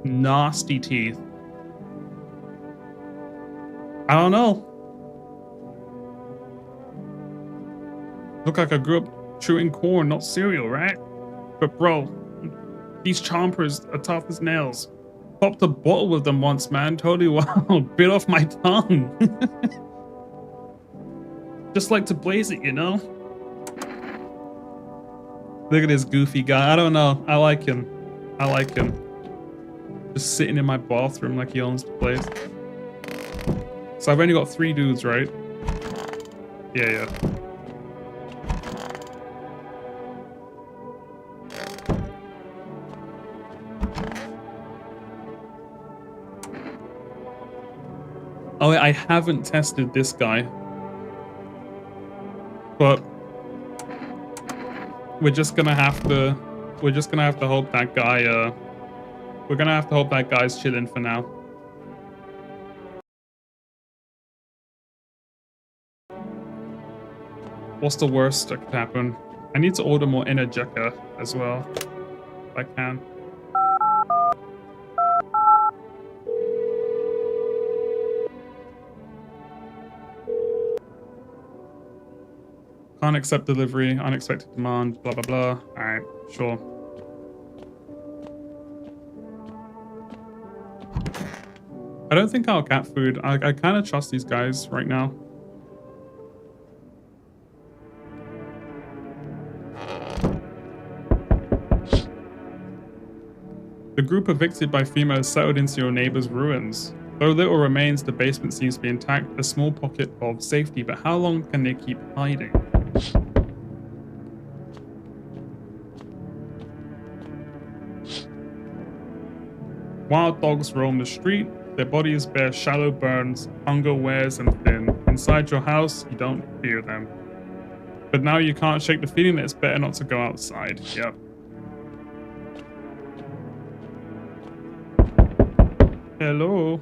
[SPEAKER 2] nasty teeth. I don't know. Look like I grew up
[SPEAKER 1] chewing corn, not cereal, right? But bro, these chompers are tough as nails. Popped a bottle with them once, man. Totally wild. Bit off my tongue. Just like to blaze it, you know? Look at this goofy guy. I don't know. I like him. I like him. Just sitting in my bathroom like he owns the place. So I've only got 3 dudes, right? Yeah. Oh, I haven't tested this guy. But we're just gonna have to hope that guy we're gonna have to hope that guy's chilling for now. What's the worst that could happen? I need to order more Energeca as well, if I can. Can't accept delivery, unexpected demand, blah blah blah. Alright, sure. I don't think I'll cat food. I kind of trust these guys right now. The group evicted by FEMA has settled into your neighbor's ruins. Though little remains, the basement seems to be intact, a small pocket of safety, but how long can they keep hiding? Wild dogs roam the street, their bodies bear shallow burns, hunger wears them thin. Inside your house, you don't fear them. But now you can't shake the feeling that it's better not to go outside. Yep. Hello.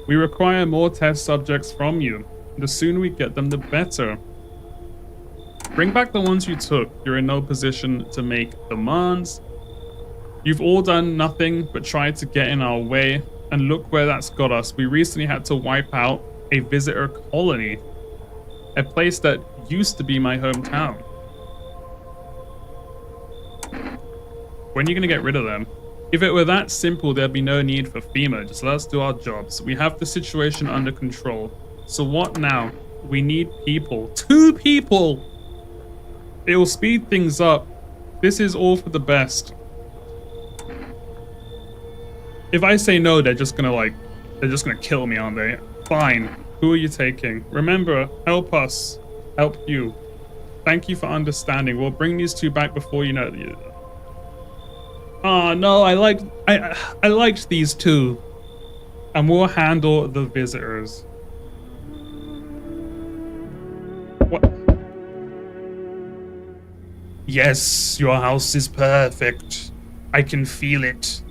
[SPEAKER 1] We require more test subjects from you. The sooner we get them, the better. Bring back the ones you took. You're in no position to make demands. You've all done nothing but try to get in our way, and look where that's got us. We recently had to wipe out a visitor colony, a place that used to be my hometown. When are you gonna get rid of them? If it were that simple, there'd be no need for FEMA. Just let us do our jobs. We have the situation under control. So what now? We need people. 2 people! It will speed things up. This is all for the best. If I say no, they're just gonna kill me, aren't they? Fine. Who are you taking? Remember, help us. Help you. Thank you for understanding. We'll bring these 2 back before you know it. Oh no, I liked these 2. And we'll handle the visitors. What? Yes, your house is perfect. I can feel it.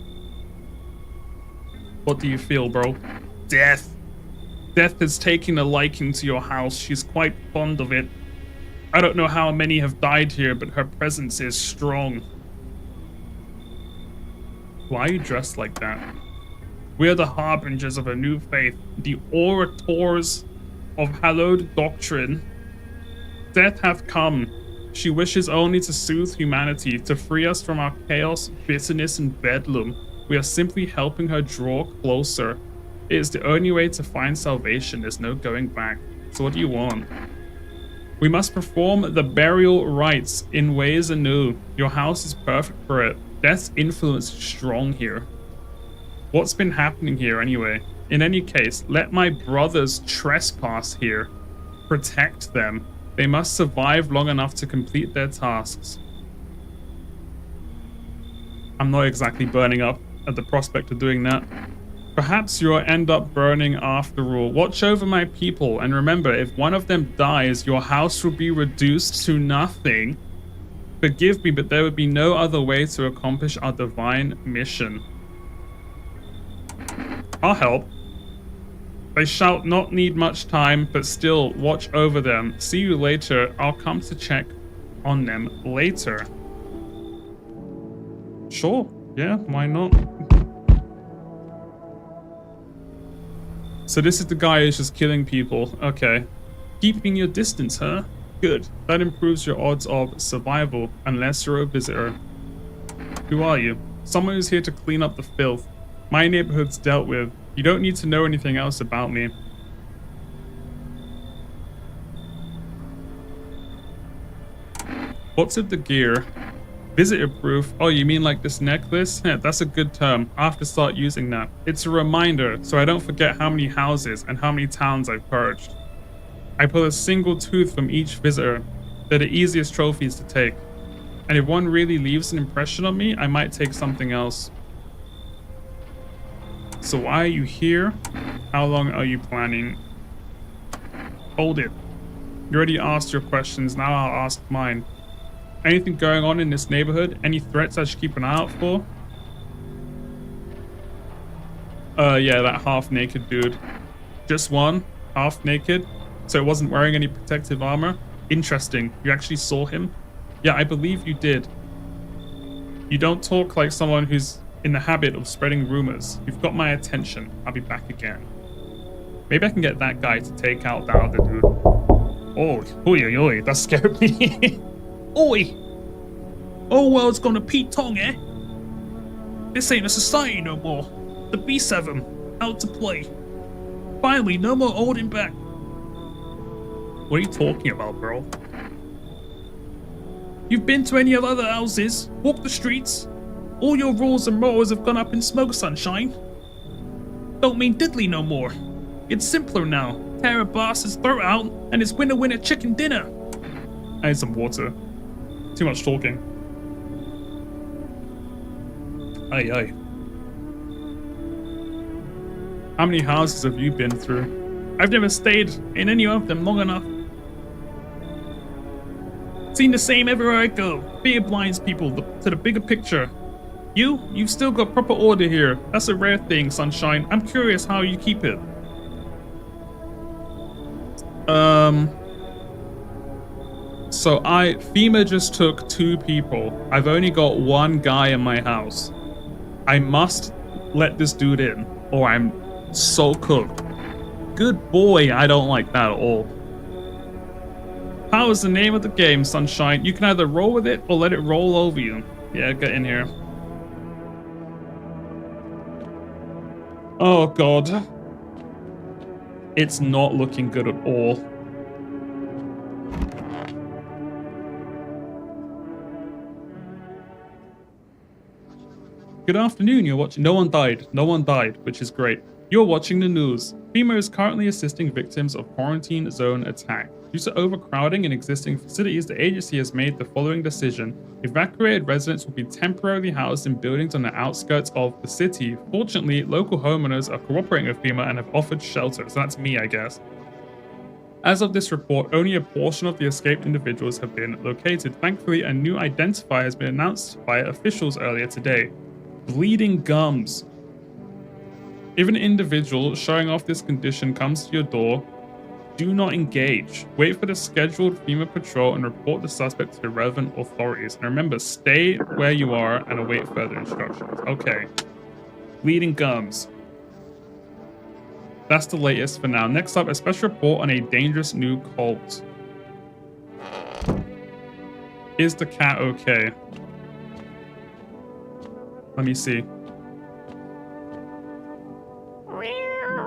[SPEAKER 1] What do you feel, bro? Death. Death has taken a liking to your house. She's quite fond of it. I don't know how many have died here, but her presence is strong. Why are you dressed like that? We are the harbingers of a new faith, the orators of hallowed doctrine. Death hath come. She wishes only to soothe humanity, to free us from our chaos, bitterness, and bedlam. We are simply helping her draw closer. It is the only way to find salvation. There's no going back. So what do you want? We must perform the burial rites in ways anew. Your house is perfect for it. Death's influence is strong here. What's been happening here anyway? In any case, let my brothers trespass here. Protect them. They must survive long enough to complete their tasks. I'm not exactly burning up at the prospect of doing that. Perhaps you'll end up burning after all. Watch over my people, and remember, if one of them dies, your house will be reduced to nothing. Forgive me, but there would be no other way to accomplish our divine mission. I'll help. They shall not need much time, but still, watch over them. See you later. I'll come to check on them later. Sure. Yeah, why not? So this is the guy who's just killing people. Okay. Keeping your distance, huh? Good. That improves your odds of survival, unless you're a visitor. Who are you? Someone who's here to clean up the filth. My neighborhood's dealt with. You don't need to know anything else about me. What's with the gear? Visitor proof? Oh, you mean like this necklace? Yeah, that's a good term. I'll have to start using that. It's a reminder, so I don't forget how many houses and how many towns I've purged. I pull a single tooth from each visitor. They're the easiest trophies to take. And if one really leaves an impression on me, I might take something else. So why are you here? How long are you planning? Hold it. You already asked your questions, now I'll ask mine. Anything going on in this neighborhood? Any threats I should keep an eye out for? Yeah, that half-naked dude. Just one? Half-naked? So it wasn't wearing any protective armor? Interesting. You actually saw him? Yeah, I believe you did. You don't talk like someone who's in the habit of spreading rumors. You've got my attention. I'll be back again. Maybe I can get that guy to take out the other dude. Oh, oi, oi, that scared me.
[SPEAKER 2] Oi! Oh, world's gone to Pete Tong, eh? This ain't a society no more. The B7, out to play. Finally, no more holding back.
[SPEAKER 1] What are you talking about, bro?
[SPEAKER 2] You've been to any of other houses, walked the streets. All your rules and morals have gone up in smoke, sunshine. Don't mean diddly no more. It's simpler now. Tear a boss's throat out, and it's winner chicken dinner.
[SPEAKER 1] I need some water. Too much talking. Aye, aye. How many houses have you been through?
[SPEAKER 2] I've never stayed in any of them long enough. Seen the same everywhere I go. Fear blinds people to the bigger picture. You've still got proper order here. That's a rare thing, sunshine. I'm curious how you keep it.
[SPEAKER 1] So FEMA just took 2 people. I've only got 1 guy in my house. I must let this dude in, or I'm so cooked. Good boy, I don't like that at all. Power's the name of the game, sunshine. You can either roll with it or let it roll over you. Yeah, get in here. Oh god. It's not looking good at all. Good afternoon, you're watching. No one died, which is great. You're watching the news. FEMA is currently assisting victims of quarantine zone attack. Due to overcrowding in existing facilities, the agency has made the following decision. Evacuated residents will be temporarily housed in buildings on the outskirts of the city. Fortunately, local homeowners are cooperating with FEMA and have offered shelter, so that's me, I guess. As of this report, only a portion of the escaped individuals have been located. Thankfully, a new identifier has been announced by officials earlier today. Bleeding gums. If an individual showing off this condition comes to your door, do not engage. Wait for the scheduled FEMA patrol and report the suspect to the relevant authorities. And remember, stay where you are and await further instructions. Okay. Bleeding gums. That's the latest for now. Next up, a special report on a dangerous new cult. Is the cat okay? Let me see.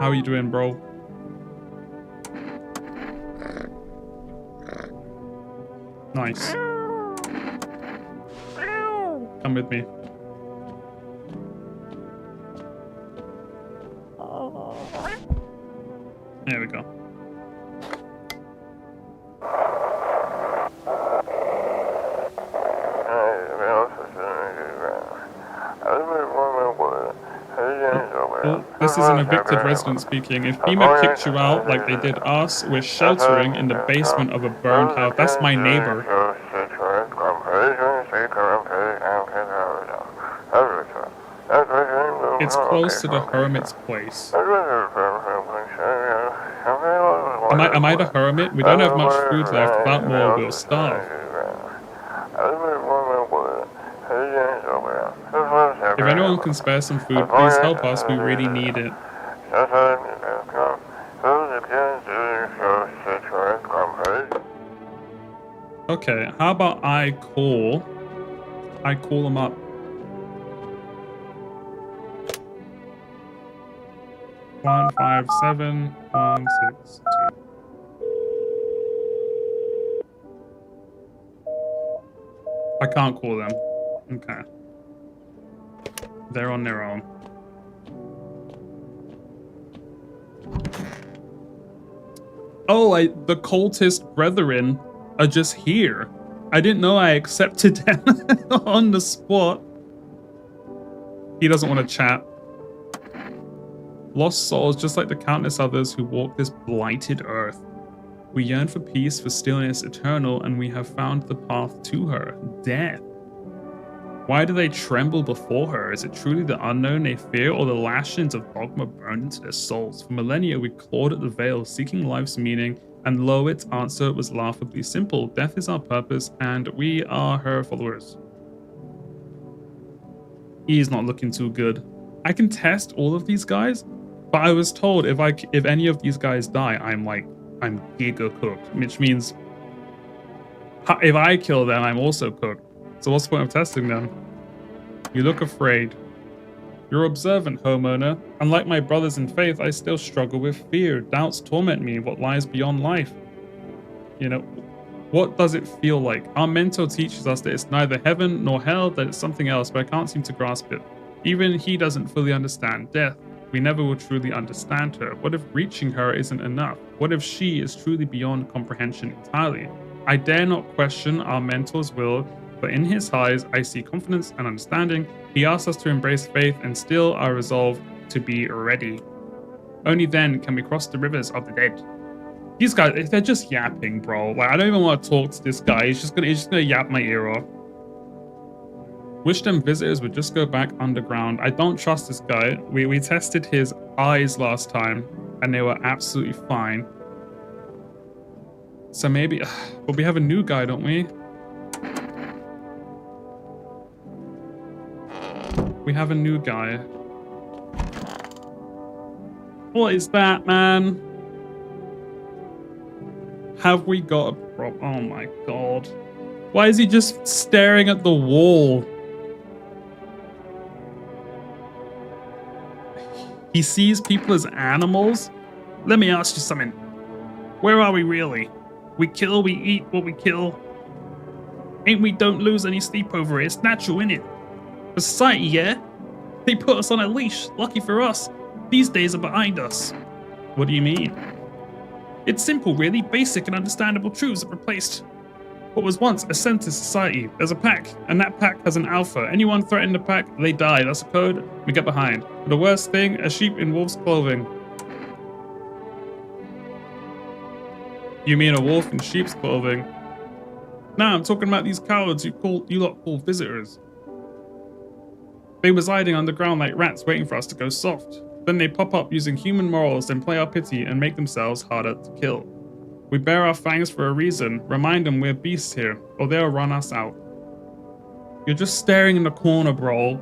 [SPEAKER 1] How are you doing, bro? Nice. Come with me. There we go. This is an evicted resident speaking. If FEMA kicked you out like they did us, we're sheltering in the basement of a burned house. That's my neighbor. It's close to the hermit's place. Am I the hermit? We don't have much food left. Without more, we'll starve. If anyone can spare some food, please help us. We really need it. Okay, how about I call him up. One 5 7 1 6 2. I can't call them. Okay. They're on their own. Oh, the cultist brethren are just here. I didn't know I accepted them on the spot. He doesn't want to chat. Lost souls, just like the countless others who walk this blighted earth. We yearn for peace, for stillness eternal, and we have found the path to her, death. Why do they tremble before her? Is it truly the unknown they fear, or the lashings of dogma burned into their souls? For millennia we clawed at the veil, seeking life's meaning, and lo, its answer was laughably simple. Death is our purpose, and we are her followers. He's not looking too good. I can test all of these guys, but I was told if any of these guys die, I'm giga cooked, which means if I kill them, I'm also cooked. So what's the point of testing them? You look afraid. You're observant, homeowner. Unlike my brothers in faith, I still struggle with fear. Doubts torment me. What lies beyond life? You know, what does it feel like? Our mentor teaches us that it's neither heaven nor hell, that it's something else, but I can't seem to grasp it. Even he doesn't fully understand death. We never will truly understand her. What if reaching her isn't enough? What if she is truly beyond comprehension entirely? I dare not question our mentor's will, but in his eyes, I see confidence and understanding. He asks us to embrace faith and still our resolve to be ready. Only then can we cross the rivers of the dead. These guys, they're just yapping, bro. Like, I don't even want to talk to this guy. He's just gonna yap my ear off. Wish them visitors would just go back underground. I don't trust this guy. We tested his eyes last time, and they were absolutely fine. So maybe, but we have a new guy, don't we? We have a new guy. What is that, man? Have we got a problem? Oh my god. Why is he just staring at the wall? He sees people as animals? Let me ask you something. Where are we really? We kill, we eat what we kill. Ain't we don't lose any sleep over it. It's natural, innit? For society, yeah? They put us on a leash. Lucky for us. These days are behind us. What do you mean? It's simple, really. Basic and understandable truths have replaced what was once a center society. There's a pack, and that pack has an alpha. Anyone threatening the pack, they die. That's a code we get behind. But the worst thing, a sheep in wolf's clothing. You mean a wolf in sheep's clothing? Nah, I'm talking about these cowards you lot call visitors. They was hiding underground like rats waiting for us to go soft. Then they pop up using human morals, then play our pity and make themselves harder to kill. We bear our fangs for a reason. Remind them we're beasts here, or they'll run us out. You're just staring in the corner, bro.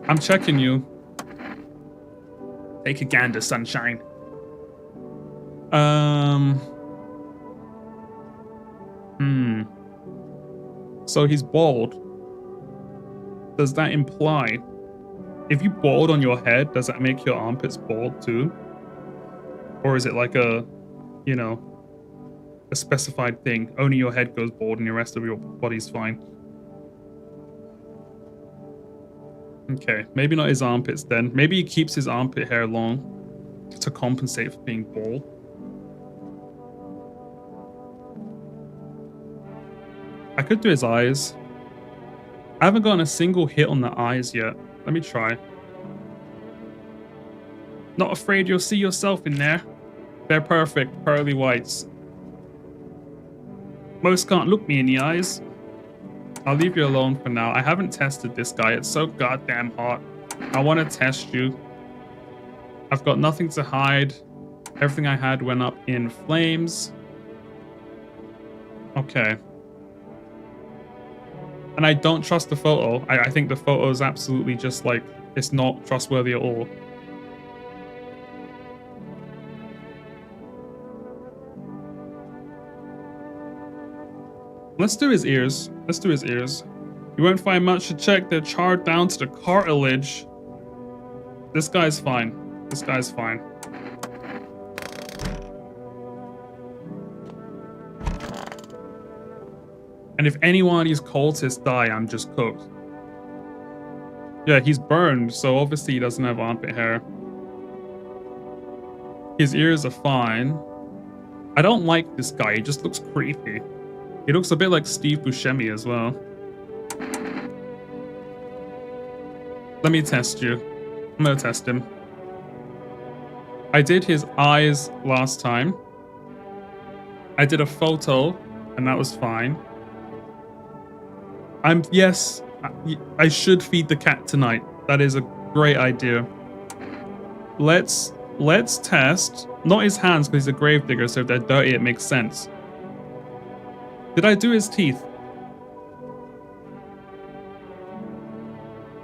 [SPEAKER 1] I'm checking you. Take a gander, sunshine. So he's bald. Does that imply, if you bald on your head, does that make your armpits bald too? Or is it like a, you know, a specified thing? Only your head goes bald and the rest of your body's fine. Okay, maybe not his armpits then. Maybe he keeps his armpit hair long to compensate for being bald. I could do his eyes. I haven't gotten a single hit on the eyes yet. Let me try. Not afraid you'll see yourself in there. They're perfect, pearly whites. Most can't look me in the eyes. I'll leave you alone for now. I haven't tested this guy. It's so goddamn hot. I want to test you. I've got nothing to hide. Everything I had went up in flames. Okay. And I don't trust the photo. I think the photo is absolutely just like, it's not trustworthy at all. Let's do his ears. Let's do his ears. You won't find much to check. They're charred down to the cartilage. This guy's fine. This guy's fine. And if any one of these cultists die, I'm just cooked. Yeah, he's burned, so obviously he doesn't have armpit hair. His ears are fine. I don't like this guy. He just looks creepy. He looks a bit like Steve Buscemi as well. Let me test you. I'm gonna test him. I did his eyes last time. I did a photo, and that was fine. Yes, I should feed the cat tonight. That is a great idea. Let's test, not his hands because he's a gravedigger, so if they're dirty, it makes sense. Did I do his teeth?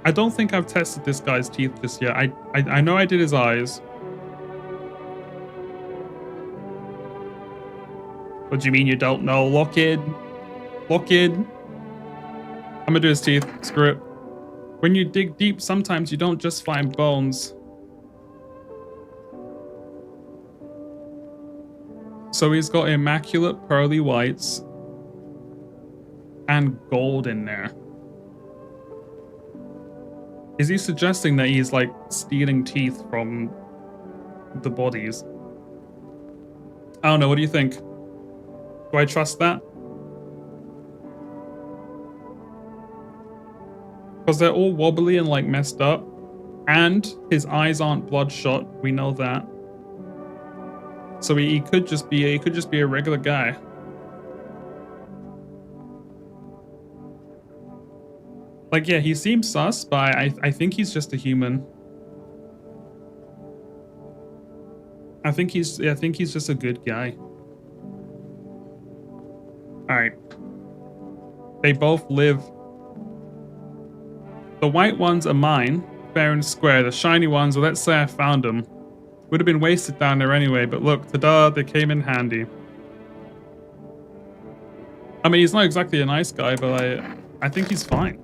[SPEAKER 1] I don't think I've tested this guy's teeth just yet. I know I did his eyes. What do you mean you don't know? Lock in. Lock in. I'm gonna do his teeth. Screw it. When you dig deep, sometimes you don't just find bones. So he's got immaculate pearly whites and gold in there. Is he suggesting that he's like stealing teeth from the bodies? I don't know. What do you think? Do I trust that? Because they're all wobbly and like messed up. And his eyes aren't bloodshot. We know that. So he could just be a regular guy. Like, yeah, he seems sus, but I think he's just a human. I think he's just a good guy. Alright. They both live. The white ones are mine, fair and square. The shiny ones, well, let's say I found them. Would have been wasted down there anyway, but look, ta-da, they came in handy. I mean, he's not exactly a nice guy, but I think he's fine.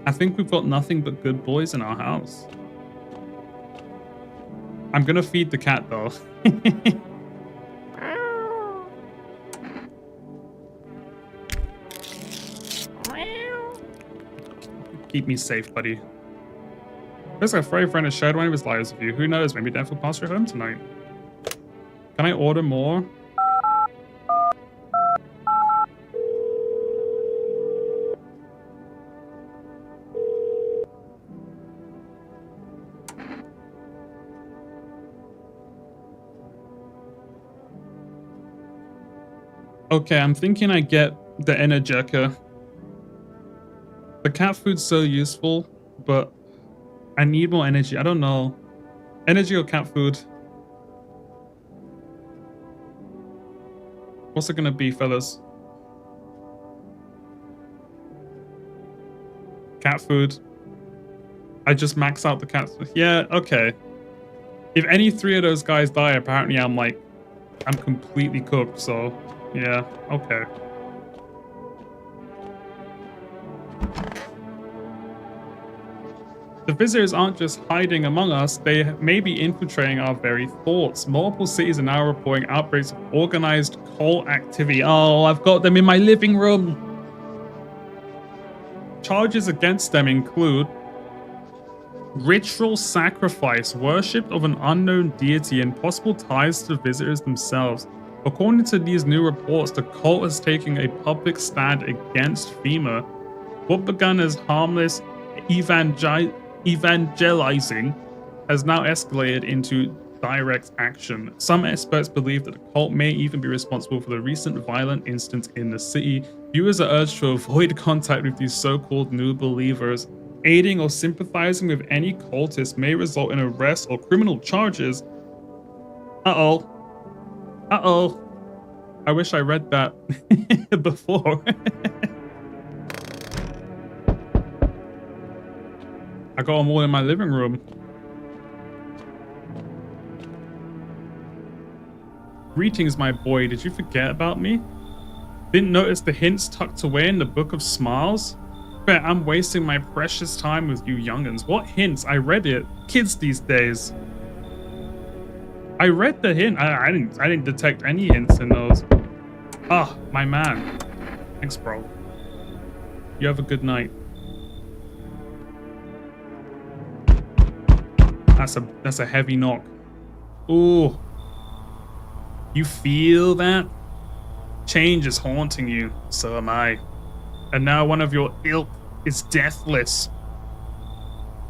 [SPEAKER 1] I think we've got nothing but good boys in our house. I'm gonna feed the cat, though. Keep me safe, buddy. Looks like Freddy friend has shared one of his lives with you. Who knows? Maybe Death will pass your home tonight. Can I order more? Okay, I'm thinking I get the Energica. The cat food's so useful, but I need more energy. I don't know. Energy or cat food? What's it gonna be, fellas? Cat food. I just max out the cat food. Yeah, okay. If any three of those guys die, apparently I'm completely cooked, so yeah, okay. The visitors aren't just hiding among us, they may be infiltrating our very thoughts. Multiple cities are now reporting outbreaks of organized cult activity. Oh, I've got them in my living room. Charges against them include ritual sacrifice, worship of an unknown deity, and possible ties to the visitors themselves. According to these new reports, the cult is taking a public stand against FEMA. What began as harmless evangelizing has now escalated into direct action. Some experts believe that the cult may even be responsible for the recent violent incidents in the city. Viewers are urged to avoid contact with these so-called new believers. Aiding or sympathizing with any cultist may result in arrest or criminal charges. Uh-oh. Uh-oh. I wish I read that before. I got them all in my living room. Greetings, my boy. Did you forget about me? Didn't notice the hints tucked away in the Book of Smiles? Bet I'm wasting my precious time with you young'uns. What hints? I read it. Kids these days. I read the hint. I didn't detect any hints in those. Ah, my man. Thanks, bro. You have a good night. That's a heavy knock. Ooh. You feel that? Change is haunting you. So am I. And now one of your ilk is deathless.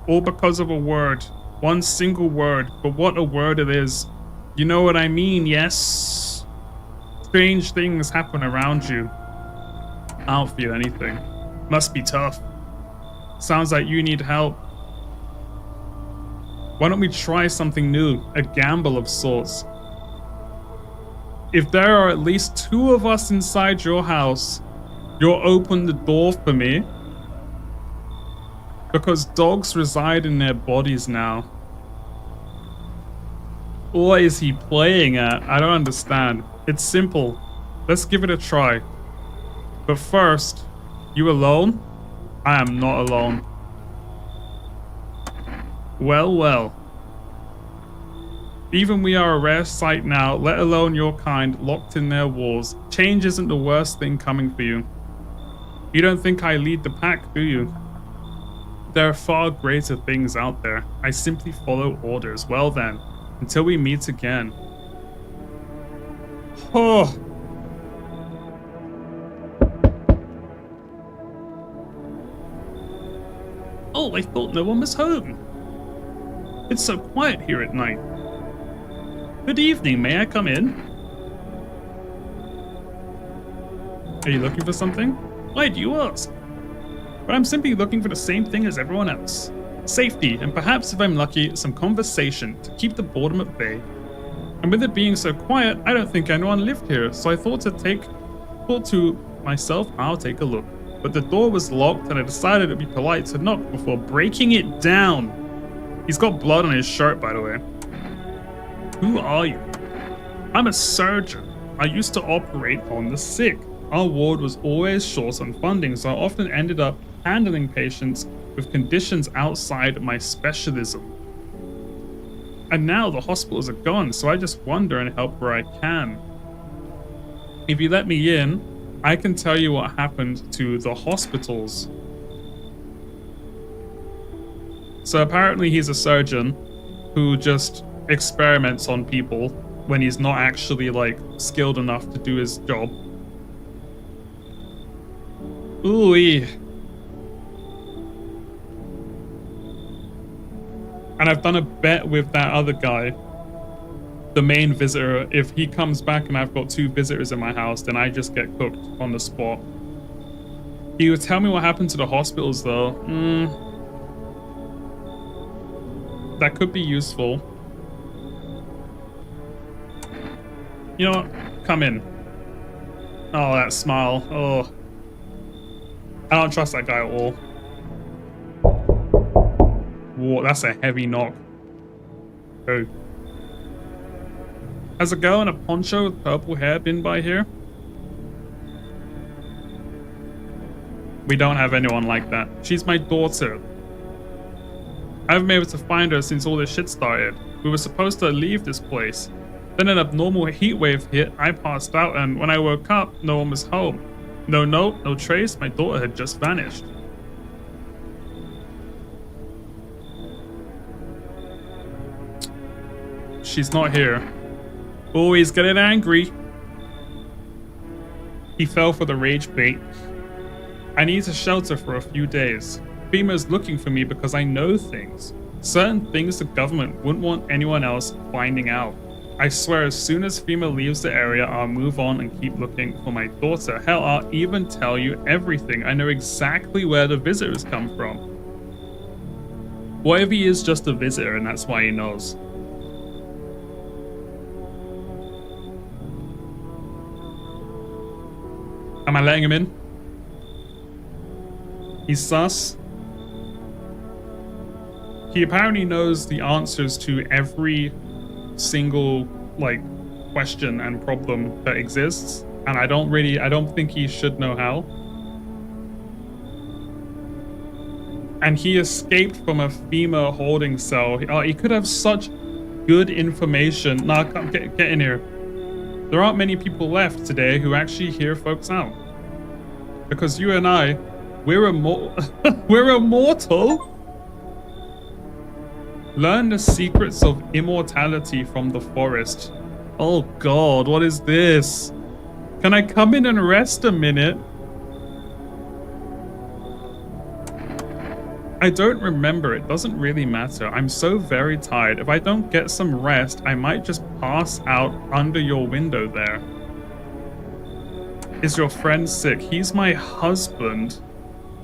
[SPEAKER 1] All because of a word. One single word. But what a word it is. You know what I mean, yes? Strange things happen around you. I don't feel anything. Must be tough. Sounds like you need help. Why don't we try something new? A gamble of sorts. If there are at least 2 of us inside your house, you'll open the door for me. Because dogs reside in their bodies now. What is he playing at? I don't understand. It's simple. Let's give it a try. But first, you alone? I am not alone. Well, well. Even we are a rare sight now, let alone your kind, locked in their walls. Change isn't the worst thing coming for you. You don't think I lead the pack, do you? There are far greater things out there. I simply follow orders. Well then, until we meet again. Oh.
[SPEAKER 2] Oh, I thought no one was home. It's so quiet here at night. Good evening, may I come in?
[SPEAKER 1] Are you looking for something?
[SPEAKER 2] Why do you ask?
[SPEAKER 1] But I'm simply looking for the same thing as everyone else. Safety, and perhaps if I'm lucky, some conversation to keep the boredom at bay. And with it being so quiet, I don't think anyone lived here, so I thought to myself, I'll take a look. But the door was locked and I decided it'd be polite to knock before breaking it down. He's got blood on his shirt, by the way.
[SPEAKER 2] Who are you? I'm a surgeon. I used to operate on the sick.
[SPEAKER 1] Our ward was always short on funding, so I often ended up handling patients with conditions outside my specialism. And now the hospitals are gone, so I just wander and help where I can. If you let me in, I can tell you what happened to the hospitals. So apparently he's a surgeon who just experiments on people when he's not actually like skilled enough to do his job. Ooh-wee. And I've done a bet with that other guy, the main visitor. If he comes back and I've got 2 visitors in my house, then I just get cooked on the spot. He would tell me what happened to the hospitals though. That could be useful. You know what? Come in. Oh, that smile. Oh. I don't trust that guy at all. Whoa, that's a heavy knock. Oh. Has a girl in a poncho with purple hair been by here? We don't have anyone like that. She's my daughter. I haven't been able to find her since all this shit started. We were supposed to leave this place. Then an abnormal heat wave hit, I passed out, and when I woke up, no one was home. No note, no trace, my daughter had just vanished. She's not here. Oh, he's getting angry. He fell for the rage bait. I need a shelter for a few days. FEMA's looking for me because I know things. Certain things the government wouldn't want anyone else finding out. I swear as soon as FEMA leaves the area, I'll move on and keep looking for my daughter. Hell, I'll even tell you everything. I know exactly where the visitors come from. What if he is just a visitor and that's why he knows? Am I letting him in? He's sus. He apparently knows the answers to every single, like, question and problem that exists. And I don't think he should know how. And he escaped from a FEMA holding cell. He could have such good information. Nah, come, get in here. There aren't many people left today who actually hear folks out. Because you and I, we're immortal. Learn the secrets of immortality from the forest. Oh God, what is this? Can I come in and rest a minute? I don't remember. It doesn't really matter. I'm so very tired. If I don't get some rest, I might just pass out under your window there. Is your friend sick? He's my husband.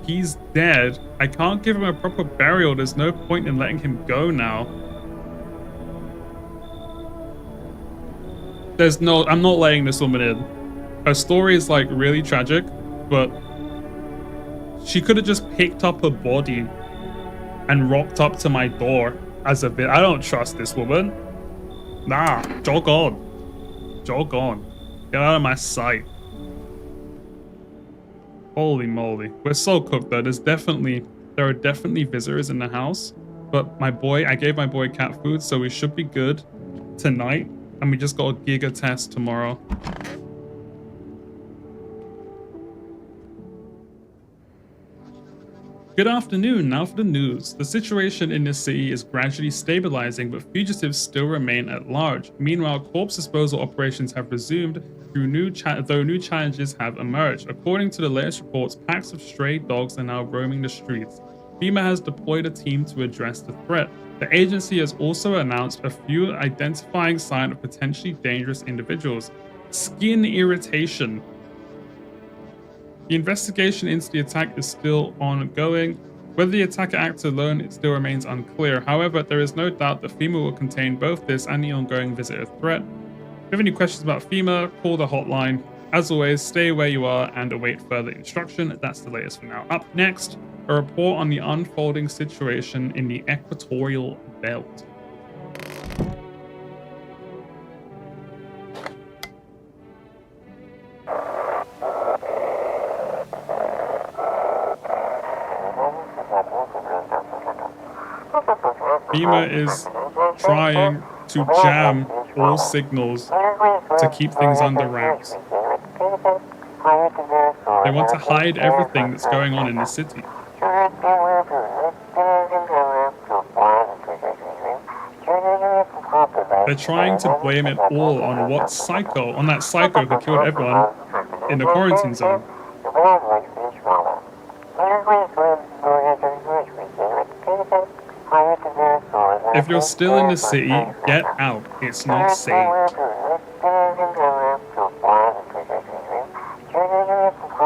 [SPEAKER 1] He's dead. I can't give him a proper burial. There's no point in letting him go now. I'm not letting this woman in. Her story is like really tragic, but she could have just picked up her body and rocked up to my door as a bit. I don't trust this woman. Nah, jog on. Jog on. Get out of my sight. Holy moly. We're so cooked though. There are definitely visitors in the house. But I gave my boy cat food, so we should be good tonight. And we just got a giga test tomorrow. Good afternoon, now for the news. The situation in this city is gradually stabilizing, but fugitives still remain at large. Meanwhile, corpse disposal operations have resumed, though new challenges have emerged. According to the latest reports, packs of stray dogs are now roaming the streets. FEMA has deployed a team to address the threat. The agency has also announced a few identifying signs of potentially dangerous individuals. Skin irritation. The investigation into the attack is still ongoing. Whether the attacker acted alone, it still remains unclear. However, there is no doubt that FEMA will contain both this and the ongoing visitor threat. If you have any questions about FEMA, call the hotline. As always, stay where you are and await further instruction. That's the latest for now. Up next, a report on the unfolding situation in the Equatorial Belt. FEMA is trying to jam all signals to keep things under wraps. They want to hide everything that's going on in the city. They're trying to blame it all on that psycho who killed everyone in the quarantine zone. If you're still in the city, get out. It's not safe.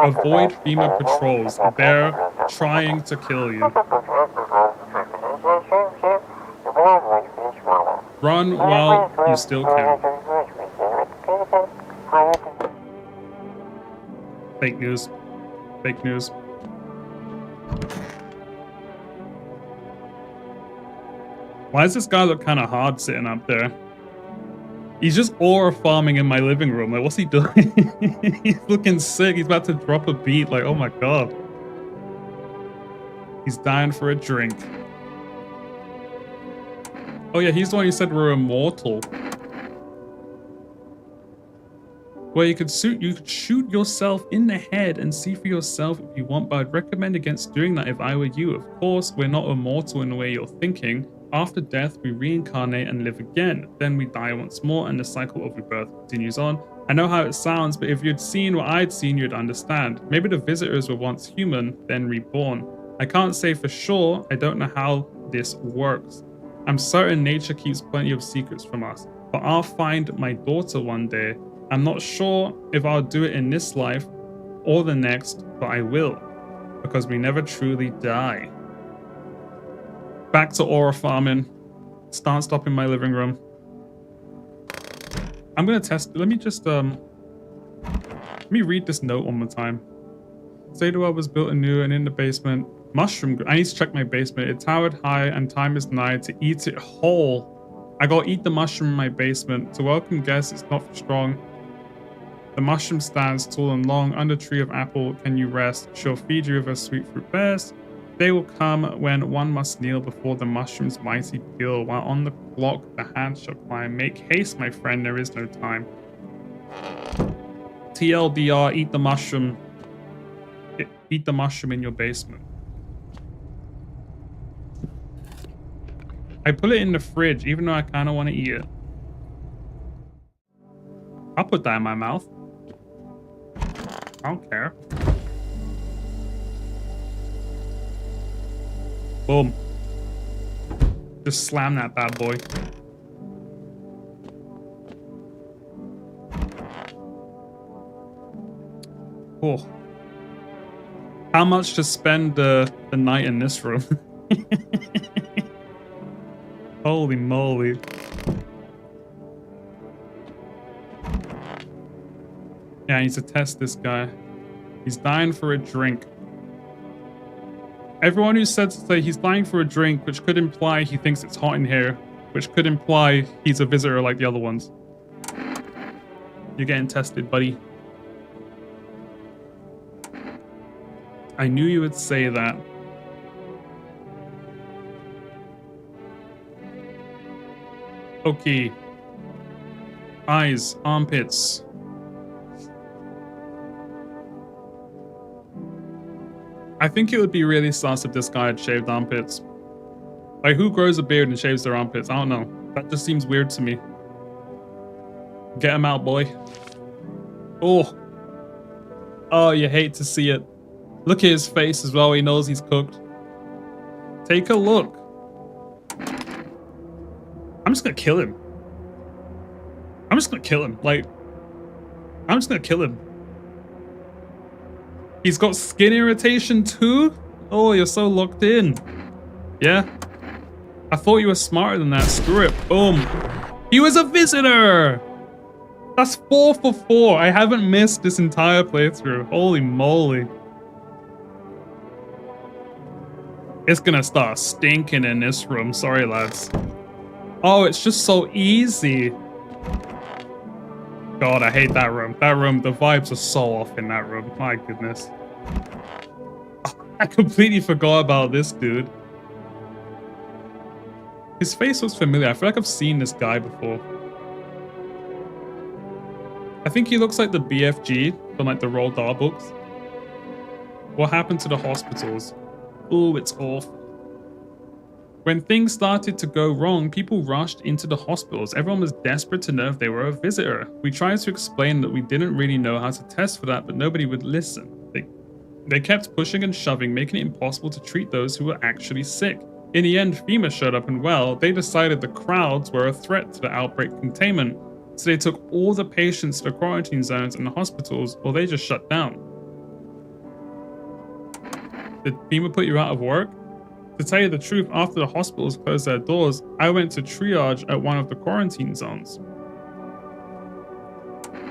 [SPEAKER 1] Avoid FEMA patrols. They're trying to kill you. Run while you still can. Fake news. Fake news. Why does this guy look kind of hard sitting up there? He's just aura farming in my living room. Like, what's he doing? He's looking sick. He's about to drop a beat. Like, oh my God. He's dying for a drink. Oh yeah, he's the one who said we're immortal. Well, you could shoot yourself in the head and see for yourself if you want, but I'd recommend against doing that if I were you. Of course, we're not immortal in the way you're thinking. After death, we reincarnate and live again. Then we die once more and the cycle of rebirth continues on. I know how it sounds, but if you'd seen what I'd seen, you'd understand. Maybe the visitors were once human, then reborn. I can't say for sure. I don't know how this works. I'm certain nature keeps plenty of secrets from us, but I'll find my daughter one day. I'm not sure if I'll do it in this life or the next, but I will, because we never truly die. Back to aura farming. Start stop in my living room. I'm gonna test. Let me just let me read this note one more time. Sadua was built anew and in the basement. Mushroom. I need to check my basement. It towered high and time is nigh to eat it whole. I gotta eat the mushroom in my basement. To welcome guests, it's not strong. The mushroom stands tall and long. Under tree of apple can you rest. She'll feed you with her sweet fruit bears. They will come when one must kneel before the mushroom's mighty peel. While on the block the hand shall climb. Make haste, my friend, there is no time. TLDR, eat the mushroom. Eat the mushroom in your basement. I put it in the fridge, even though I kind of want to eat it. I'll put that in my mouth. I don't care. Boom. Just slam that bad boy. Oh. How much to spend the night in this room? Holy moly. Yeah, I need to test this guy. He's dying for a drink. Everyone who said to say he's dying for a drink, which could imply he thinks it's hot in here, which could imply he's a visitor like the other ones. You're getting tested, buddy. I knew you would say that. Okay. Eyes, armpits. I think it would be really sus if this guy had shaved armpits. Like, who grows a beard and shaves their armpits? I don't know. That just seems weird to me. Get him out, boy. Oh. Oh, you hate to see it. Look at his face as well. He knows he's cooked. Take a look. I'm just gonna kill him. I'm just gonna kill him. Like, I'm just gonna kill him. He's got skin irritation too? Oh, you're so locked in. Yeah? I thought you were smarter than that. Screw it. Boom. He was a visitor! That's 4 for 4. I haven't missed this entire playthrough. Holy moly. It's gonna start stinking in this room. Sorry, lads. Oh, it's just so easy. God, I hate that room. That room, the vibes are so off in that room. My goodness. I completely forgot about this dude. His face looks familiar. I feel like I've seen this guy before. I think he looks like the BFG from like the Roald Dahl books. What happened to the hospitals? Oh, it's awful. When things started to go wrong, people rushed into the hospitals. Everyone was desperate to know if they were a visitor. We tried to explain that we didn't really know how to test for that, but nobody would listen. They kept pushing and shoving, making it impossible to treat those who were actually sick. In the end, FEMA showed up and, well, they decided the crowds were a threat to the outbreak containment. So they took all the patients to the quarantine zones and the hospitals, or they just shut down. Did FEMA put you out of work? To tell you the truth, after the hospitals closed their doors, I went to triage at one of the quarantine zones.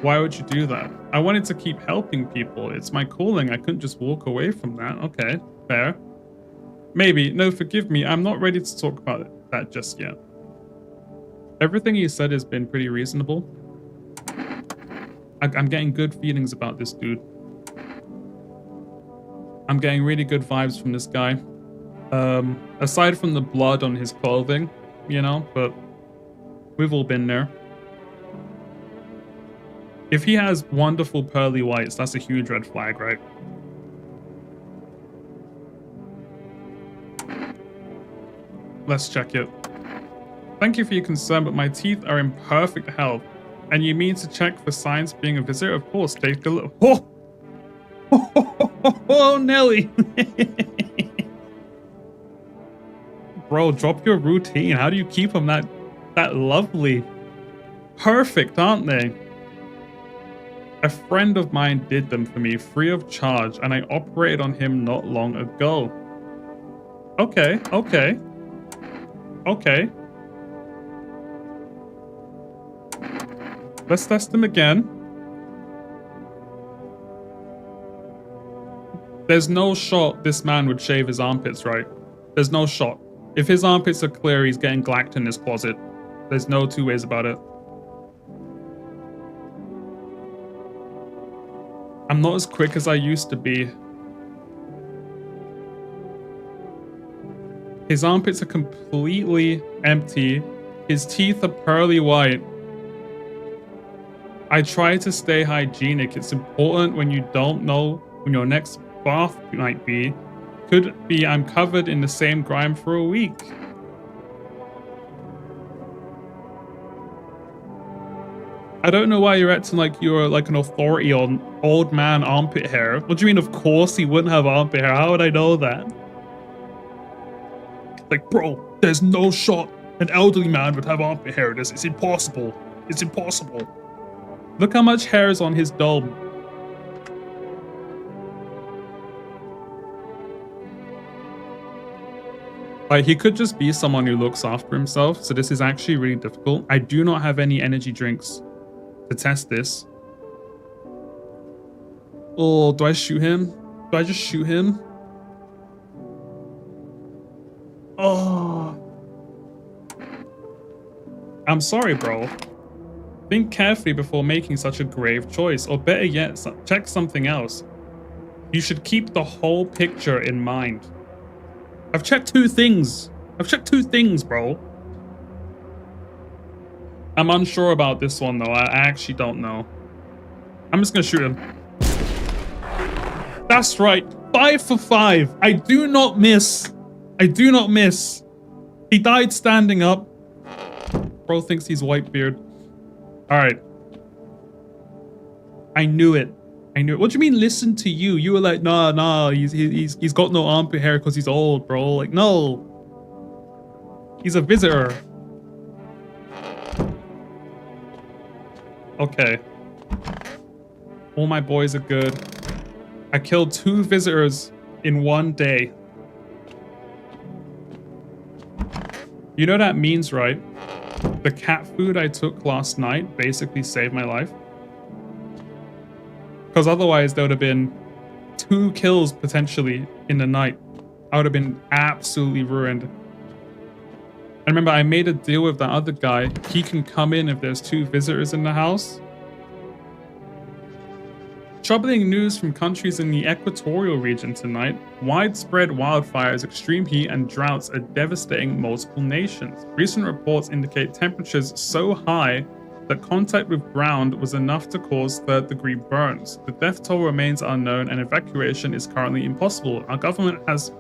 [SPEAKER 1] Why would you do that? I wanted to keep helping people. It's my calling. I couldn't just walk away from that. Okay, fair. Maybe. No, forgive me. I'm not ready to talk about that just yet. Everything you said has been pretty reasonable. I'm getting good feelings about this dude. I'm getting really good vibes from this guy. Aside from the blood on his clothing, you know, but we've all been there. If he has wonderful pearly whites, that's a huge red flag, right? Let's check it. Thank you for your concern, but my teeth are in perfect health. And you mean to check for signs of being a visitor? Of course, take a look. Oh! Oh, Nelly! Bro, drop your routine. How do you keep them that lovely? Perfect, aren't they? A friend of mine did them for me free of charge, and I operated on him not long ago. Okay, okay. Okay. Let's test them again. There's no shot this man would shave his armpits, right? There's no shot. If his armpits are clear, he's getting glacked in his closet. There's no two ways about it. I'm not as quick as I used to be. His armpits are completely empty. His teeth are pearly white. I try to stay hygienic. It's important when you don't know when your next bath might be. Could be I'm covered in the same grime for a week. I don't know why you're acting like you're like an authority on old man armpit hair. What do you mean, of course he wouldn't have armpit hair? How would I know that? Like, bro, there's no shot an elderly man would have armpit hair. It's impossible. It's impossible. Look how much hair is on his dome. Like, he could just be someone who looks after himself, so this is actually really difficult. I do not have any energy drinks to test this. Oh, do I shoot him? Do I just shoot him? Oh. I'm sorry, bro. Think carefully before making such a grave choice, or better yet, check something else. You should keep the whole picture in mind. I've checked two things. Bro. I'm unsure about this one, though. I actually don't know. I'm just gonna shoot him. That's right. 5 for 5. I do not miss. He died standing up. Bro thinks he's Whitebeard. Alright. I knew it. What do you mean listen to you? You were like, nah, he's got no armpit hair because he's old, bro. Like, no. He's a visitor. Okay. All my boys are good. I killed 2 visitors in one day. You know what that means, right? The cat food I took last night basically saved my life. Because otherwise there would have been 2 kills potentially in the night. I would have been absolutely ruined. And remember, I made a deal with that other guy. He can come in if there's 2 visitors in the house. Troubling news from countries in the equatorial region tonight. Widespread wildfires, extreme heat, and droughts are devastating multiple nations. Recent reports indicate temperatures so high that contact with ground was enough to cause 3rd-degree burns. The death toll remains unknown and evacuation is currently impossible. Our government has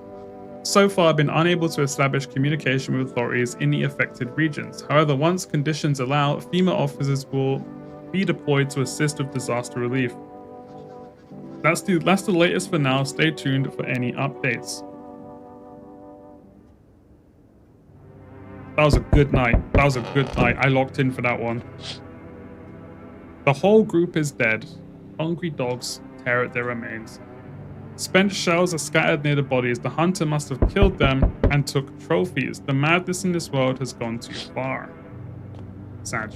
[SPEAKER 1] so far been unable to establish communication with authorities in the affected regions. However, once conditions allow, FEMA officers will be deployed to assist with disaster relief. That's the latest for now. Stay tuned for any updates. That was a good night. I locked in for that one. The whole group is dead. Hungry dogs tear at their remains. Spent shells are scattered near the bodies. The hunter must have killed them and took trophies. The madness in this world has gone too far. Sad.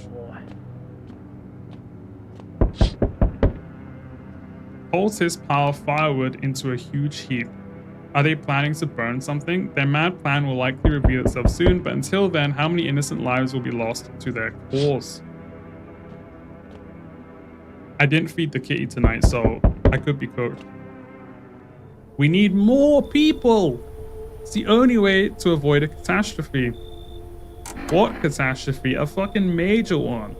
[SPEAKER 1] Cultists pile firewood into a huge heap. Are they planning to burn something? Their mad plan will likely reveal itself soon, but until then, how many innocent lives will be lost to their cause? I didn't feed the kitty tonight, so I could be cooked. We need more people! It's the only way to avoid a catastrophe. What catastrophe? A fucking major one.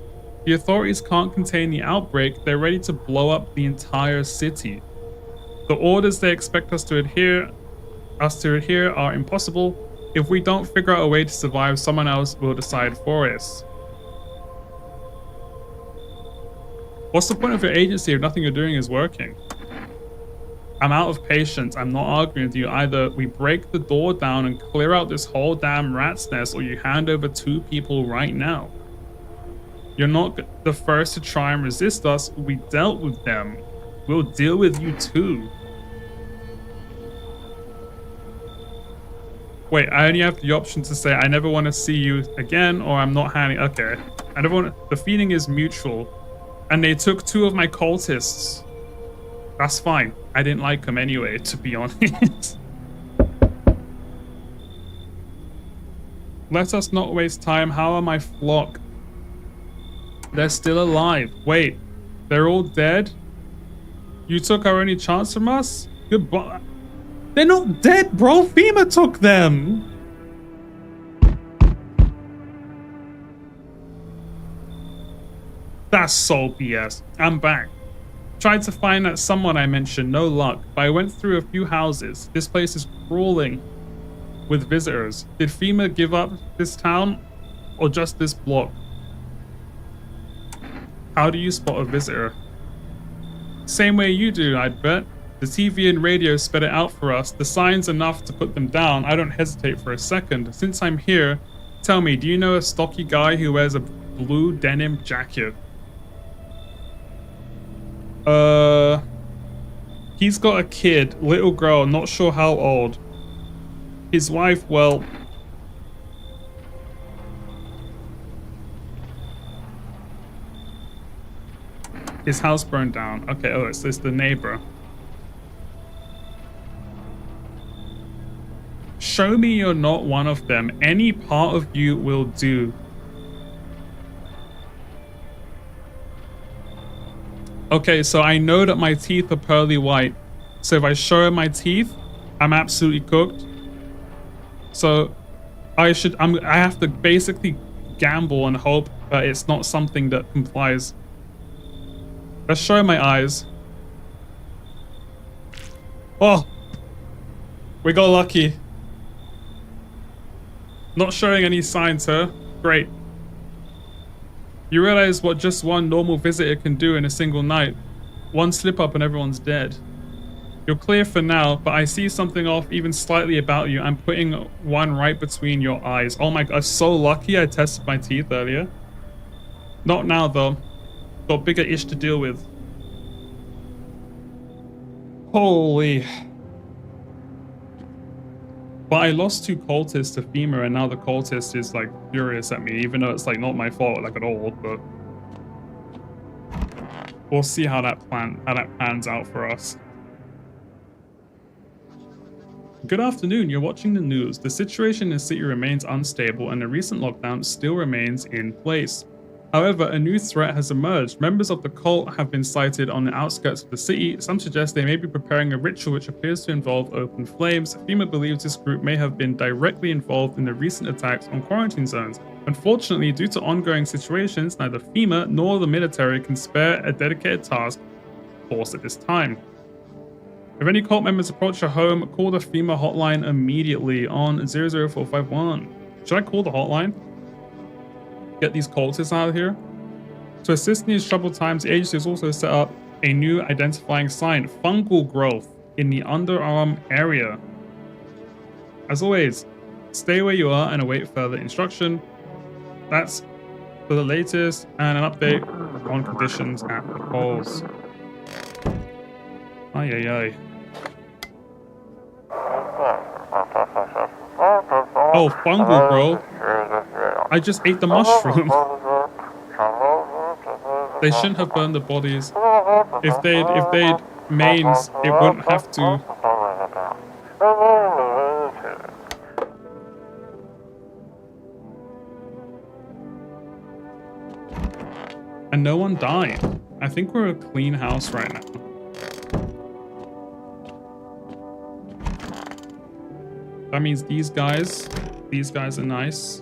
[SPEAKER 1] The authorities can't contain the outbreak. They're ready to blow up the entire city. The orders they expect us to adhere are impossible. If we don't figure out a way to survive, someone else will decide for us. What's the point of your agency if nothing you're doing is working? I'm out of patience. I'm not arguing with you. Either we break the door down and clear out this whole damn rat's nest, or you hand over 2 people right now. You're not the first to try and resist us. We dealt with them. We'll deal with you too. Wait, I only have the option to say I never want to see you again, or I'm not handing. Okay, I never want. The feeling is mutual, and they took 2 of my cultists. That's fine. I didn't like them anyway, to be honest. Let us not waste time. How are my flock? They're still alive. Wait, they're all dead? You took our only chance from us? Goodbye. They're not dead, bro. FEMA took them. That's so BS. I'm back. Tried to find that someone I mentioned, no luck, but I went through a few houses. This place is crawling with visitors. Did FEMA give up this town or just this block? How do you spot a visitor? Same way you do, I'd bet. The TV and radio sped it out for us. The signs enough to put them down. I don't hesitate for a second. Since I'm here, tell me, do you know a stocky guy who wears a blue denim jacket? He's got a kid, little girl, not sure how old. His wife, well... His house burned down. Okay, oh, it's the neighbor. Show me you're not one of them. Any part of you will do. Okay, so I know that my teeth are pearly white. So if I show her my teeth, I'm absolutely cooked. So I have to basically gamble and hope that it's not something that complies. Let's show my eyes. Oh, we got lucky. Not showing any signs, huh? Great. You realize what just one normal visitor can do in a single night. One slip up and everyone's dead. You're clear for now, but I see something off even slightly about you. I'm putting one right between your eyes. Oh my god, I'm so lucky I tested my teeth earlier. Not now though. Got bigger ish to deal with. Holy. But I lost 2 cultists to FEMA, and now the cultist is like furious at me, even though it's like not my fault like at all, but we'll see how that pans out for us. Good afternoon, you're watching the news. The situation in the city remains unstable and the recent lockdown still remains in place. However, a new threat has emerged. Members of the cult have been sighted on the outskirts of the city. Some suggest they may be preparing a ritual which appears to involve open flames. FEMA believes this group may have been directly involved in the recent attacks on quarantine zones. Unfortunately, due to ongoing situations, neither FEMA nor the military can spare a dedicated task force at this time. If any cult members approach your home, call the FEMA hotline immediately on 00451. Should I call the hotline? Get these cultists out of here. To assist in these troubled times, the agency has also set up a new identifying sign, fungal growth, in the underarm area. As always, stay where you are and await further instruction. That's for the latest and an update on conditions at the polls. Ay, ay, ay. Oh, fungal growth. I just ate the mushroom. They shouldn't have burned the bodies. If they'd mains, it wouldn't have to. And no one died. I think we're a clean house right now. That means these guys are nice.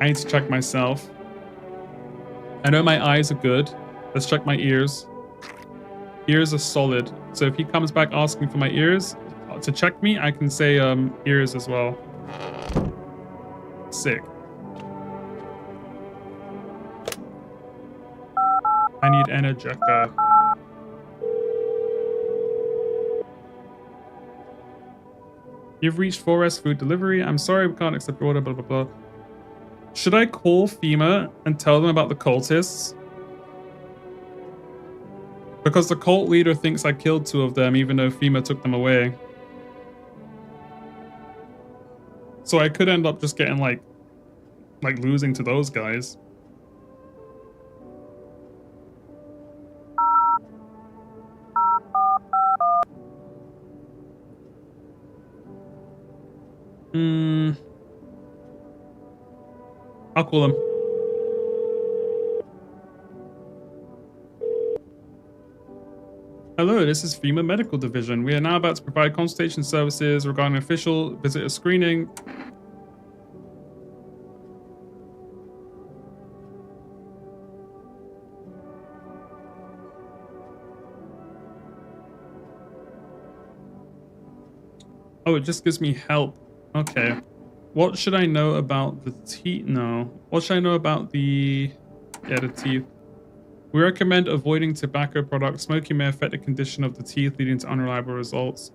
[SPEAKER 1] I need to check myself. I know my eyes are good. Let's check my ears. Ears are solid. So if he comes back asking for my ears to check me, I can say ears as well. Sick. I need Energeca. You've reached 4S food delivery. I'm sorry we can't accept your order, blah, blah, blah. Should I call FEMA and tell them about the cultists? Because the cult leader thinks I killed 2 of them, even though FEMA took them away. So I could end up just getting like losing to those guys. I'll call him. Hello, this is FEMA Medical Division. We are now about to provide consultation services regarding official visitor screening. Oh, it just gives me help. Okay. What should I know about the teeth? No. What should I know about the... Yeah, the teeth. We recommend avoiding tobacco products. Smoking may affect the condition of the teeth, leading to unreliable results.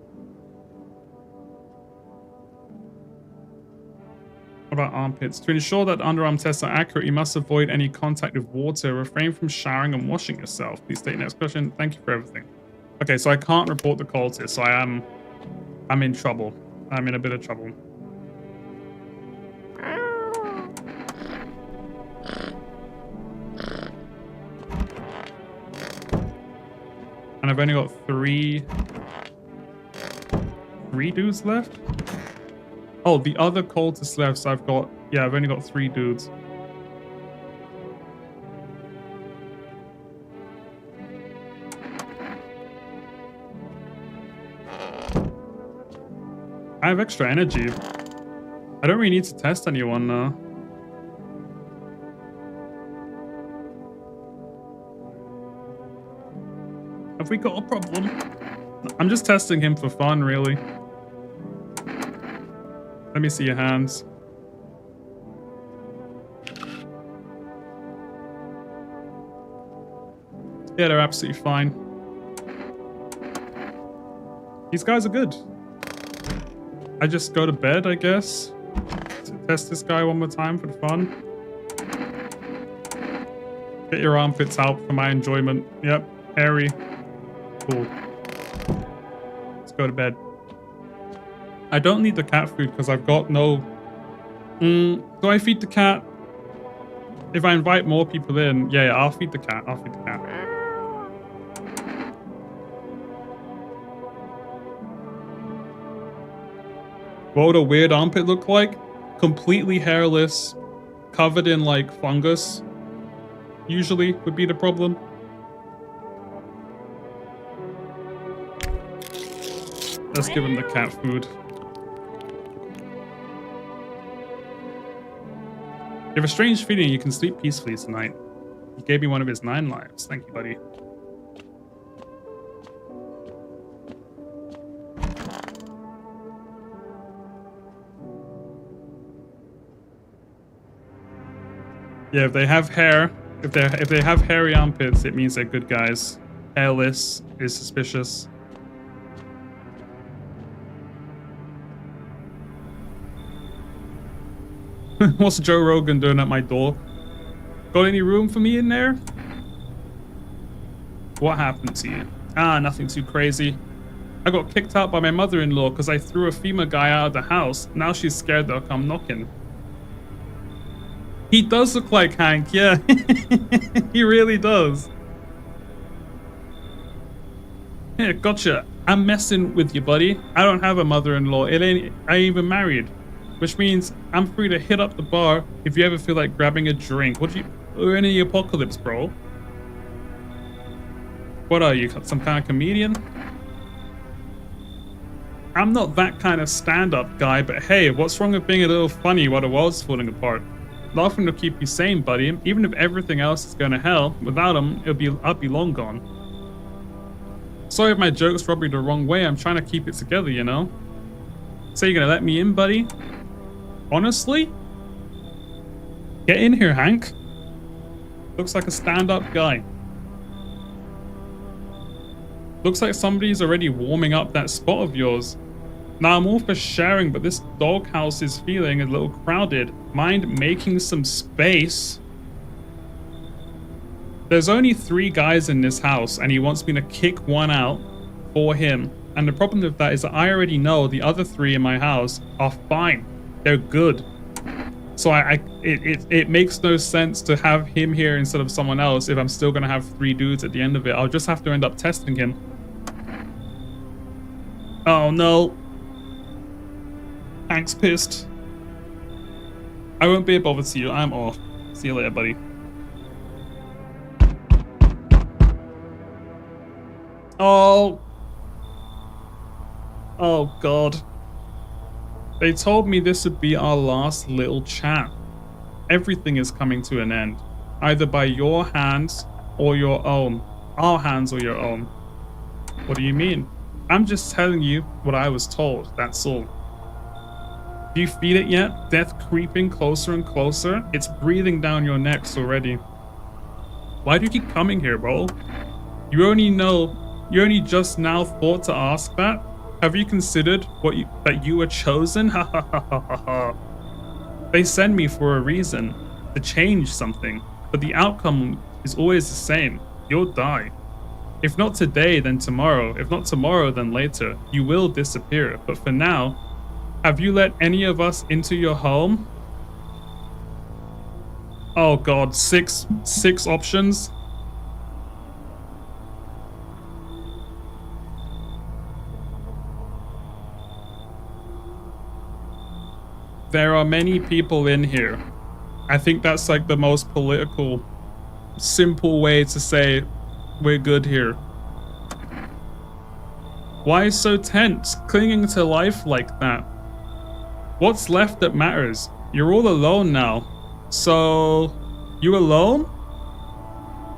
[SPEAKER 1] What about armpits? To ensure that underarm tests are accurate, you must avoid any contact with water. Refrain from showering and washing yourself. Please state next question. Thank you for everything. Okay, so I can't report the cultist, so I'm in trouble. I'm in a bit of trouble. And I've only got three dudes left? Oh, the other cultists left, so I've only got 3 dudes. I have extra energy. I don't really need to test anyone now. Have we got a problem? I'm just testing him for fun, really. Let me see your hands. Yeah, they're absolutely fine. These guys are good. I just go to bed, I guess, to test this guy one more time for the fun. Get your armpits out for my enjoyment. Yep, hairy. Cool. Let's go to bed. I don't need the cat food because I've got no... do I feed the cat? If I invite more people in, yeah, I'll feed the cat. I'll feed the cat. What would a weird armpit look like? Completely hairless, covered in like fungus. Usually would be the problem. Let's give him the cat food. You have a strange feeling you can sleep peacefully tonight. He gave me one of his 9 lives. Thank you, buddy. Yeah, if they have hair, if they have hairy armpits, it means they're good guys. Hairless is suspicious. What's Joe Rogan doing at my door? Got any room for me in there? What happened to you? Ah, nothing too crazy. I got kicked out by my mother-in-law because I threw a FEMA guy out of the house. Now she's scared they'll come knocking. He does look like Hank, yeah. He really does. Yeah, gotcha. I'm messing with you, buddy. I don't have a mother-in-law. I ain't even married. Which means I'm free to hit up the bar if you ever feel like grabbing a drink. We're in the apocalypse, bro. What are you, some kind of comedian? I'm not that kind of stand-up guy, but hey, what's wrong with being a little funny while the world's falling apart? Laughing will keep you sane, buddy. Even if everything else is going to hell, without him, I'd be long gone. Sorry if my jokes rub you the wrong way. I'm trying to keep it together, you know? So you're going to let me in, buddy? Honestly? Get in here, Hank. Looks like a stand-up guy. Looks like somebody's already warming up that spot of yours. Now, I'm all for sharing, but this doghouse is feeling a little crowded. Mind making some space? There's only 3 guys in this house, and he wants me to kick one out for him. And the problem with that is that I already know the other 3 in my house are fine. They're good. So it makes no sense to have him here instead of someone else if I'm still going to have 3 dudes at the end of it. I'll just have to end up testing him. Oh, no. Hank's pissed. I won't be a bother to you. I'm off. See you later, buddy. Oh. Oh, God. They told me this would be our last little chat. Everything is coming to an end, either by your hands or your own. Our hands or your own. What do you mean? I'm just telling you what I was told, that's all. Do you feel it yet? Death creeping closer and closer? It's breathing down your necks already. Why do you keep coming here, bro? You only just now thought to ask that? Have you considered that you were chosen? Ha ha ha ha ha ha. They send me for a reason, to change something, but the outcome is always the same. You'll die. If not today, then tomorrow. If not tomorrow, then later. You will disappear. But for now, have you let any of us into your home? Oh God, six options. There are many people in here. I think that's like the most political, simple way to say we're good here. Why so tense, clinging to life like that? What's left that matters? You're all alone now. So, you alone?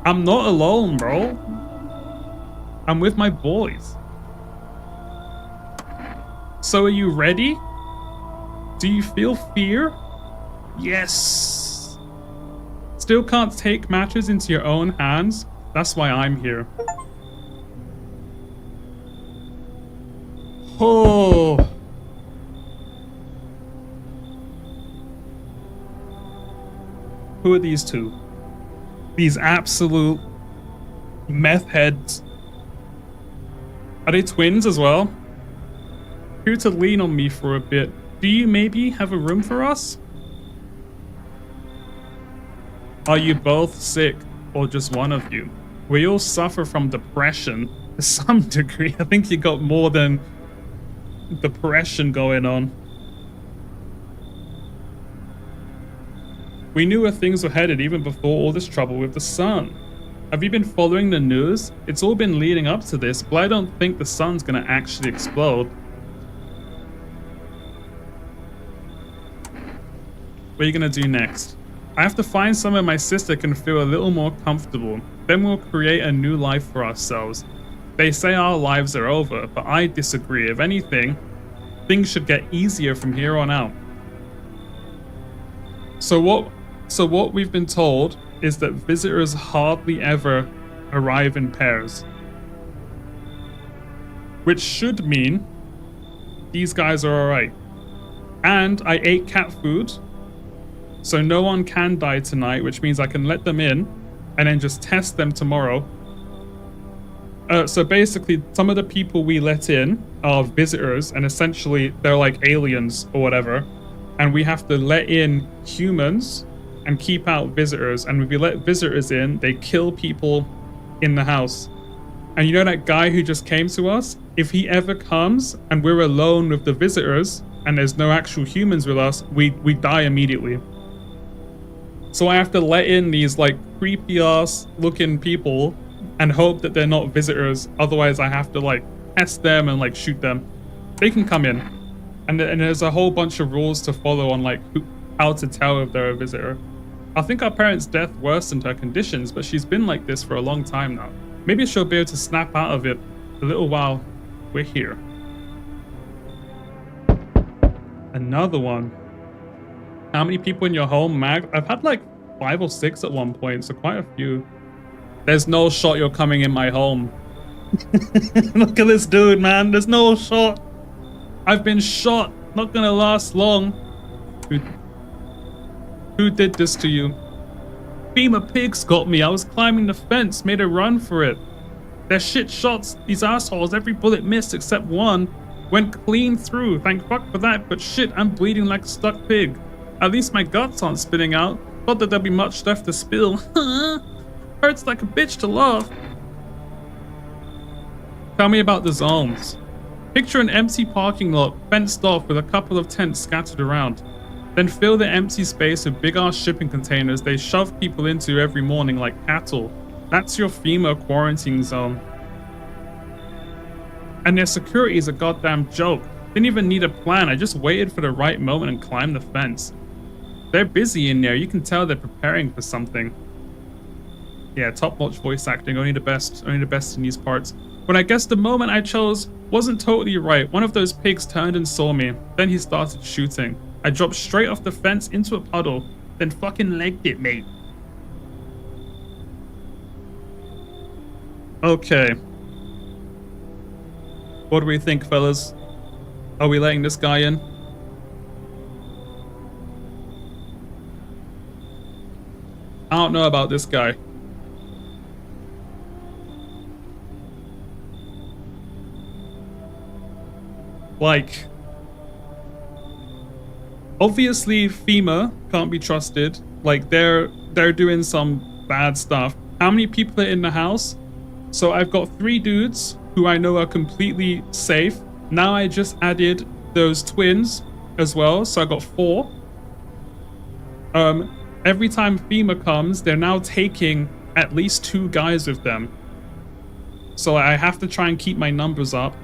[SPEAKER 1] I'm not alone, bro. I'm with my boys. So are you ready? Do you feel fear? Yes. Still can't take matters into your own hands? That's why I'm here. Oh. Who are these two? These absolute meth heads. Are they twins as well? Here to lean on me for a bit. Do you maybe have a room for us? Are you both sick, or just one of you? We all suffer from depression to some degree. I think you got more than depression going on. We knew where things were headed even before all this trouble with the sun. Have you been following the news? It's all been leading up to this, but I don't think the sun's gonna actually explode. What are you gonna do next? I have to find somewhere my sister can feel a little more comfortable. Then we'll create a new life for ourselves. They say our lives are over, but I disagree. If anything, things should get easier from here on out. So what we've been told is that visitors hardly ever arrive in pairs. Which should mean these guys are alright. And I ate cat food. So no one can die tonight, which means I can let them in and then just test them tomorrow. So basically, some of the people we let in are visitors, and essentially they're like aliens or whatever. And we have to let in humans and keep out visitors. And if we let visitors in, they kill people in the house. And you know that guy who just came to us? If he ever comes and we're alone with the visitors and there's no actual humans with us, we die immediately. So I have to let in these like creepy ass looking people and hope that they're not visitors. Otherwise I have to like test them and like shoot them. They can come in. And there's a whole bunch of rules to follow on like how to tell if they're a visitor. I think our parents' death worsened her conditions, but she's been like this for a long time now. Maybe she'll be able to snap out of it a little while we're here. Another one. How many people in your home, Mag? I've had like 5 or 6 at one point, so quite a few. There's no shot you're coming in my home. Look at this dude, man. There's no shot. I've been shot. Not gonna last long. Who did this to you? FEMA pigs got me. I was climbing the fence, made a run for it. They're shit shots. These assholes, every bullet missed except one. Went clean through. Thank fuck for that, but shit, I'm bleeding like a stuck pig. At least my guts aren't spitting out. Thought that there'd be much left to spill. Hurts like a bitch to love. Tell me about the zones. Picture an empty parking lot, fenced off with a couple of tents scattered around. Then fill the empty space with big-ass shipping containers they shove people into every morning like cattle. That's your FEMA quarantine zone. And their security is a goddamn joke. Didn't even need a plan. I just waited for the right moment and climbed the fence. They're busy in there. You can tell they're preparing for something. Yeah, top-notch voice acting. Only the best in these parts. When I guess the moment I chose wasn't totally right, one of those pigs turned and saw me. Then he started shooting. I dropped straight off the fence into a puddle, then fucking legged it, mate. Okay. What do we think, fellas? Are we letting this guy in? I don't know about this guy. Like, obviously FEMA can't be trusted. Like, they're doing some bad stuff. How many people are in the house? So I've got 3 dudes who I know are completely safe. Now I just added those twins as well, so I got 4. Every time FEMA comes, they're now taking at least 2 guys with them. So I have to try and keep my numbers up.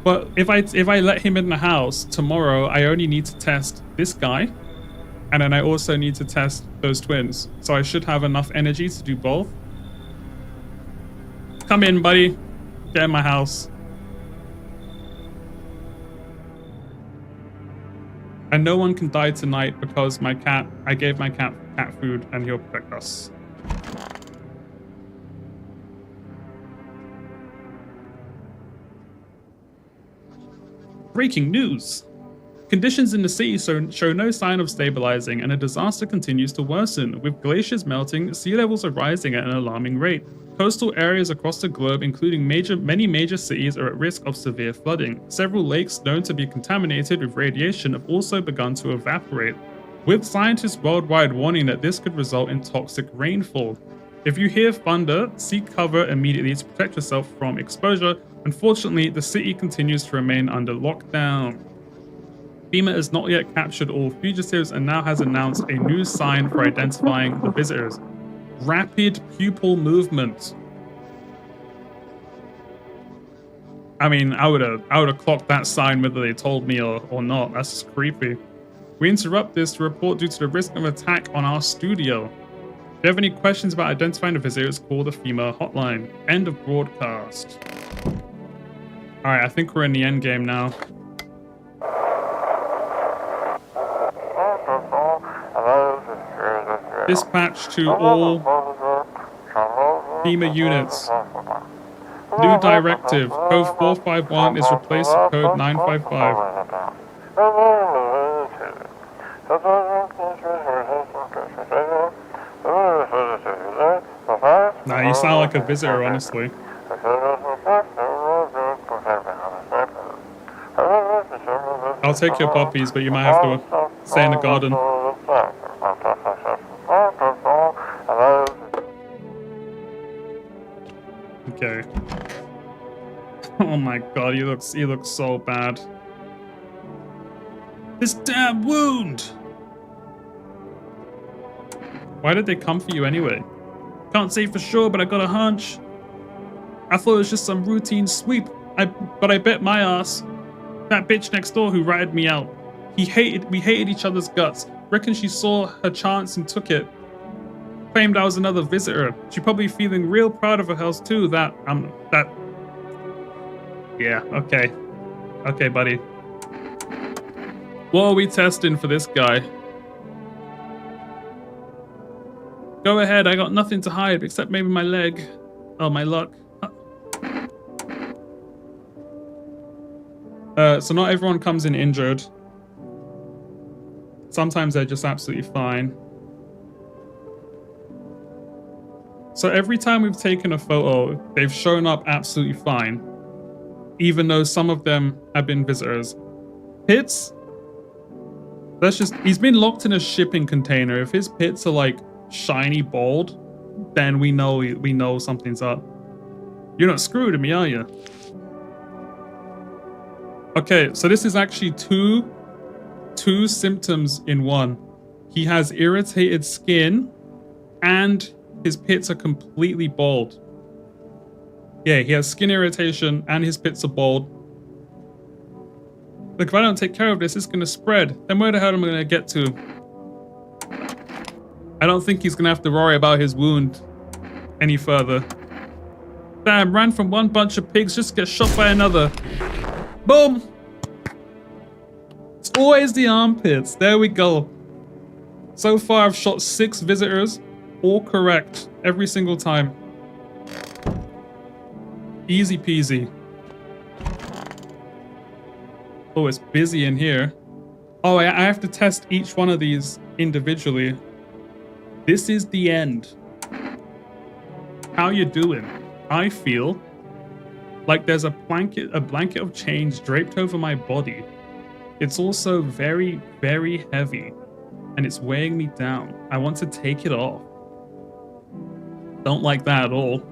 [SPEAKER 1] But if I let him in the house tomorrow, I only need to test this guy, and then I also need to test those twins. So I should have enough energy to do both. Come in, buddy. Get in my house. And no one can die tonight because I gave my cat food and he'll protect us. Breaking news! Conditions in the city show no sign of stabilizing, and a disaster continues to worsen. With glaciers melting, sea levels are rising at an alarming rate. Coastal areas across the globe, including many major cities, are at risk of severe flooding. Several lakes known to be contaminated with radiation have also begun to evaporate, with scientists worldwide warning that this could result in toxic rainfall. If you hear thunder, seek cover immediately to protect yourself from exposure. Unfortunately, the city continues to remain under lockdown. FEMA has not yet captured all fugitives and now has announced a new sign for identifying the visitors. Rapid pupil movement. I mean, I would have clocked that sign whether they told me or not. That's just creepy. We interrupt this to report due to the risk of attack on our studio. If you have any questions about identifying the visitors, call the FEMA hotline. End of broadcast. Alright, I think we're in the end game now. Dispatch to all FEMA units. New directive. Code 451 is replaced with code 955. Nah, you sound like a visitor, honestly. I'll take your puppies, but you might have to stay in the garden. Okay. Oh my god, he looks so bad. This damn wound! Why did they come for you anyway? Can't say for sure, but I got a hunch. I thought it was just some routine sweep, but I bet my ass. That bitch next door who ratted me out. We hated each other's guts. Reckon she saw her chance and took it. Claimed I was another visitor. She probably feeling real proud of her house too. Yeah, okay. Okay, buddy. What are we testing for this guy? Go ahead, I got nothing to hide except maybe my leg. Oh, my luck. So not everyone comes in injured. Sometimes they're just absolutely fine. So every time we've taken a photo, they've shown up absolutely fine, even though some of them have been visitors. Pits? He's been locked in a shipping container. If his pits are like shiny bald, then we know something's up. You're not screwed at me, are you? Okay, so this is actually two symptoms in one. He has irritated skin and his pits are completely bald. Yeah, he has skin irritation and his pits are bald. Look, if I don't take care of this, it's gonna spread. Then where the hell am I gonna get to? I don't think he's gonna have to worry about his wound any further. Damn, ran from one bunch of pigs just to get shot by another. Boom! It's always the armpits. There we go. So far, I've shot 6 visitors. All correct. Every single time. Easy peasy. Oh, it's busy in here. Oh, I have to test each one of these individually. This is the end. How you doing? I feel like there's a blanket of chains draped over my body. It's also very, very heavy, and it's weighing me down. I want to take it off. Don't like that at all.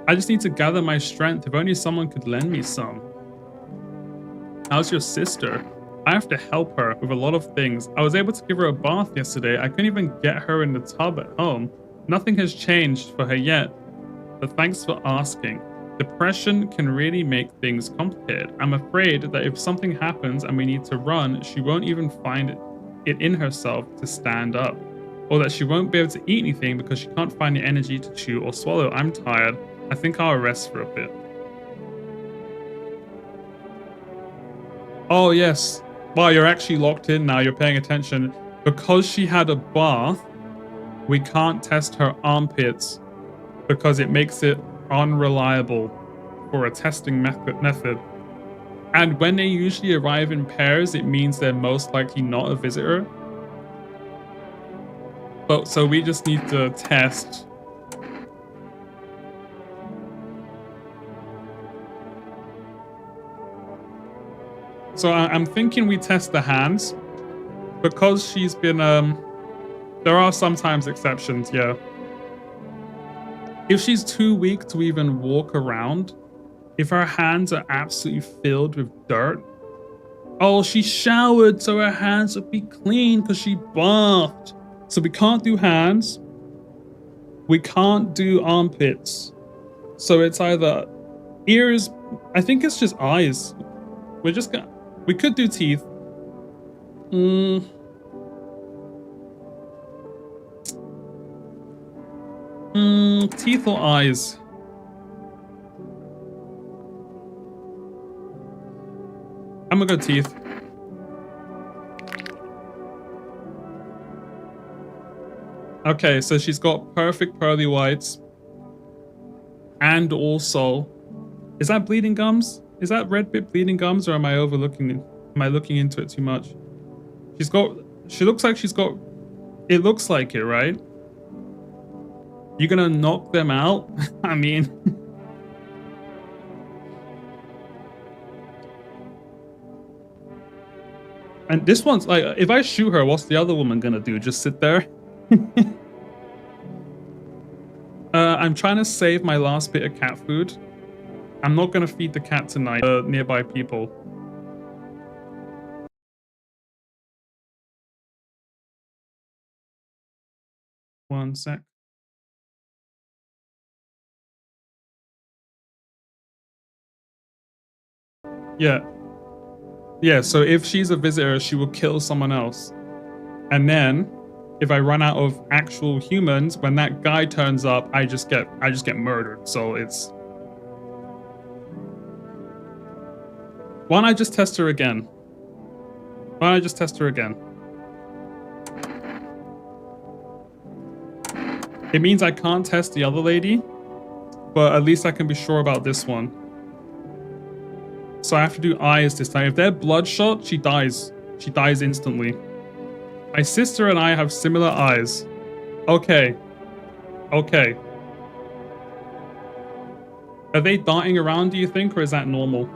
[SPEAKER 1] I just need to gather my strength. If only someone could lend me some. How's your sister? I have to help her with a lot of things. I was able to give her a bath yesterday. I couldn't even get her in the tub at home. Nothing has changed for her yet, but thanks for asking. Depression can really make things complicated. I'm afraid that if something happens and we need to run, she won't even find it in herself to stand up. Or that she won't be able to eat anything because she can't find the energy to chew or swallow. I'm tired. I think I'll rest for a bit. Oh, yes. Wow, you're actually locked in now. You're paying attention. Because she had a bath, we can't test her armpits because it makes it unreliable for a testing method. And when they usually arrive in pairs, it means they're most likely not a visitor. But so we just need to test. So I'm thinking we test the hands because she's been, there are sometimes exceptions, yeah. If she's too weak to even walk around, if her hands are absolutely filled with dirt, oh, she showered, so her hands would be clean because she bathed. So we can't do hands. We can't do armpits. So it's either ears. I think it's just eyes. We're just gonna. We could do teeth. Teeth or eyes? I'm gonna go teeth. Okay, so she's got perfect pearly whites. And also, is that bleeding gums? Is that red bit bleeding gums, or am I overlooking it? Am I looking into it too much? She looks like she's got, it looks like it, right? You're gonna knock them out? I mean. And this one's like, if I shoot her, what's the other woman gonna do? Just sit there? I'm trying to save my last bit of cat food. I'm not gonna feed the cat tonight. Nearby people. One sec. Yeah. Yeah, so if she's a visitor, she will kill someone else. And then, if I run out of actual humans, when that guy turns up, I just get murdered. So it's... Why don't I just test her again? Why don't I just test her again? It means I can't test the other lady, but at least I can be sure about this one. So I have to do eyes this time. If they're bloodshot, she dies. She dies instantly. My sister and I have similar eyes. Okay. Okay. Are they darting around, do you think, or is that normal?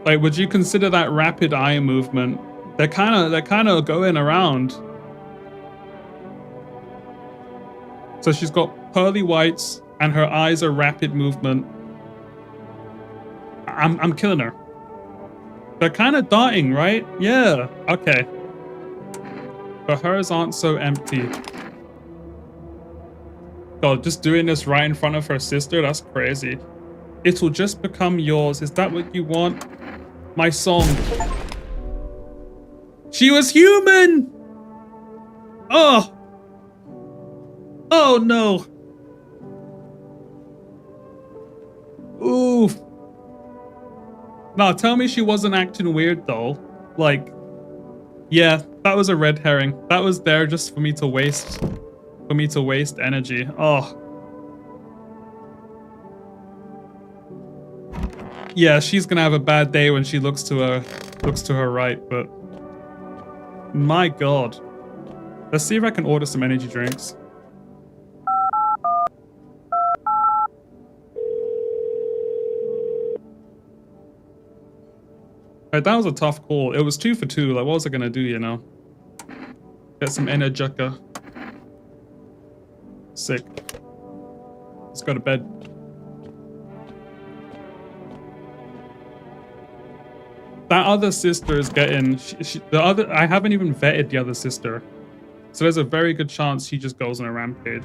[SPEAKER 1] Like, would you consider that rapid eye movement? They're kind of going around. So she's got pearly whites and her eyes are rapid movement. I'm killing her. They're kind of darting, right? Yeah. Okay. but hers aren't so empty. God, just doing this right in front of her sister, that's crazy. It'll just become yours. Is that what you want? My song. She was human! Oh! Oh no! Oof. Nah, tell me she wasn't acting weird though. Like, yeah, that was a red herring. That was there just for me to waste energy. Oh. Yeah, she's gonna have a bad day when she looks to her right, but my God. Let's see if I can order some energy drinks. Alright, that was a tough call. It was 2 for 2. Like, what was I gonna do, you know? Get some Energica. Sick. Let's go to bed. That other sister is getting... I haven't even vetted the other sister. So there's a very good chance she just goes on a rampage.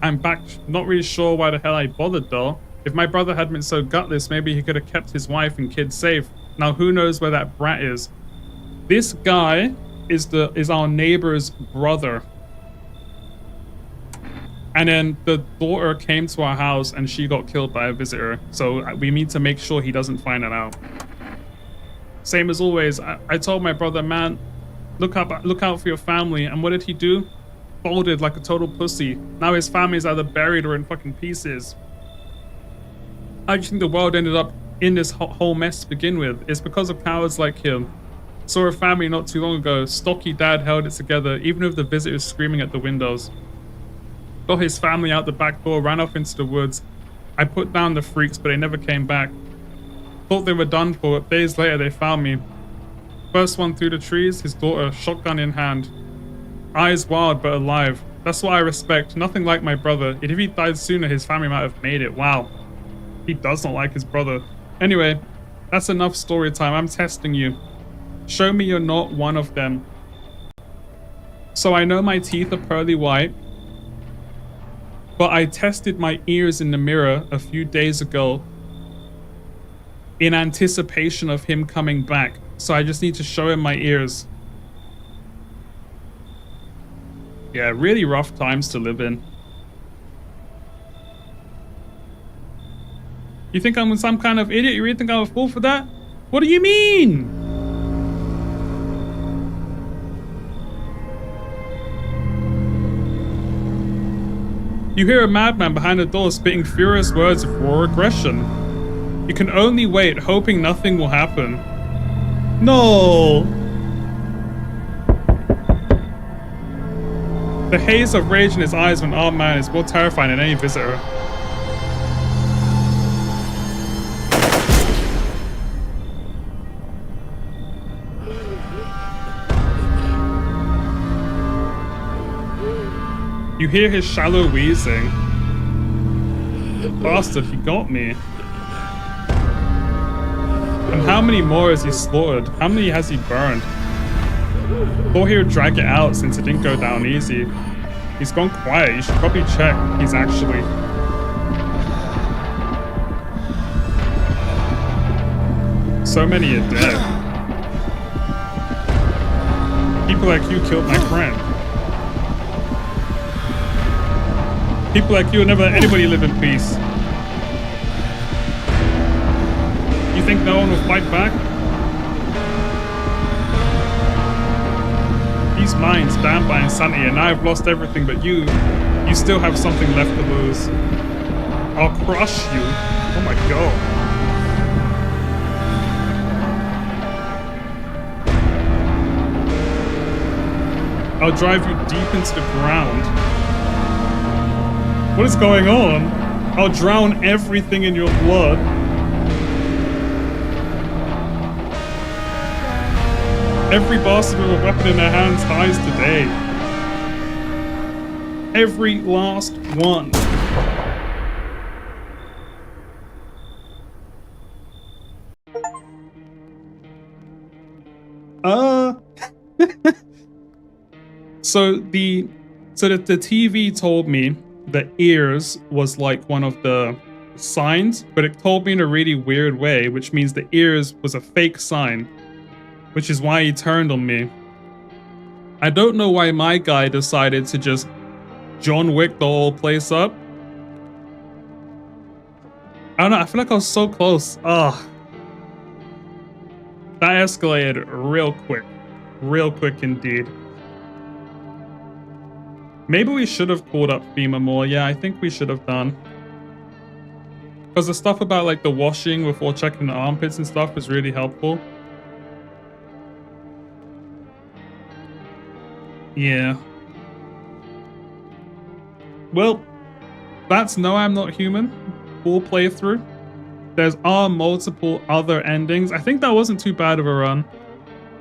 [SPEAKER 1] I'm back. Not really sure why the hell I bothered though. If my brother hadn't been so gutless, maybe he could have kept his wife and kids safe. Now who knows where that brat is? This guy is our neighbor's brother. And then the daughter came to our house and she got killed by a visitor. So we need to make sure he doesn't find it out. Same as always, I told my brother, man, look out for your family. And what did he do? Folded like a total pussy. Now his family's either buried or in fucking pieces. I just think the world ended up in this whole mess to begin with. It's because of cowards like him. Saw a family not too long ago. Stocky dad held it together, even with the visitors screaming at the windows. Got his family out the back door, ran off into the woods. I put down the freaks, but they never came back. Thought they were done for, but days later they found me. First one through the trees, his daughter, shotgun in hand. Eyes wild but alive. That's what I respect. Nothing like my brother. If he died sooner, his family might have made it. Wow. He does not like his brother. Anyway, that's enough story time. I'm testing you. Show me you're not one of them. So I know my teeth are pearly white, but I tested my ears in the mirror a few days ago in anticipation of him coming back. So I just need to show him my ears. Yeah, really rough times to live in. You think I'm some kind of idiot? You really think I'm a fool for that? What do you mean? You hear a madman behind the door spitting furious words of raw aggression. You can only wait, hoping nothing will happen. No! The haze of rage in his eyes of an armed man is more terrifying than any visitor. You hear his shallow wheezing. Bastard, he got me. And how many more has he slaughtered? How many has he burned? Thought he would drag it out since it didn't go down easy. He's gone quiet. You should probably check. He's actually... So many are dead. People like you killed my friend. People like you will never let anybody live in peace. You think no one will fight back? These minds damned by insanity, and I've lost everything but you still have something left to lose. I'll crush you. Oh my God. I'll drive you deep into the ground. What is going on? I'll drown everything in your blood. Every bastard with a weapon in their hands dies today. Every last one. So the TV told me that ears was like one of the signs, but it told me in a really weird way, which means the ears was a fake sign, which is why he turned on me. I don't know why my guy decided to just John Wick the whole place up. I don't know, I feel like I was so close. Ugh. That escalated real quick indeed. Maybe we should have called up FEMA more. Yeah, I think we should have done. Because the stuff about like the washing before checking the armpits and stuff is really helpful. Yeah. Well, that's No, I'm Not Human. Full playthrough. Are multiple other endings. I think that wasn't too bad of a run.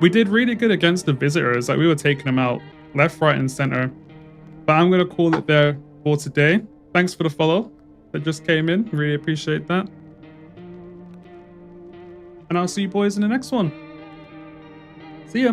[SPEAKER 1] We did really good against the visitors. Like we were taking them out left, right, and center. But I'm going to call it there for today. Thanks for the follow that just came in. Really appreciate that. And I'll see you boys in the next one. See ya.